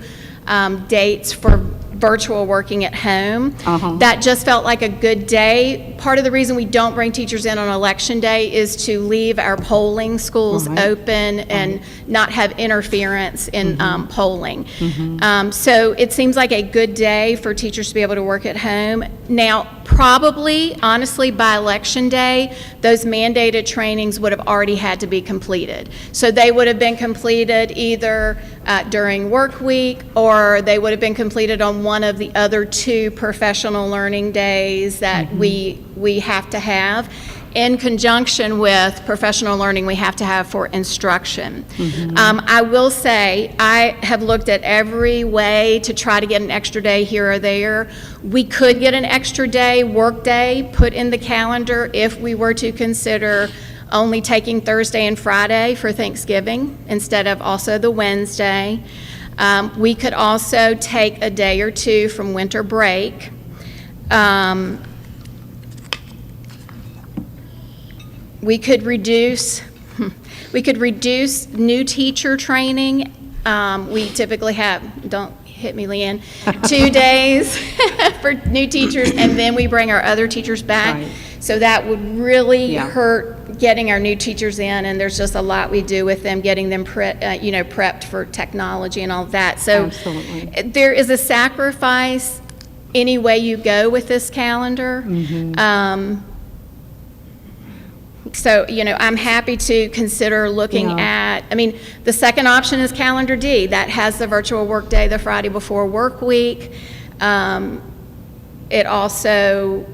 dates for virtual working at home. That just felt like a good day. Part of the reason we don't bring teachers in on election day is to leave our polling schools open and not have interference in polling. So it seems like a good day for teachers to be able to work at home. Now, probably, honestly, by election day, those mandated trainings would have already had to be completed. So they would have been completed either during work week, or they would have been completed on one of the other 2 professional learning days that we have to have, in conjunction with professional learning we have to have for instruction. I will say, I have looked at every way to try to get an extra day here or there. We could get an extra day, work day, put in the calendar if we were to consider only taking Thursday and Friday for Thanksgiving instead of also the Wednesday. We could also take a day or 2 from winter break. We could reduce new teacher training. We typically have, don't hit me, Leanne, 2 days for new teachers, and then we bring our other teachers back. Right. So that would really hurt getting our new teachers in, and there's just a lot we do with them, getting them prepped for technology and all of that. So Absolutely. there is a sacrifice any way you go with this calendar. So, you know, I'm happy to consider looking at, I mean, the second option is calendar D. That has the virtual work day the Friday before work week. It also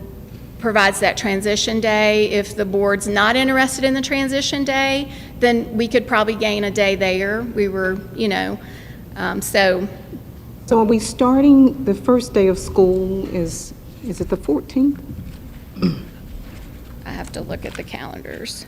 provides that transition day. If the board's not interested in the transition day, then we could probably gain a day there. We were, you know, so. So are we starting, the first day of school is it the 14th? I have to look at the calendars.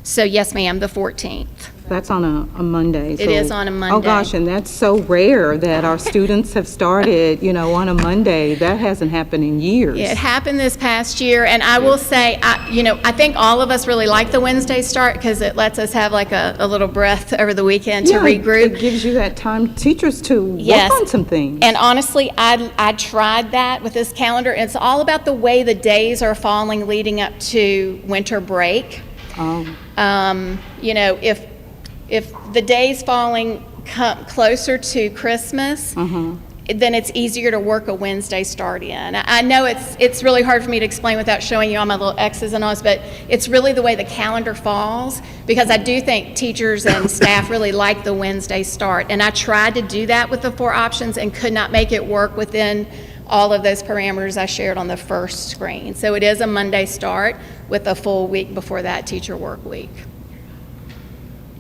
So yes, ma'am, the 14th. That's on a Monday. It is on a Monday. Oh, gosh, and that's so rare that our students have started, you know, on a Monday. That hasn't happened in years. Yeah, it happened this past year, and I will say, I think all of us really like the Wednesday start because it lets us have like a little breath over the weekend to regroup. It gives you that time, teachers, to Yes. work on some things. And honestly, I tried that with this calendar. It's all about the way the days are falling leading up to winter break. You know, if the days falling come closer to Christmas, then it's easier to work a Wednesday start in. I know it's really hard for me to explain without showing you all my little X's and O's, but it's really the way the calendar falls, because I do think teachers and staff really like the Wednesday start. And I tried to do that with the 4 options and could not make it work within all of those parameters I shared on the first screen. So it is a Monday start with a full week before that teacher work week.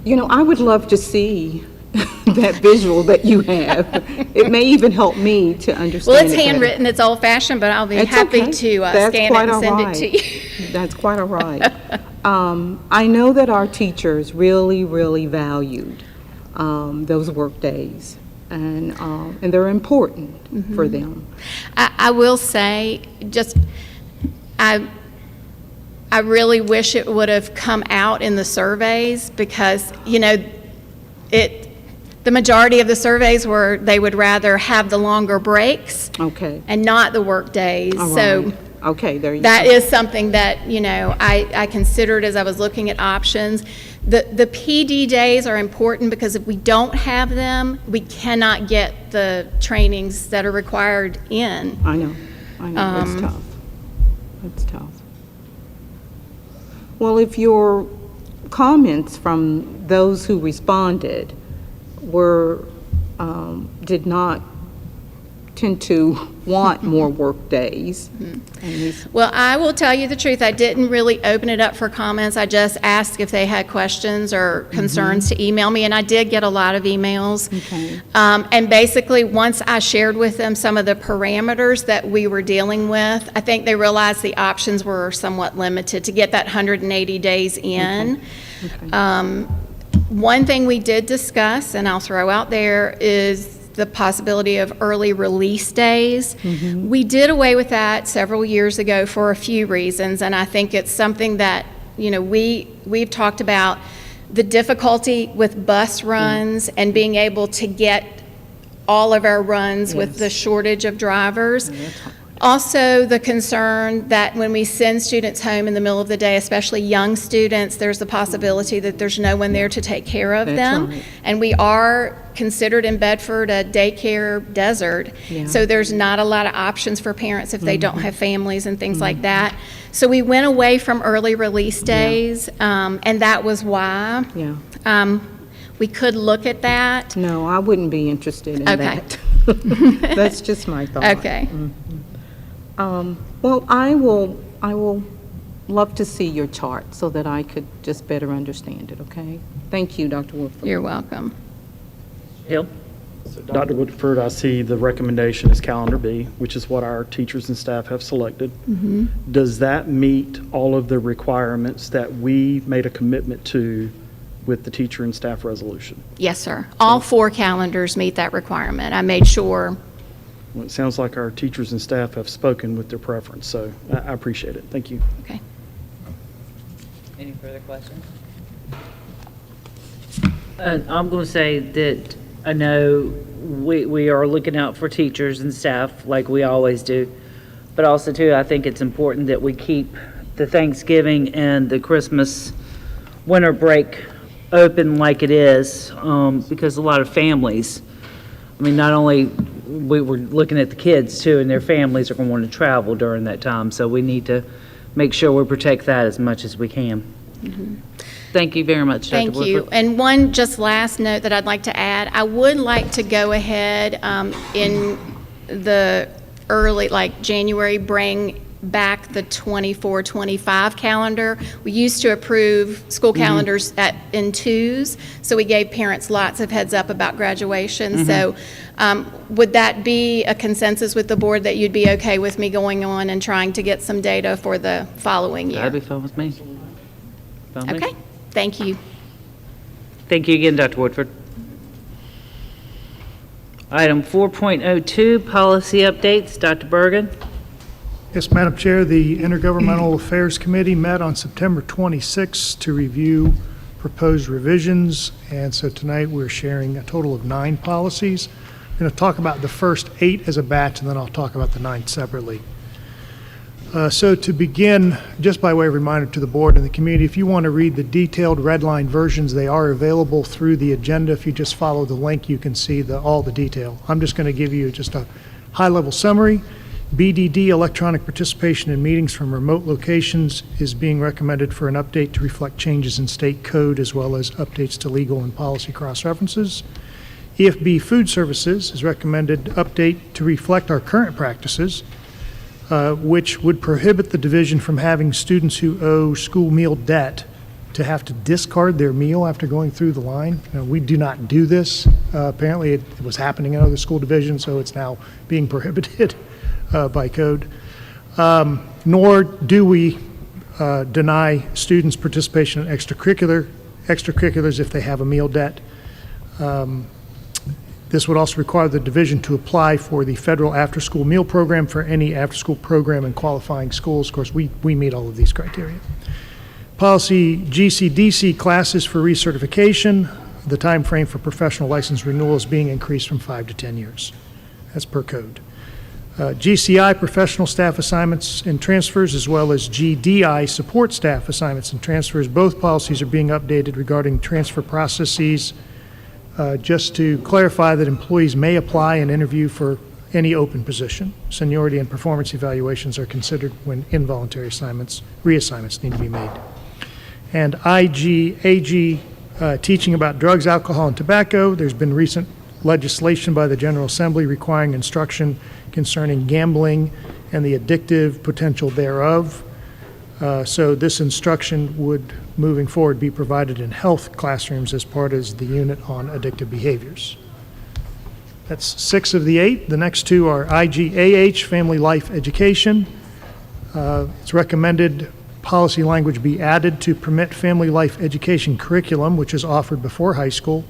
You know, I would love to see that visual that you have. It may even help me to understand. Well, it's it better. handwritten, it's old-fashioned, but I'll be It's happy okay. to That's scan it quite and all send right. it to you. That's quite all right. I know that our teachers really, really valued those work days. and they're important for them. I will say, I really wish it would have come out in the surveys because, the majority of the surveys were they would rather have the longer breaks and not the work days. All So right. Okay, there you that go. is something that, I considered as I was looking at options. The PD days are important because if we don't have them, we cannot get the trainings that are required in. I know. It's tough. It's tough. Well, if your comments from those who responded did not tend to want more work days. Well, I will tell you the truth. I didn't really open it up for comments. I just asked if they had questions or concerns to email me, and I did get a lot of emails. Okay. And basically, once I shared with them some of the parameters that we were dealing with, I think they realized the options were somewhat limited to get that 180 days in. One thing we did discuss, and I'll throw out there, is the possibility of early release days. We did away with that several years ago for a few reasons, and I think it's something that, we've talked about the difficulty with bus runs and being able to get all of our runs with the shortage of drivers. Also, the concern that when we send students home in the middle of the day, especially young students, there's the possibility that there's no one there to take care of them. Right. And we are considered in Bedford a daycare desert. So there's not a lot of options for parents if they don't have families and things like that. So we went away from early release days, and that was why. We could look at that. No, I wouldn't be interested in that. That's just my thought. Okay. Well, I will love to see your chart so that I could just better understand it, okay? Thank you, Dr. Woodford. You're welcome. Hill? So Dr. Woodford, I see the recommendation is calendar B, which is what our teachers and staff have selected. Does that meet all of the requirements that we made a commitment to with the teacher and staff resolution? Yes, sir. All 4 calendars meet that requirement. I made sure. Well, it sounds like our teachers and staff have spoken with their preference, so I appreciate it. Thank you. Okay. Any further questions? I'm going to say that I know we are looking out for teachers and staff like we always do, but also too, I think it's important that we keep the Thanksgiving and the Christmas winter break open like it is, because a lot of families, not only we were looking at the kids too, and their families are going to want to travel during that time, so we need to make sure we protect that as much as we can. Thank you very much, Dr. Thank you. Woodford. And one just last note that I'd like to add, I would like to go ahead in the early, like January, bring back the 24-25 calendar. We used to approve school calendars in twos, so we gave parents lots of heads up about graduation. So would that be a consensus with the board that you'd be okay with me going on and trying to get some data for the following year? That'd be fine with me. Fine with me. Okay, thank you. Thank you again, Dr. Woodford. Item 4.02, policy updates. Dr. Bergen. Yes, Madam Chair, the Intergovernmental Affairs Committee met on September 26th to review proposed revisions, and so tonight we're sharing a total of 9 policies. I'm going to talk about the first 8 as a batch, and then I'll talk about the 9 separately. So to begin, just by way of reminder to the board and the community, if you want to read the detailed red line versions, they are available through the agenda. If you just follow the link, you can see all the detail. I'm just going to give you just a high-level summary. BDD, electronic participation in meetings from remote locations, is being recommended for an update to reflect changes in state code as well as updates to legal and policy cross-references. EFB food services is recommended update to reflect our current practices, which would prohibit the division from having students who owe school meal debt to have to discard their meal after going through the line. We do not do this. Apparently it was happening in other school divisions, so it's now being prohibited by code. Nor do we deny students participation in extracurriculars if they have a meal debt. This would also require the division to apply for the federal after-school meal program for any after-school program in qualifying schools. Of course, we meet all of these criteria. Policy GCDC, classes for recertification. The time frame for professional license renewal is being increased from 5 to 10 years. That's per code. GCI, professional staff assignments and transfers, as well as GDI, support staff assignments and transfers. Both policies are being updated regarding transfer processes, just to clarify that employees may apply and interview for any open position. Seniority and performance evaluations are considered when involuntary reassignments need to be made. And IGAG, teaching about drugs, alcohol, and tobacco. There's been recent legislation by the General Assembly requiring instruction concerning gambling and the addictive potential thereof. So this instruction would, moving forward, be provided in health classrooms as part of the unit on addictive behaviors. That's 6 of the 8. The next 2 are IGAH, family life education. It's recommended policy language be added to permit family life education curriculum, which is offered before high school,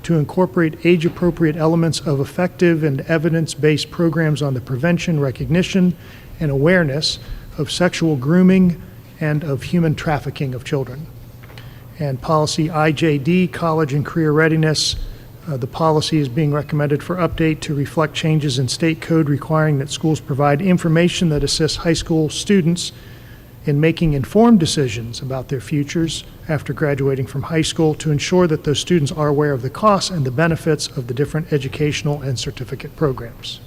to incorporate age-appropriate elements of effective and evidence-based programs on the prevention, recognition, and awareness of sexual grooming and of human trafficking of children. And policy IJD, college and career readiness, the policy is being recommended for update to reflect changes in state code requiring that schools provide information that assists high school students in making informed decisions about their futures after graduating from high school, to ensure that those students are aware of the costs and the benefits of the different educational and certificate programs.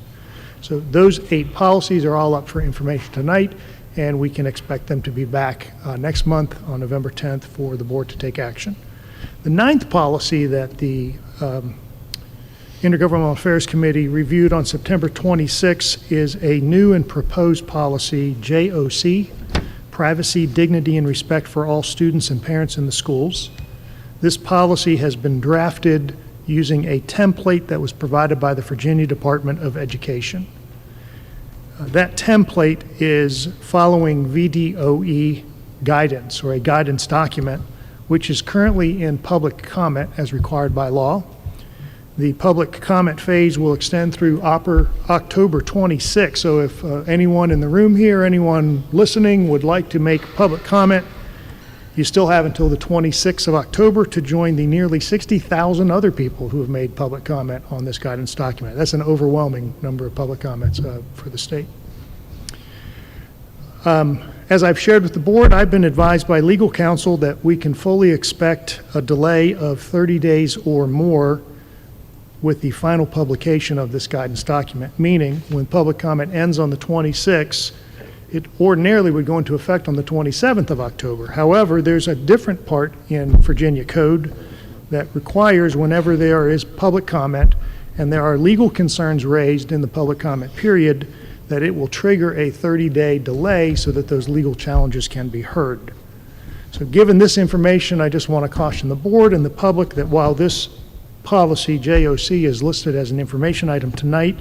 So those 8 policies are all up for information tonight, and we can expect them to be back next month on November 10th for the board to take action. The 9th policy that the Intergovernmental Affairs Committee reviewed on September 26 is a new and proposed policy, JOC, privacy, dignity, and respect for all students and parents in the schools. This policy has been drafted using a template that was provided by the Virginia Department of Education. That template is following VDOE guidance, or a guidance document, which is currently in public comment as required by law. The public comment phase will extend through October 26. So if anyone in the room here, anyone listening would like to make public comment, you still have until the 26th of October to join the nearly 60,000 other people who have made public comment on this guidance document. That's an overwhelming number of public comments for the state. As I've shared with the board, I've been advised by legal counsel that we can fully expect a delay of 30 days or more with the final publication of this guidance document, meaning when public comment ends on the 26th, it ordinarily would go into effect on the 27th of October. However, there's a different part in Virginia code that requires whenever there is public comment and there are legal concerns raised in the public comment period, that it will trigger a 30-day delay so that those legal challenges can be heard. So given this information, I just want to caution the board and the public that while this policy, JOC, is listed as an information item tonight,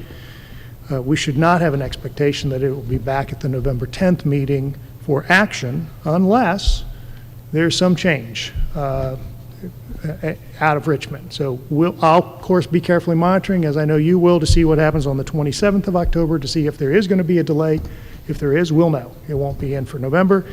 we should not have an expectation that it will be back at the November 10th meeting for action unless there's some change out of Richmond. So I'll, of course, be carefully monitoring, as I know you will, to see what happens on the 27th of October, to see if there is going to be a delay. If there is, we'll know. It won't be in for November.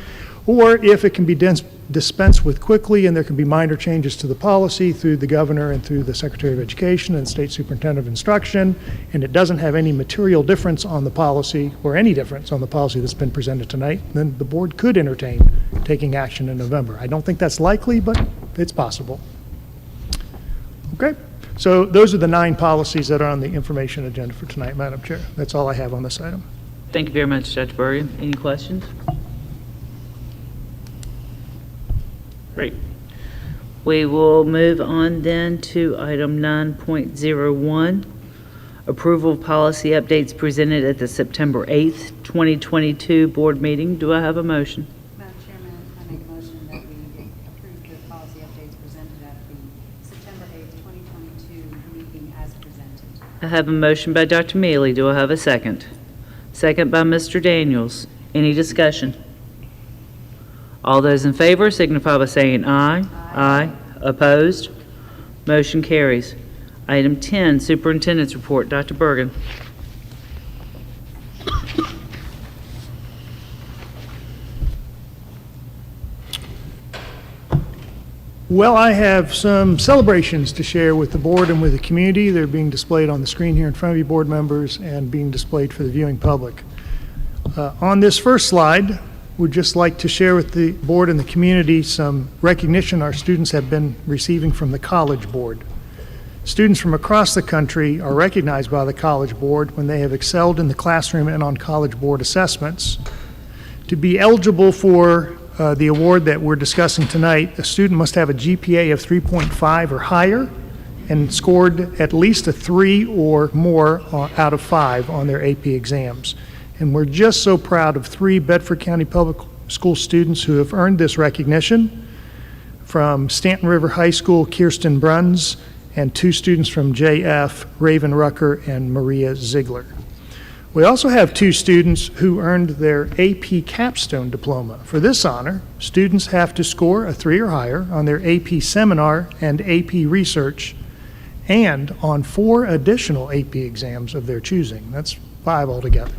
Or if it can be dispensed with quickly and there can be minor changes to the policy through the governor and through the Secretary of Education and State Superintendent of Instruction, and it doesn't have any material difference on the policy or any difference on the policy that's been presented tonight, then the board could entertain taking action in November. I don't think that's likely, but it's possible. Okay, so those are the 9 policies that are on the information agenda for tonight, Madam Chair. That's all I have on this item. Thank you very much, Judge Burry. Any questions? Great. We will move on then to item 9.01, approval of policy updates presented at the September 8th, 2022 board meeting. Do I have a motion? Madam Chairman, I make a motion that we approve the policy updates presented at the September 8th, 2022 meeting as presented. I have a motion by Dr. Mealy. Do I have a second? Second by Mr. Daniels. Any discussion? All those in favor signify by saying aye. Aye. Opposed? Motion carries. Item 10, Superintendent's Report. Dr. Bergen. Well, I have some celebrations to share with the board and with the community. They're being displayed on the screen here in front of you, board members, and being displayed for the viewing public. On this first slide, we'd just like to share with the board and the community some recognition our students have been receiving from the College Board. Students from across the country are recognized by the College Board when they have excelled in the classroom and on College Board assessments. To be eligible for the award that we're discussing tonight, a student must have a GPA of 3.5 or higher and scored at least a 3 or more out of 5 on their AP exams. And we're just so proud of 3 Bedford County Public School students who have earned this recognition. From Stanton River High School, Kirsten Bruns, and 2 students from JF, Raven Rucker and Maria Ziegler. We also have 2 students who earned their AP Capstone Diploma. For this honor, students have to score a 3 or higher on their AP Seminar and AP Research and on 4 additional AP exams of their choosing. That's 5 altogether.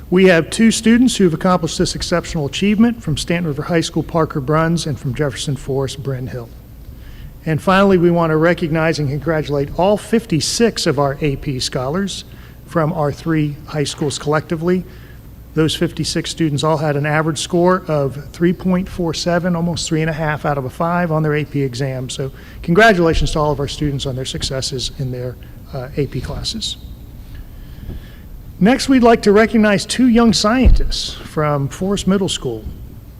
We have 2 students who have accomplished this exceptional achievement from Stanton River High School, Parker Bruns, and from Jefferson Forest, Bryn Hill. And finally, we want to recognize and congratulate all 56 of our AP scholars from our 3 high schools collectively. Those 56 students all had an average score of 3.47, almost 3.5 out of a 5 on their AP exam. So congratulations to all of our students on their successes in their AP classes. Next, we'd like to recognize 2 young scientists from Forest Middle School.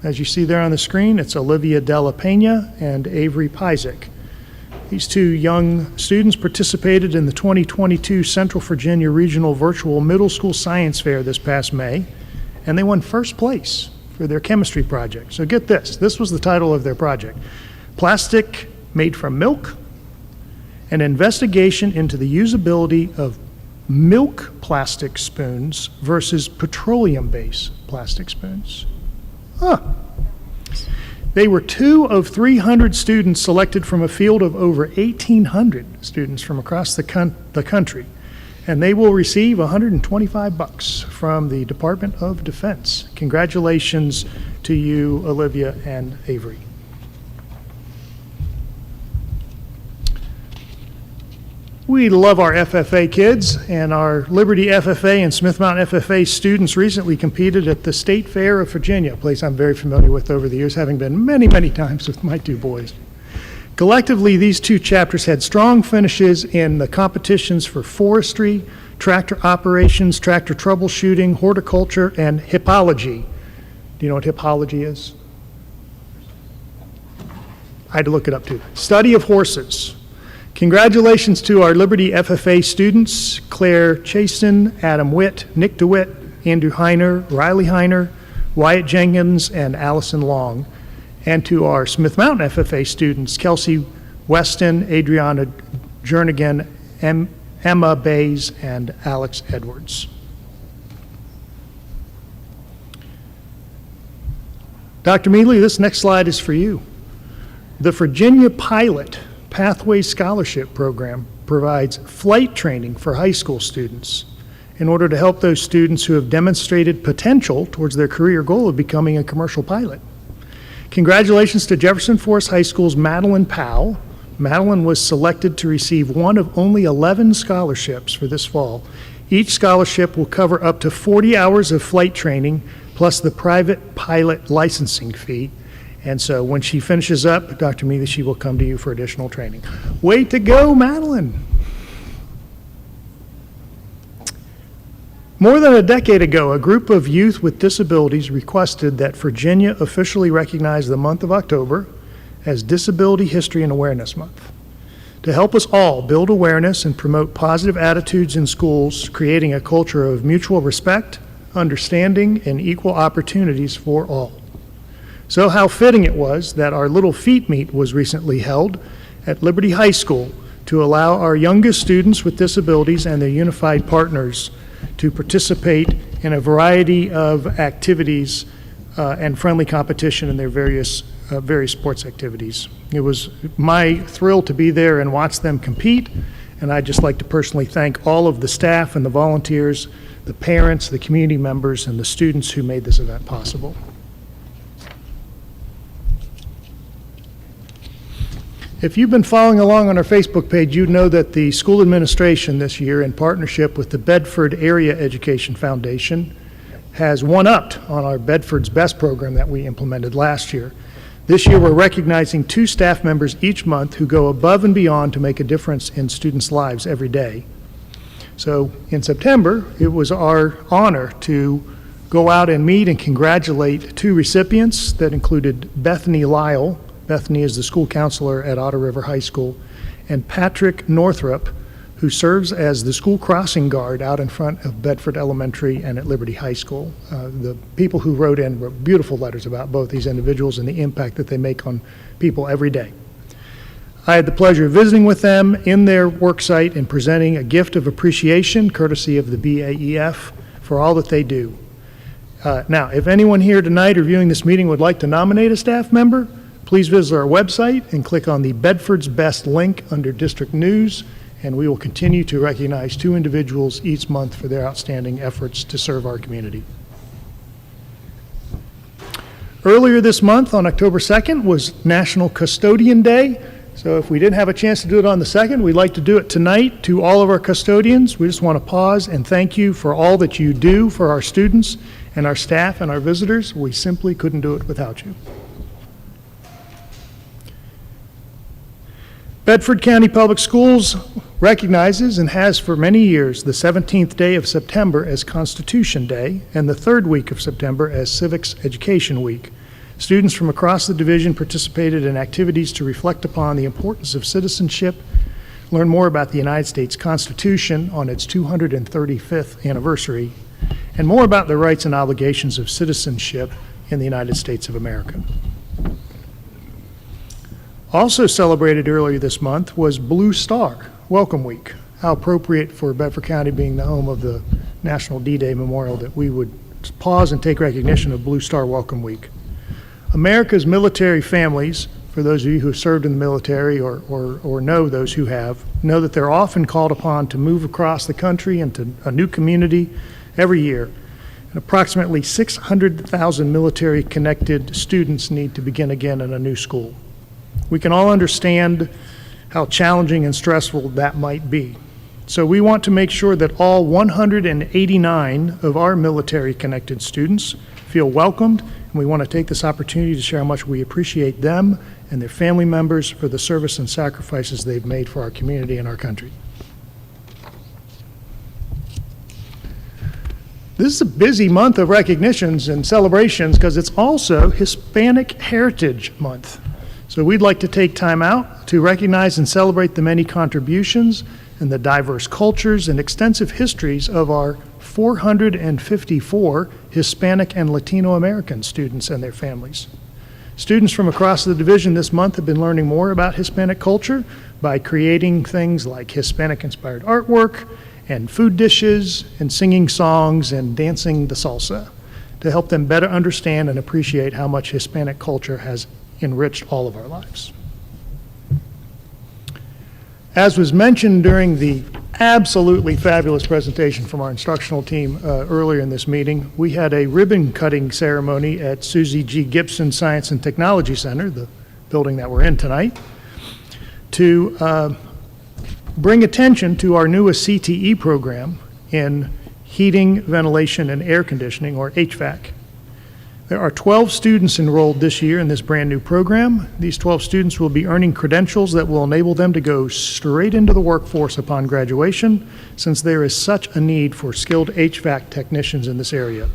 As you see there on the screen, it's Olivia Della Pena and Avery Pizek. These 2 young students participated in the 2022 Central Virginia Regional Virtual Middle School Science Fair this past May, and they won first place for their chemistry project. So get this, this was the title of their project: Plastic Made from Milk, an investigation into the usability of milk plastic spoons versus petroleum-based plastic spoons. Huh. They were 2 of 300 students selected from a field of over 1,800 students from across the country, and they will receive $125 from the Department of Defense. Congratulations to you, Olivia and Avery. We love our FFA kids, and our Liberty FFA and Smith Mountain FFA students recently competed at the State Fair of Virginia, a place I'm very familiar with over the years, having been many, many times with my 2 boys. Collectively, these 2 chapters had strong finishes in the competitions for forestry, tractor operations, tractor troubleshooting, horticulture, and hippology. Do you know what hippology is? I had to look it up too. Study of horses. Congratulations to our Liberty FFA students, Claire Chasten, Adam Witt, Nick DeWitt, Andrew Heiner, Riley Heiner, Wyatt Jenkins, and Allison Long. And to our Smith Mountain FFA students, Kelsey Weston, Adriana Jernigan, Emma Bays, and Alex Edwards. Dr. Mealy, this next slide is for you. The Virginia Pilot Pathway Scholarship Program provides flight training for high school students in order to help those students who have demonstrated potential towards their career goal of becoming a commercial pilot. Congratulations to Jefferson Forest High School's Madeline Powell. Madeline was selected to receive one of only 11 scholarships for this fall. Each scholarship will cover up to 40 hours of flight training plus the private pilot licensing fee. And so when she finishes up, Dr. Mealy, she will come to you for additional training. Way to go, Madeline. More than a decade ago, a group of youth with disabilities requested that Virginia officially recognize the month of October as Disability History and Awareness Month. To help us all build awareness and promote positive attitudes in schools, creating a culture of mutual respect, understanding, and equal opportunities for all. So how fitting it was that our Little Feet Meet was recently held at Liberty High School to allow our youngest students with disabilities and their unified partners to participate in a variety of activities and friendly competition in their various sports activities. It was my thrill to be there and watch them compete, and And I'd just like to personally thank all of the staff and the volunteers, the parents, the community members, and the students who made this event possible. If you've been following along on our Facebook page, you know that the school administration this year, in partnership with the Bedford Area Education Foundation, has one-upped on our Bedford's Best program that we implemented last year. This year, we're recognizing 2 staff members each month who go above and beyond to make a difference in students' lives every day. So in September, it was our honor to go out and meet and congratulate 2 recipients that included Bethany Lyle. Bethany is the school counselor at Otter River High School, and Patrick Northrup, who serves as the school crossing guard out in front of Bedford Elementary and at Liberty High School. The people who wrote beautiful letters about both these individuals and the impact that they make on people every day. I had the pleasure of visiting with them in their work site and presenting a gift of appreciation courtesy of the BAEF for all that they do. Now, if anyone here tonight or viewing this meeting would like to nominate a staff member, please visit our website and click on the Bedford's Best link under District News, and we will continue to recognize 2 individuals each month for their outstanding efforts to serve our community. Earlier this month, on October 2nd, was National Custodian Day. So if we didn't have a chance to do it on the 2nd, we'd like to do it tonight to all of our custodians. We just want to pause and thank you for all that you do for our students and our staff and our visitors. We simply couldn't do it without you. Bedford County Public Schools recognizes and has for many years the 17th day of September as Constitution Day and the 3rd week of September as Civics Education Week. Students from across the division participated in activities to reflect upon the importance of citizenship, learn more about the United States Constitution on its 235th anniversary, and more about the rights and obligations of citizenship in the United States of America. Also celebrated earlier this month was Blue Star Welcome Week. How appropriate for Bedford County being the home of the National D-Day Memorial that we would pause and take recognition of Blue Star Welcome Week. America's military families, for those of you who have served in the military or know those who have, know that they're often called upon to move across the country into a new community every year. And approximately 600,000 military-connected students need to begin again in a new school. We can all understand how challenging and stressful that might be. So we want to make sure that all 189 of our military-connected students feel welcomed, and we want to take this opportunity to share how much we appreciate them and their family members for the service and sacrifices they've made for our community and our country. This is a busy month of recognitions and celebrations because it's also Hispanic Heritage Month. So we'd like to take time out to recognize and celebrate the many contributions and the diverse cultures and extensive histories of our 454 Hispanic and Latino American students and their families. Students from across the division this month have been learning more about Hispanic culture by creating things like Hispanic-inspired artwork and food dishes and singing songs and dancing the salsa to help them better understand and appreciate how much Hispanic culture has enriched all of our lives. As was mentioned during the absolutely fabulous presentation from our instructional team earlier in this meeting, we had a ribbon cutting ceremony at Susie G. Gibson Science and Technology Center, the building that we're in tonight, to bring attention to our newest CTE program in heating, ventilation, and air conditioning, or HVAC. There are 12 students enrolled this year in this brand new program. These 12 students will be earning credentials that will enable them to go straight into the workforce upon graduation, since there is such a need for skilled HVAC technicians in this area.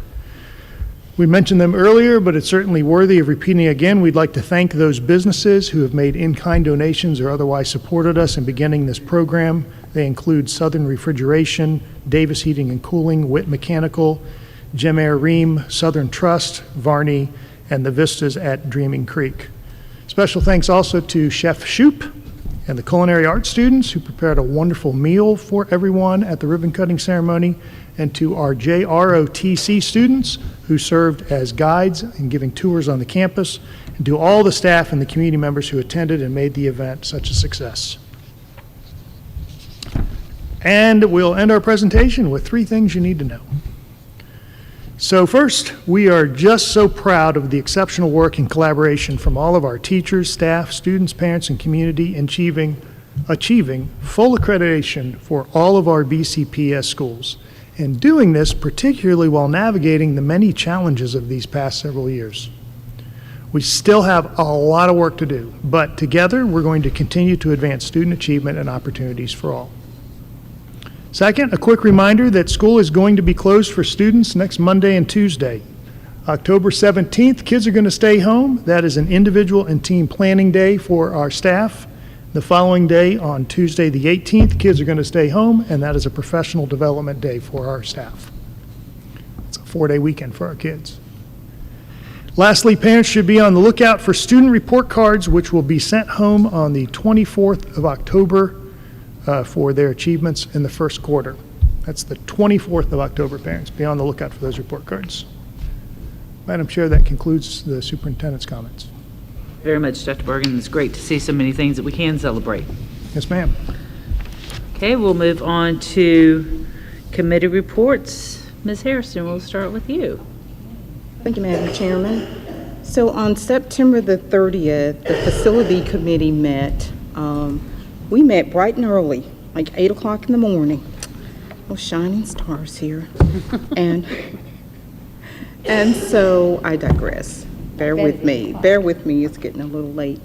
We mentioned them earlier, but it's certainly worthy of repeating again. We'd like to thank those businesses who have made in-kind donations or otherwise supported us in beginning this program. They include Southern Refrigeration, Davis Heating and Cooling, Witt Mechanical, Gem Air Ream, Southern Trust, Varney, and the Vistas at Dreaming Creek. Special thanks also to Chef Shoup and the culinary arts students who prepared a wonderful meal for everyone at the ribbon cutting ceremony, and to our JROTC students who served as guides and giving tours on the campus, and to all the staff and the community members who attended and made the event such a success. And we'll end our presentation with 3 things you need to know. So first, we are just so proud of the exceptional work and collaboration from all of our teachers, staff, students, parents, and community in achieving full accreditation for all of our BCPS schools, and doing this particularly while navigating the many challenges of these past several years. We still have a lot of work to do, but together we're going to continue to advance student achievement and opportunities for all. Second, a quick reminder that school is going to be closed for students next Monday and Tuesday. October 17th, kids are going to stay home. That is an individual and team planning day for our staff. The following day, on Tuesday the 18th, kids are going to stay home, and that is a professional development day for our staff. It's a 4-day weekend for our kids. Lastly, parents should be on the lookout for student report cards, which will be sent home on the 24th of October for their achievements in the first quarter. That's the 24th of October, parents. Be on the lookout for those report cards. Madam Chair, that concludes the superintendent's comments. Very much, Dr. Bergen. It's great to see so many things that we can celebrate. Yes, ma'am. Okay, we'll move on to committee reports. Ms. Harrison, we'll start with you. Thank you, Madam Chairman. So on September the 30th, the facility committee met. We met bright and early, like 8 o'clock in the morning. Oh, shining stars here. and so I digress. Bear with me, it's getting a little late.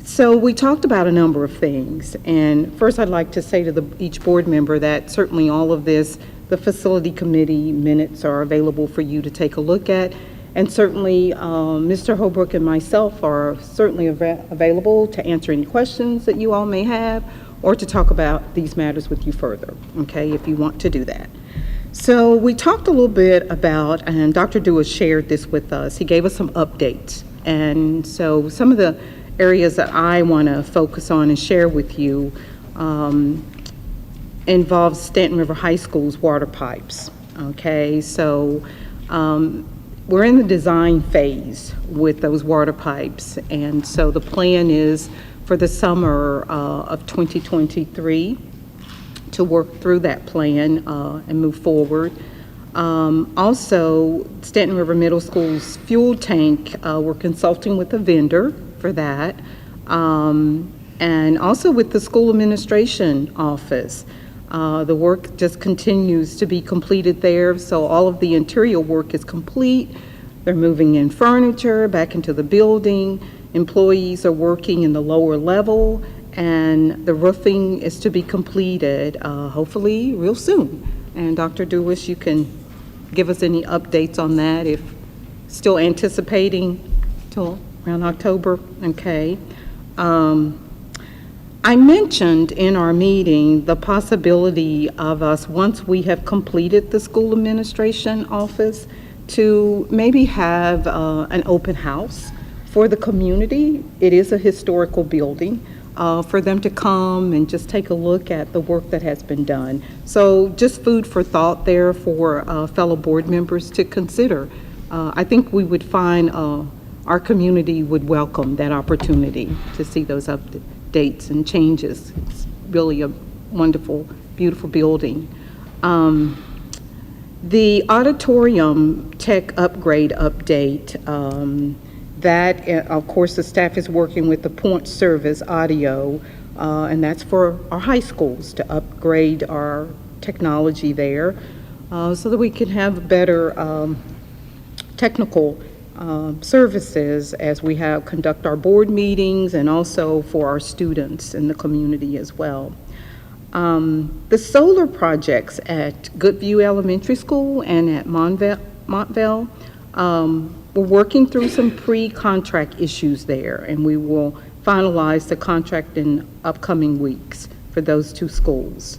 So we talked about a number of things, and first I'd like to say to each board member that certainly all of this, the facility committee minutes are available for you to take a look at, and certainly Mr. Holbrook and myself are certainly available to answer any questions that you all may have, or to talk about these matters with you further, okay, if you want to do that. So we talked a little bit about, and Dr. Dewis shared this with us, he gave us some updates. And so some of the areas that I want to focus on and share with you involves Stanton River High School's water pipes. Okay, so we're in the design phase with those water pipes. And so the plan is for the summer of 2023 to work through that plan and move forward. Also, Stanton River Middle School's fuel tank, we're consulting with a vendor for that. And also with the school administration office. The work just continues to be completed there, so all of the interior work is complete. They're moving in furniture back into the building. Employees are working in the lower level, and the roofing is to be completed hopefully real soon. And Dr. Dewis, you can give us any updates on that, if still anticipating till around October. Okay. I mentioned in our meeting the possibility of us, once we have completed the school administration office, to maybe have an open house for the community. It is a historical building. For them to come and just take a look at the work that has been done. So just food for thought there for fellow board members to consider. I think we would find our community would welcome that opportunity to see those updates and changes. It's really a wonderful, beautiful building. The auditorium tech upgrade update, that, of course, the staff is working with the Point Service Audio, and that's for our high schools to upgrade our technology there so that we can have better technical services as we conduct our board meetings, and also for our students in the community as well. The solar projects at Goodview Elementary School and at Montvale, we're working through some pre-contract issues there, and we will finalize the contract in upcoming weeks for those two schools.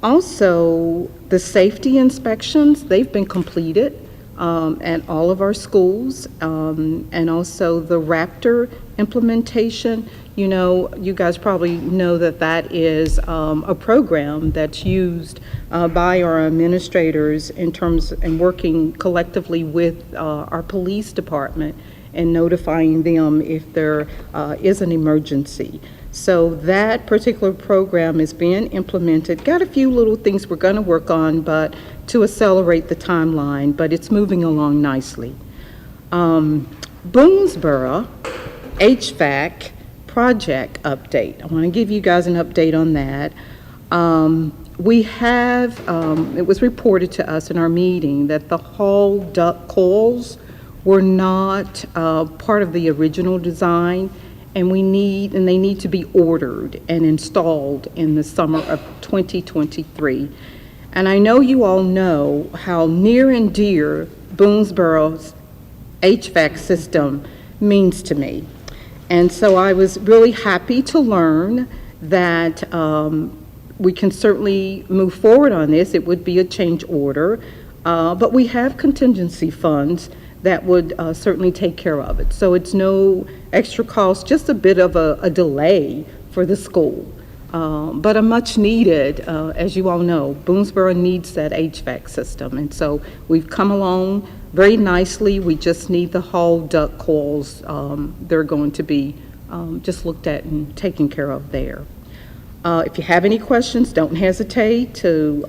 Also, the safety inspections, they've been completed at all of our schools, and also the Raptor implementation. You know, you guys probably know that that is a program that's used by our administrators in terms and working collectively with our police department and notifying them if there is an emergency. So that particular program is being implemented. Got a few little things we're going to work on, but to accelerate the timeline, but it's moving along nicely. Boonesboro HVAC project update. I want to give you guys an update on that. We have, it was reported to us in our meeting that the hall duct coils were not part of the original design, and they need to be ordered and installed in the summer of 2023. And I know you all know how near and dear Boonesboro's HVAC system means to me. And so I was really happy to learn that we can certainly move forward on this. It would be a change order, but we have contingency funds that would certainly take care of it. So it's no extra cost, just a bit of a delay for the school, but a much needed, as you all know, Boonesboro needs that HVAC system. And so we've come along very nicely. We just need the hall duct coils. They're going to be just looked at and taken care of there. If you have any questions, don't hesitate to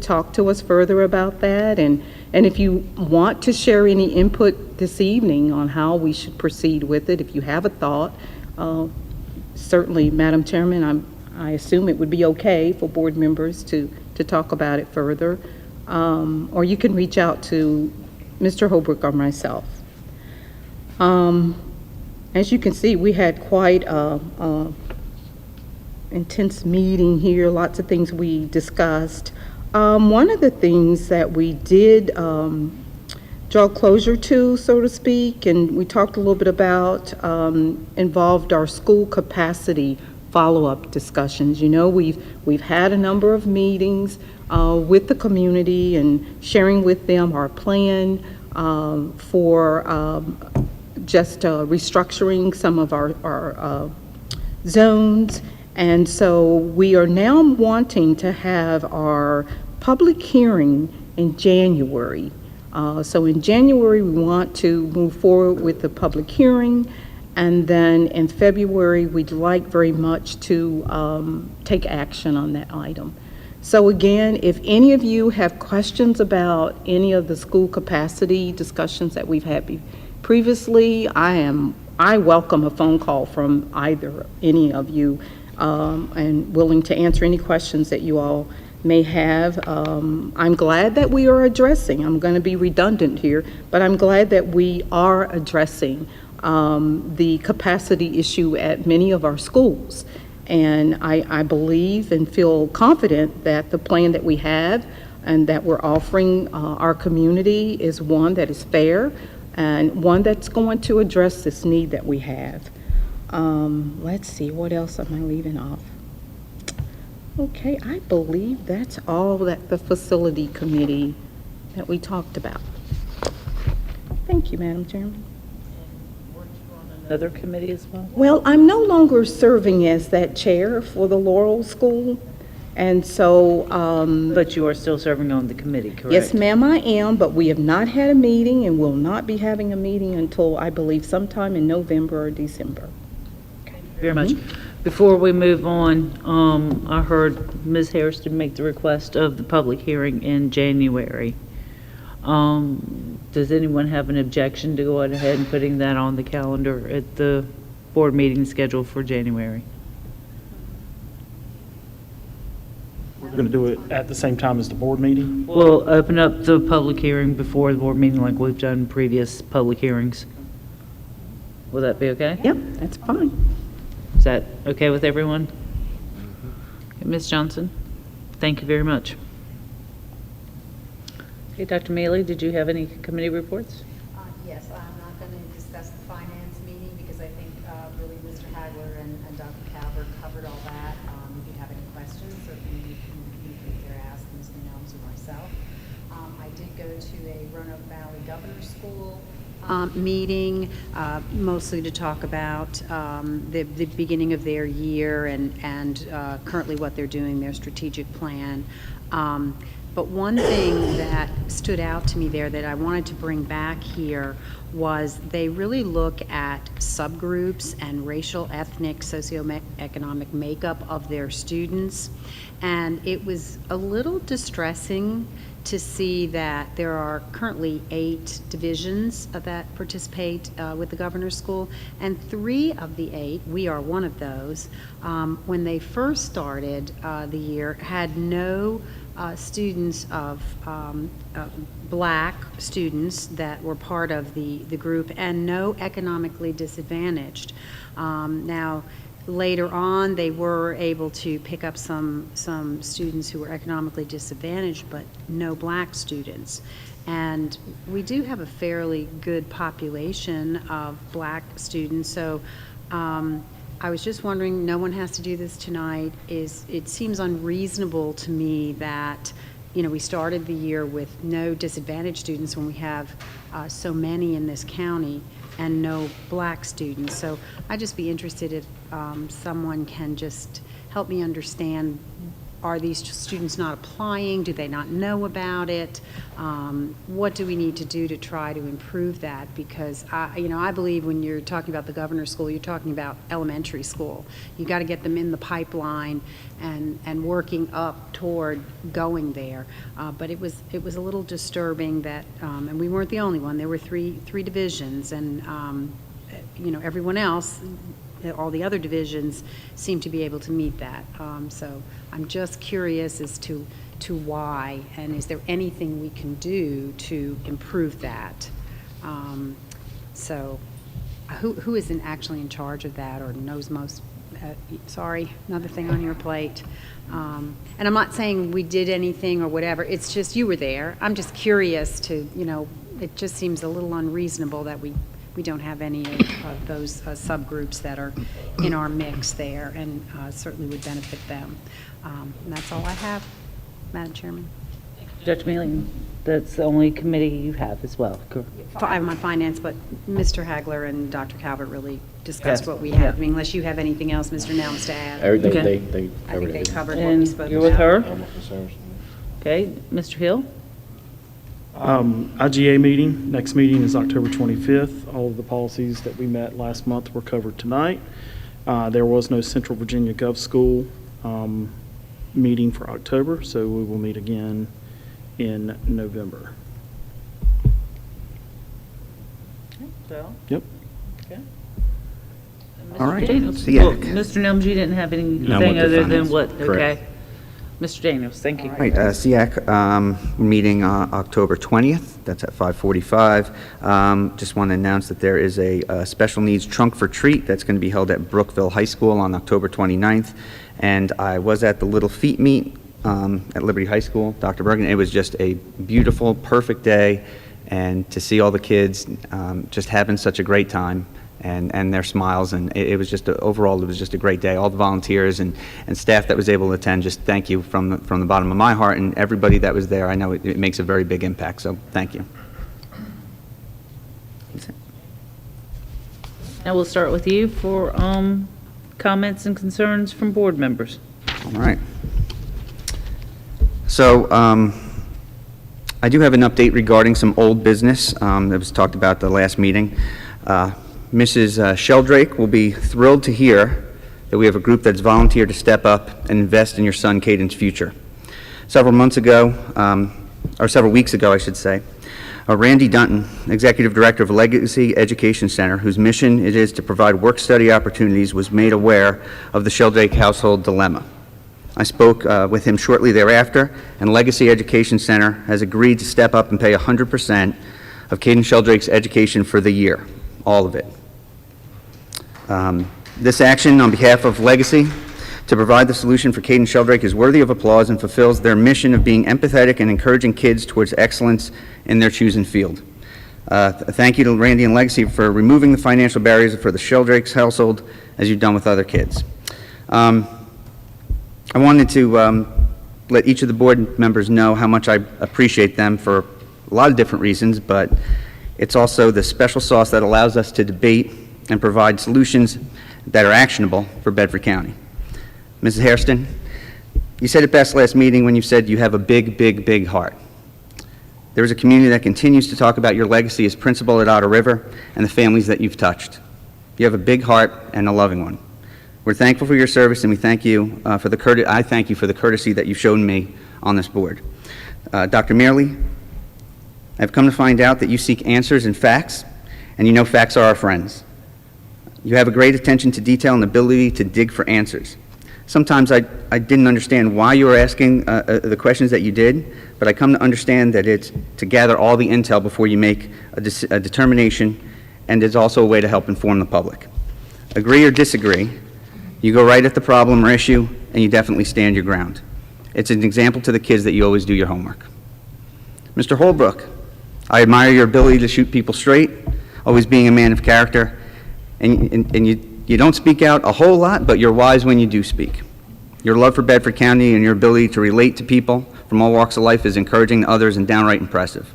talk to us further about that. And if you want to share any input this evening on how we should proceed with it, if you have a thought, certainly, Madam Chairman, I assume it would be okay for board members to talk about it further. Or you can reach out to Mr. Holbrook or myself. As you can see, we had quite a intense meeting here, lots of things we discussed. One of the things that we did draw closure to, so to speak, and we talked a little bit about, involved our school capacity follow-up discussions. You know, we've had a number of meetings with the community and sharing with them our plan for just restructuring some of our zones. And so we are now wanting to have our public hearing in January. So in January, we want to move forward with the public hearing. And then in February, we'd like very much to take action on that item. So again, if any of you have questions about any of the school capacity discussions that we've had previously, I welcome a phone call from any of you, and willing to answer any questions that you all may have. I'm glad that we are addressing, I'm going to be redundant here, but I'm glad that we are addressing the capacity issue at many of our schools. And I believe and feel confident that the plan that we have and that we're offering our community is one that is fair and one that's going to address this need that we have. Let's see, what else am I leaving off? Okay, I believe that's all that the facility committee that we talked about. Thank you, Madam Chairman. Another committee as well? Well, I'm no longer serving as that chair for the Laurel School, and so... But you are still serving on the committee, correct? Yes, ma'am, I am, but we have not had a meeting and will not be having a meeting until, I believe, sometime in November or December. Very much. Before we move on, I heard Ms. Hairston make the request of the public hearing in January. Does anyone have an objection to go ahead and putting that on the calendar at the board meeting scheduled for January? We're going to do it at the same time as the board meeting? We'll open up the public hearing before the board meeting like we've done previous public hearings. Will that be okay? Yep, that's fine. Is that okay with everyone? Okay, Ms. Johnson, thank you very much. Okay, Dr. Mealy, did you have any committee reports? Yes, I'm not going to discuss the finance meeting because I think really Mr. Hagler and Dr. Calvert covered all that. If you have any questions, certainly you can communicate there, ask Mr. Nelms or myself. I did go to a Roanoke Valley Governor's School meeting, mostly to talk about the beginning of their year and currently what they're doing, their strategic plan. But one thing that stood out to me there that I wanted to bring back here was they really look at subgroups and racial, ethnic, socioeconomic makeup of their students. And it was a little distressing to see that there are currently 8 divisions that participate with the governor's school, and 3 of the 8, we are one of those, when they first started the year, had no students of black students that were part of the group, and no economically disadvantaged. Now, later on, they were able to pick up some students who were economically disadvantaged, but no black students. And we do have a fairly good population of black students, so I was just wondering, no one has to do this tonight, it seems unreasonable to me that, you know, we started the year with no disadvantaged students when we have so many in this county and no black students. So I'd just be interested if someone can just help me understand, are these students not applying? Do they not know about it? What do we need to do to try to improve that? Because I believe when you're talking about the governor's school, you're talking about elementary school. You got to get them in the pipeline and working up toward going there. But it was a little disturbing that, and we weren't the only one. There were three divisions, and everyone else, all the other divisions, seem to be able to meet that. So I'm just curious as to why, and is there anything we can do to improve that? So who is actually in charge of that or knows most? Sorry, another thing on your plate. And I'm not saying we did anything or whatever. It's just you were there. I'm just curious to, it just seems a little unreasonable that we don't have any of those subgroups that are in our mix there, and certainly would benefit them. And that's all I have, Madam Chairman. Judge Mealing, that's the only committee you have as well, correct? I have my finance, but Mr. Hagler and Dr. Calvert really discussed Yes. what we have. I mean, unless you have anything else, Mr. Nelms, to add. Everything, Okay. they I covered think it. they covered what we And spoke you're with about. her? Okay, Mr. Hill? IGA meeting, next meeting is October 25th. All of the policies that we met last month were covered tonight. There was no Central Virginia Gov School meeting for October, so we will meet again in November. So, Yep. okay. All right. Daniels. SEAC. Well, Mr. Nelms, you didn't have anything No, with the other than finance. what? Correct. Okay. Mr. Daniels, thank you. Right, SEAC meeting October 20th, that's at 5:45. Just want to announce that there is a special needs trunk for treat that's going to be held at Brookville High School on October 29th. And I was at the Little Feet meet at Liberty High School, Dr. Bergen. It was just a beautiful, perfect day, and to see all the kids just having such a great time. And their smiles, and it was just, overall, it was just a great day. All the volunteers and staff that was able to attend, just thank you from the bottom of my heart, and everybody that was there. I know it makes a very big impact, so thank you. Now we'll start with you for comments and concerns from board members. All right. So I do have an update regarding some old business that was talked about at the last meeting. Mrs. Sheldrake will be thrilled to hear that we have a group that's volunteered to step up and invest in your son Caden's future. Several weeks ago, I should say, Randy Dunton, Executive Director of Legacy Education Center, whose mission it is to provide work-study opportunities, was made aware of the Sheldrake household dilemma. I spoke with him shortly thereafter, and Legacy Education Center has agreed to step up and pay 100% of Caden Sheldrake's education for the year, all of it. This action on behalf of Legacy to provide the solution for Caden Sheldrake is worthy of applause and fulfills their mission of being empathetic and encouraging kids towards excellence in their chosen field. Thank you to Randy and Legacy for removing the financial barriers for the Sheldrake's household as you've done with other kids. I wanted to let each of the board members know how much I appreciate them for a lot of different reasons, but it's also the special sauce that allows us to debate and provide solutions that are actionable for Bedford County. Mrs. Hairston, You said it best last meeting when you said you have a big, big, big heart. There is a community that continues to talk about your legacy as principal at Otter River and the families that you've touched. You have a big heart and a loving one. We're thankful for your service, and we thank you I thank you for the courtesy that you've shown me on this board. Dr. Mearley, I've come to find out that you seek answers and facts, and you know facts are our friends. You have a great attention to detail and ability to dig for answers. Sometimes I didn't understand why you were asking the questions that you did, but I come to understand that it's to gather all the intel before you make a determination, and it's also a way to help inform the public. Agree or disagree, you go right at the problem or issue, and you definitely stand your ground. It's an example to the kids that you always do your homework. Mr. Holbrook, I admire your ability to shoot people straight, always being a man of character, and you don't speak out a whole lot, but you're wise when you do speak. Your love for Bedford County and your ability to relate to people from all walks of life is encouraging to others and downright impressive.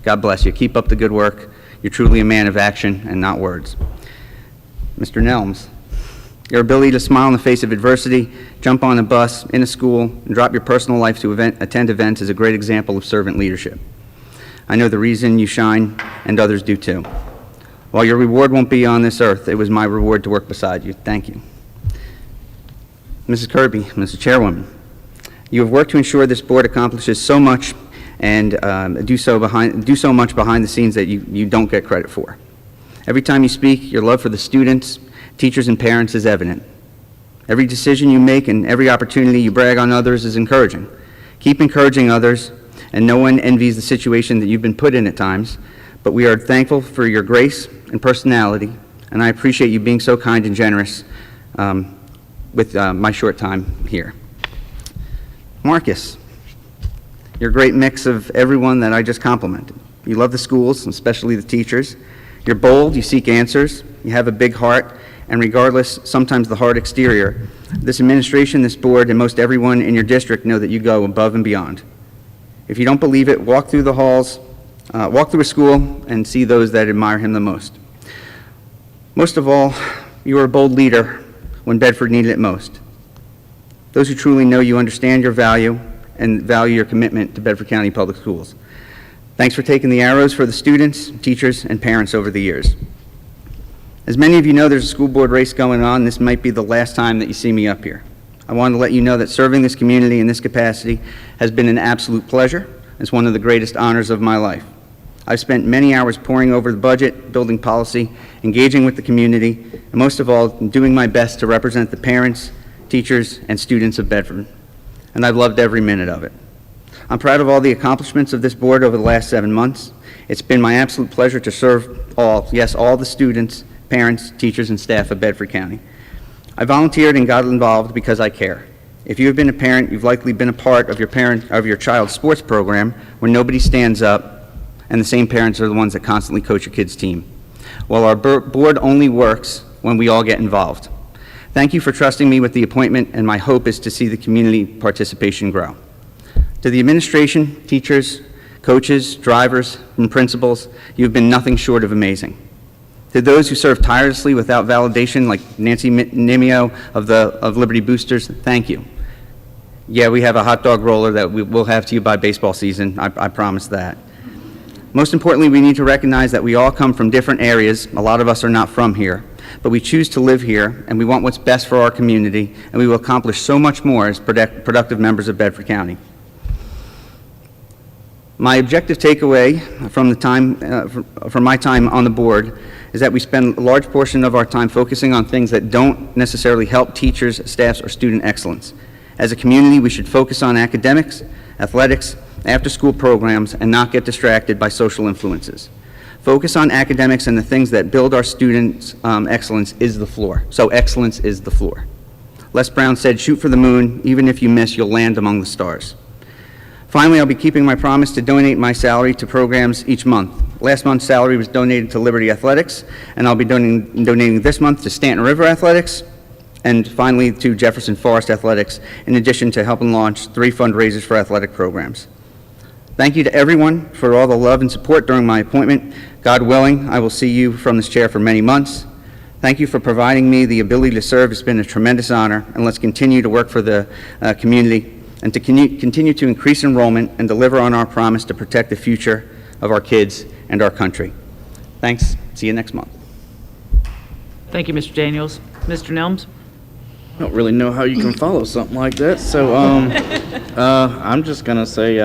God bless you. Keep up the good work. You're truly a man of action and not words. Mr. Nelms, your ability to smile in the face of adversity, jump on a bus, in a school, and drop your personal life to attend events is a great example of servant leadership. I know the reason you shine, and others do too. While your reward won't be on this earth, it was my reward to work beside you. Thank you. Mrs. Kirby, Mrs. Chairwoman, you have worked to ensure this board accomplishes so much and do so much behind the scenes that you don't get credit for. Every time you speak, your love for the students, teachers, and parents is evident. Every decision you make and every opportunity you brag on others is encouraging. Keep encouraging others, and no one envies the situation that you've been put in at times, but we are thankful for your grace and personality, and I appreciate you being so kind and generous with my short time here. Marcus, you're a great mix of everyone that I just complimented. You love the schools, especially the teachers. You're bold, you seek answers, you have a big heart, and regardless, sometimes the hard exterior, this administration, this board, and most everyone in your district know that you go above and beyond. If you don't believe it, walk through the halls, walk through a school, and see those that admire him the most. Most of all, you were a bold leader when Bedford needed it most. Those who truly know you understand your value and value your commitment to Bedford County Public Schools. Thanks for taking the arrows for the students, teachers, and parents over the years. As many of you know, there's a school board race going on. This might be the last time that you see me up here. I wanted to let you know that serving this community in this capacity has been an absolute pleasure. It's one of the greatest honors of my life. I've spent many hours poring over the budget, building policy, engaging with the community, and most of all, doing my best to represent the parents, teachers, and students of Bedford. And I've loved every minute of it. I'm proud of all the accomplishments of this board over the last 7 months. It's been my absolute pleasure to serve all the students, parents, teachers, and staff of Bedford County. I volunteered and got involved because I care. If you have been a parent, you've likely been a part of your child's sports program where nobody stands up, and the same parents are the ones that constantly coach your kid's team. Well, our board only works when we all get involved. Thank you for trusting me with the appointment, and my hope is to see the community participation grow. To the administration, teachers, coaches, drivers, and principals, you've been nothing short of amazing. To those who serve tirelessly without validation, like Nancy Nimio of Liberty Boosters, thank you. Yeah, we have a hot dog roller that we will have to you by baseball season, I promise that. Most importantly, we need to recognize that we all come from different areas. A lot of us are not from here, but we choose to live here, and we want what's best for our community, and we will accomplish so much more as productive members of Bedford County. My objective takeaway from my time on the board is that we spend a large portion of our time focusing on things that don't necessarily help teachers, staffs, or student excellence. As a community, we should focus on academics, athletics, after-school programs, and not get distracted by social influences. Focus on academics and the things that build our students' excellence is the floor. So excellence is the floor. Les Brown said, "Shoot for the moon. Even if you miss, you'll land among the stars." Finally, I'll be keeping my promise to donate my salary to programs each month. Last month's salary was donated to Liberty Athletics, and I'll be donating this month to Stanton River Athletics, and finally to Jefferson Forest Athletics, in addition to helping launch 3 fundraisers for athletic programs. Thank you to everyone for all the love and support during my appointment. God willing, I will see you from this chair for many months. Thank you for providing me the ability to serve. It's been a tremendous honor, and let's continue to work for the community. and to continue to increase enrollment and deliver on our promise to protect the future of our kids and our country. Thanks. See you next month. Thank you, Mr. Daniels. Mr. Nelms? I don't really know how you can follow something like that, so I'm just going to say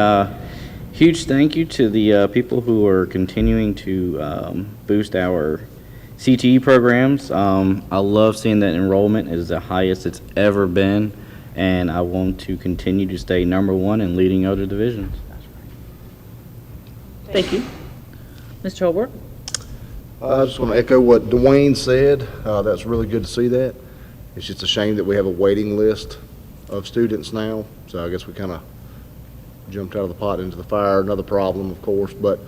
huge thank you to the people who are continuing to boost our CTE programs. I love seeing that enrollment is the highest it's ever been, and I want to continue to stay #1 in leading other divisions. Thank you. Mr. Holbrook? I just want to echo what Dwayne said. That's really good to see that. It's just a shame that we have a waiting list of students now, so I guess we kind of jumped out of the pot into the fire. Another problem, of course, but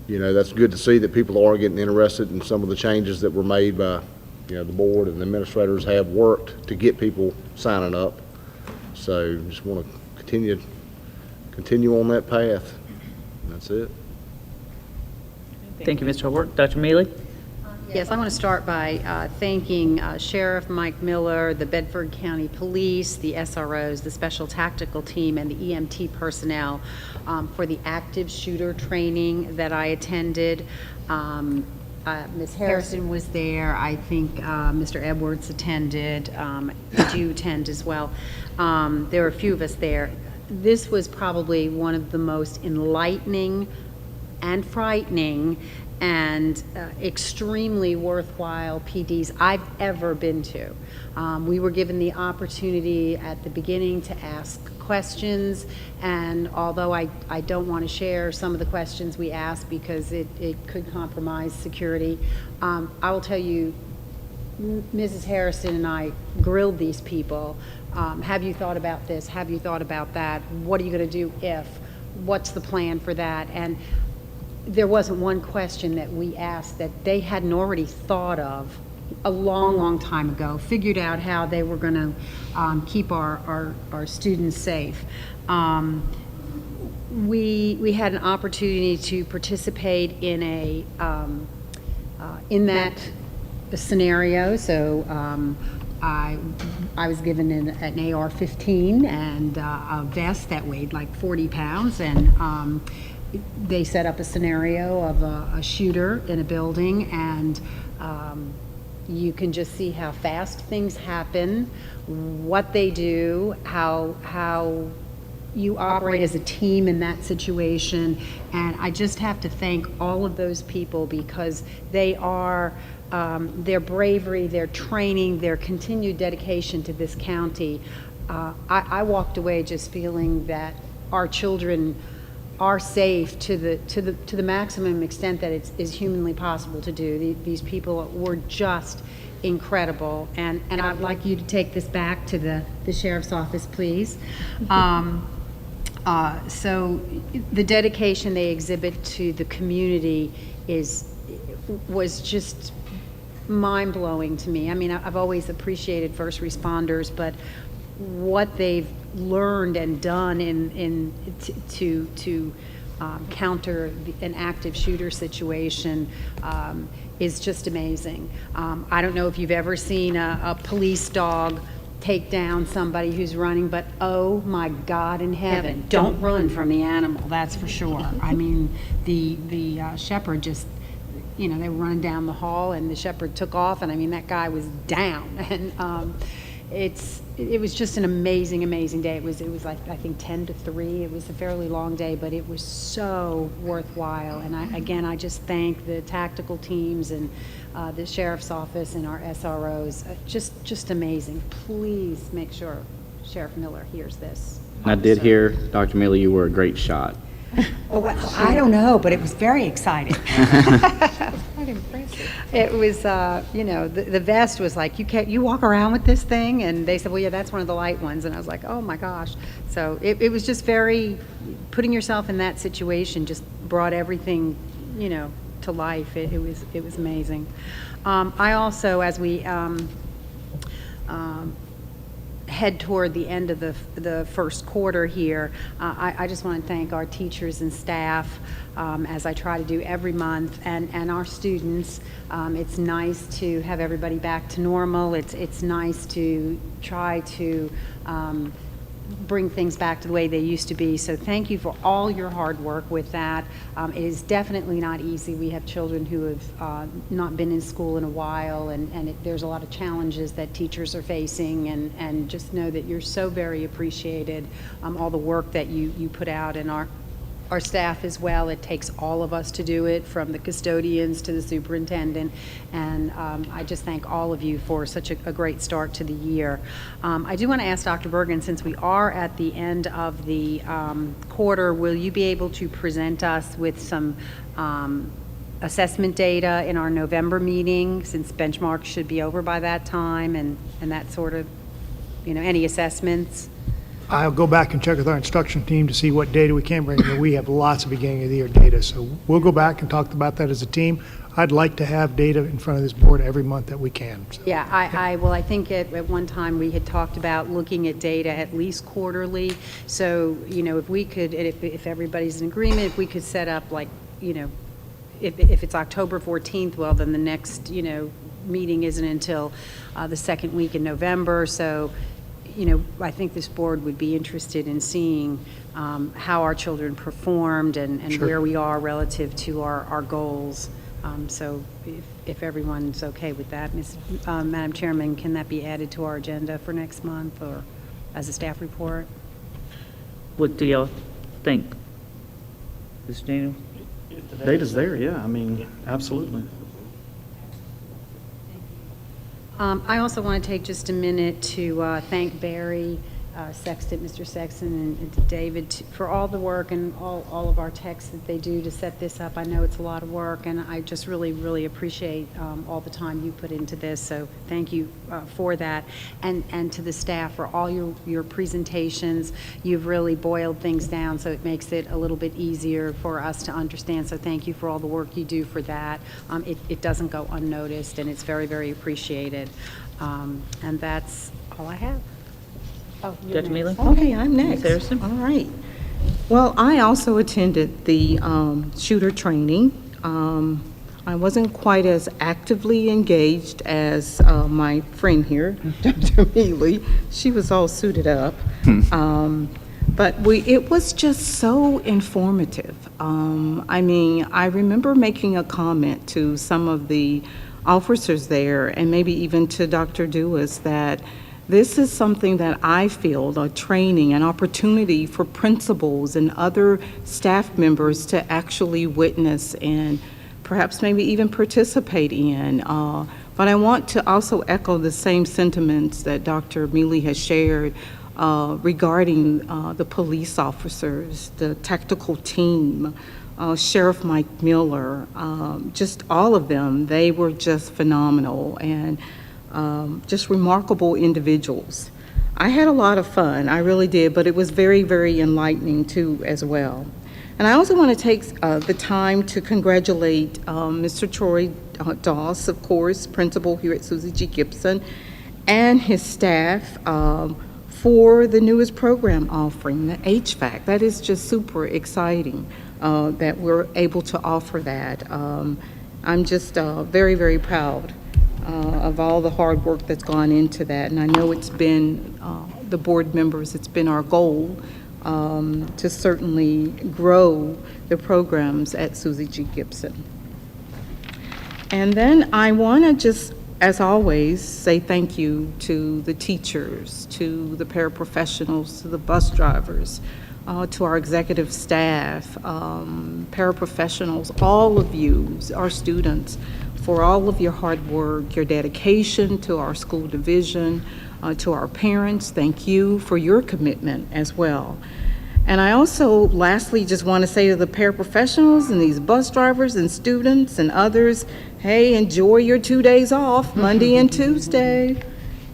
that's good to see that people are getting interested in some of the changes that were made by the board and the administrators have worked to get people signing up. So just want to continue on that path. And that's it. Thank you, Mr. Holbrook. Dr. Mealy? Yes, I want to start by thanking Sheriff Mike Miller, the Bedford County Police, the SROs, the Special Tactical Team, and the EMT personnel for the active shooter training that I attended. Ms. Harrison was there. I think Mr. Edwards attended. Did you attend as well? There were a few of us there. This was probably one of the most enlightening and frightening and extremely worthwhile PDs I've ever been to. We were given the opportunity at the beginning to ask questions, and although I don't want to share some of the questions we asked because it could compromise security, I will tell you, Mrs. Harrison and I grilled these people. Have you thought about this? Have you thought about that? What are you going to do if? What's the plan for that? And there wasn't one question that we asked that they hadn't already thought of a long, long time ago, figured out how they were going to keep our students safe. We had an opportunity to participate in in that scenario. So I was given an AR-15 and a vest that weighed like 40 pounds, and they set up a scenario of a shooter in a building, and you can just see how fast things happen, what they do, how you operate as a team in that situation. And I just have to thank all of those people because they are, their bravery, their training, their continued dedication to this county. I walked away just feeling that our children are safe to the maximum extent that it is humanly possible to do. These people were just incredible, and I'd like you to take this back to the sheriff's office, please. So the dedication they exhibit to the community was just mind-blowing to me. I mean, I've always appreciated first responders, but what they've learned and done to counter an active shooter situation is just amazing. I don't know if you've ever seen a police dog take down somebody who's running, but oh my God in heaven, don't run from the animal, that's for sure. I mean, the shepherd just, they were running down the hall and the shepherd took off, and I mean, that guy was down. And it was just an amazing, amazing day. It was like, I think 10 to 3. It was a fairly long day, but it was so worthwhile. And I just thank the tactical teams and the sheriff's office and our SROs. Just amazing. Please make sure Sheriff Miller hears this. I did hear, Dr. Mealy, you were a great shot. Well, I don't know, but it was very exciting. It was, the vest was like, you walk around with this thing? And they said, well, yeah, that's one of the light ones. And I was like, oh my gosh. So it was just very, putting yourself in that situation just brought everything, to life. It was amazing. I also, as we head toward the end of the first quarter here, I just want to thank our teachers and staff, as I try to do every month, and our students. It's nice to have everybody back to normal. It's nice to try to bring things back to the way they used to be. So thank you for all your hard work with that. It is definitely not easy. We have children who have not been in school in a while, and there's a lot of challenges that teachers are facing, and just know that you're so very appreciated, all the work that you put out, and our staff as well. It takes all of us to do it, from the custodians to the superintendent, and I just thank all of you for such a great start to the year. I do want to ask Dr. Bergen, since we are at the end of the quarter, will you be able to present us with some assessment data in our November meeting, since benchmarks should be over by that time, and that sort of, any assessments? I'll go back and check with our instruction team to see what data we can bring, but we have lots of beginning of the year data, so we'll go back and talk about that as a team. I'd like to have data in front of this board every month that we can. So. Yeah, I think at one time we had talked about looking at data at least quarterly. So, if we could, if everybody's in agreement, if we could set up like, if it's October 14th, well, then the next, meeting isn't until the second week in November. So, I think this board would be interested in seeing how our children performed and Sure. where we are relative to our goals. So if everyone's okay with that, Madam Chairman, can that be added to our agenda for next month or as a staff report? What do y'all think? Mr. Daniel? The data's there, yeah, absolutely. I also want to take just a minute to thank Barry Sexton, Mr. Sexton, and to David for all the work and all of our techs that they do to set this up. I know it's a lot of work, and I just really, really appreciate all the time you put into this, so thank you for that. And to the staff for all your presentations. You've really boiled things down, so it makes it a little bit easier for us to understand, so thank you for all the work you do for that. It doesn't go unnoticed, and it's very, very appreciated. And that's all I have. Oh, you're Dr. next. Mealy? Okay, I'm next. Ms. Harrison? All right. Well, I also attended the shooter training. I wasn't quite as actively engaged as my friend here, Dr. Mealy. She was all suited up. But it was just so informative. I remember making a comment to some of the officers there, and maybe even to Dr. Dewis, that this is something that I feel, a training, an opportunity for principals and other staff members to actually witness and perhaps maybe even participate in. But I want to also echo the same sentiments that Dr. Mealy has shared regarding the police officers, the tactical team, Sheriff Mike Miller, just all of them. They were just phenomenal and just remarkable individuals. I had a lot of fun, I really did, but it was very, very enlightening too as well. And I also want to take the time to congratulate Mr. Troy Doss, of course, principal here at Susie G. Gibson, and his staff for the newest program offering, the HVAC. That is just super exciting that we're able to offer that. I'm just very, very proud of all the hard work that's gone into that. And I know it's been, the board members, it's been our goal to certainly grow the programs at Susie G. Gibson. And then I want to just, as always, say thank you to the teachers, to the paraprofessionals, to the bus drivers, to our executive staff, paraprofessionals, all of you, our students, for all of your hard work, your dedication to our school division, to our parents. Thank you for your commitment as well. And I also, lastly, just want to say to the paraprofessionals and these bus drivers and students and others, hey, enjoy your 2 days off, Monday and Tuesday.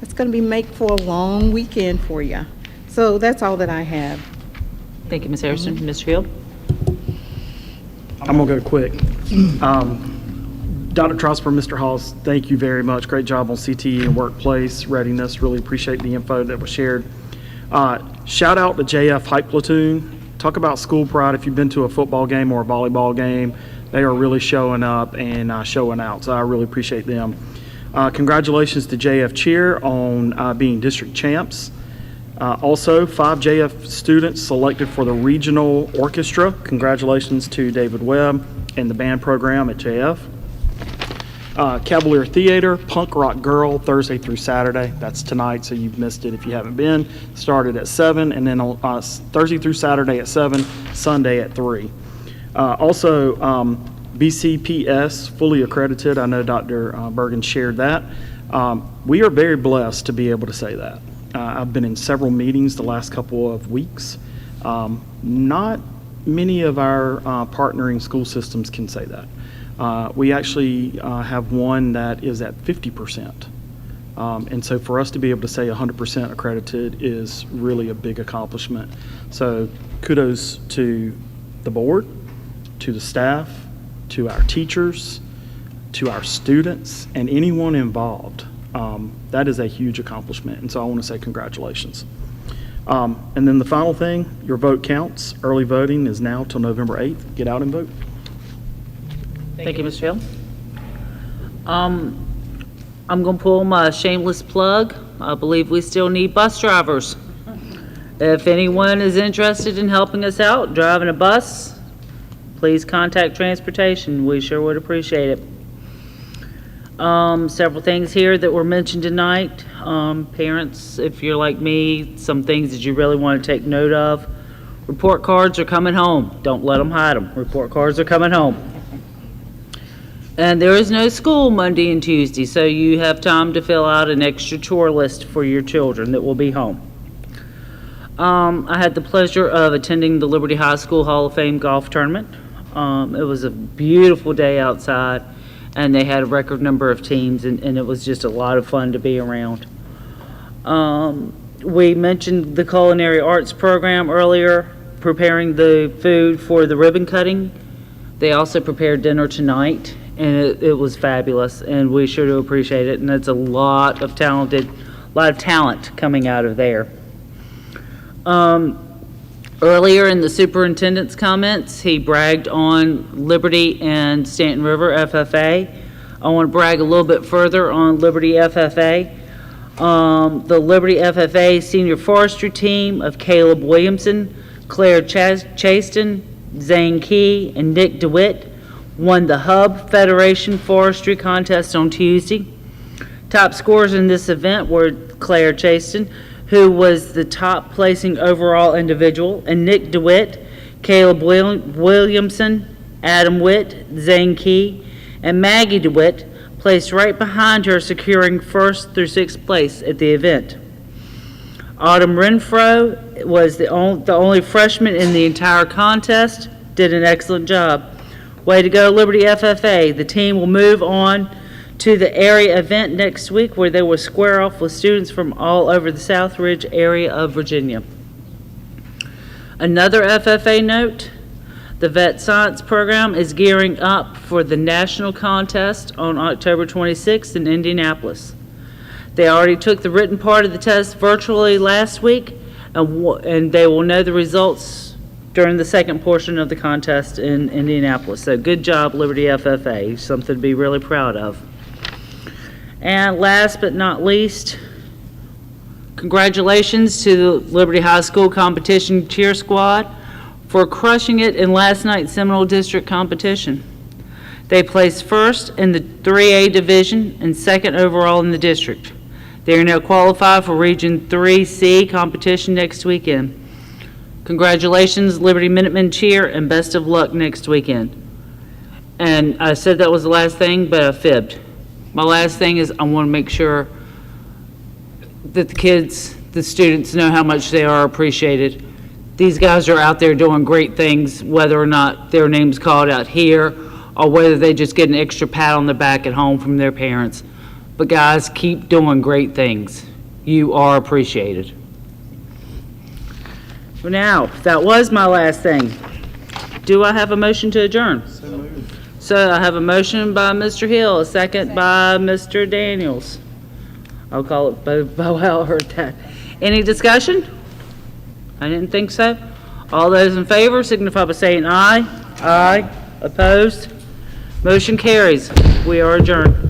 It's going to make for a long weekend for you. So that's all that I have. Thank you, Ms. Harrison. Mr. Field? I'm going to go quick. Dr. Trosper, Mr. Halls, thank you very much. Great job on CTE and workplace readiness. Really appreciate the info that was shared. Shout out to JF Hype Platoon. Talk about school pride. If you've been to a football game or a volleyball game, they are really showing up and showing out. So I really appreciate them. Congratulations to JF Cheer on being district champs. Also, 5 JF students selected for the regional orchestra. Congratulations to David Webb and the band program at JF. Cavalier Theater, Punk Rock Girl, Thursday through Saturday. That's tonight, so you've missed it if you haven't been. Started at 7, and then on Thursday through Saturday at 7, Sunday at 3. Also, BCPS, fully accredited. I know Dr. Bergen shared that. We are very blessed to be able to say that. I've been in several meetings the last couple of weeks. Not many of our partnering school systems can say that. We actually have one that is at 50%. And so for us to be able to say 100% accredited is really a big accomplishment. So kudos to the board, to the staff, to our teachers, to our students, and anyone involved. That is a huge accomplishment, and so I want to say congratulations. And then the final thing, your vote counts. Early voting is now till November 8th. Get out and vote. Thank you, Mr. Hill. I'm going to pull my shameless plug. I believe we still need bus drivers. If anyone is interested in helping us out, driving a bus, please contact transportation. We sure would appreciate it. Several things here that were mentioned tonight. Parents, if you're like me, some things that you really want to take note of. Report cards are coming home. Don't let them hide them. Report cards are coming home. And there is no school Monday and Tuesday, so you have time to fill out an extra chore list for your children that will be home. I had the pleasure of attending the Liberty High School Hall of Fame golf tournament. It was a beautiful day outside, and they had a record number of teams, and it was just a lot of fun to be around. We mentioned the culinary arts program earlier, preparing the food for the ribbon cutting. They also prepared dinner tonight, and it was fabulous, and we sure do appreciate it, and it's a lot of talent coming out of there. Earlier in the superintendent's comments, he bragged on Liberty and Stanton River FFA. I want to brag a little bit further on Liberty FFA. The Liberty FFA senior forestry team of Caleb Williamson, Claire Chaston, Zane Key, and Nick DeWitt won the Hub Federation Forestry Contest on Tuesday. Top scorers in this event were Claire Chaston, who was the top placing overall individual, and Nick DeWitt, Caleb Williamson, Adam Witt, Zane Key, and Maggie DeWitt placed right behind her, securing 1st through 6th place at the event. Autumn Renfro was the only freshman in the entire contest, did an excellent job. Way to go, Liberty FFA. The team will move on to the area event next week, where they will square off with students from all over the South Ridge area of Virginia. Another FFA note, the Vet Science program is gearing up for the national contest on October 26th in Indianapolis. They already took the written part of the test virtually last week, and they will know the results during the second portion of the contest in Indianapolis. So good job, Liberty FFA, something to be really proud of. And last but not least, congratulations to the Liberty High School competition cheer squad for crushing it in last night's Seminole District competition. They placed first in the 3A division and second overall in the district. They are now qualified for Region 3C competition next weekend. Congratulations, Liberty Minutemen cheer, and best of luck next weekend. And I said that was the last thing, but I fibbed. My last thing is I want to make sure that the students know how much they are appreciated. These guys are out there doing great things, whether or not their name's called out here or whether they just get an extra pat on the back at home from their parents. But guys, keep doing great things. You are appreciated. Now, that was my last thing. Do I have a motion to adjourn? So I have a motion by Mr. Hill, a second by Mr. Daniels. I'll call it Boel heard that. Any discussion? I didn't think so. All those in favor signify by saying aye. Aye. Opposed? Motion carries. We are adjourned.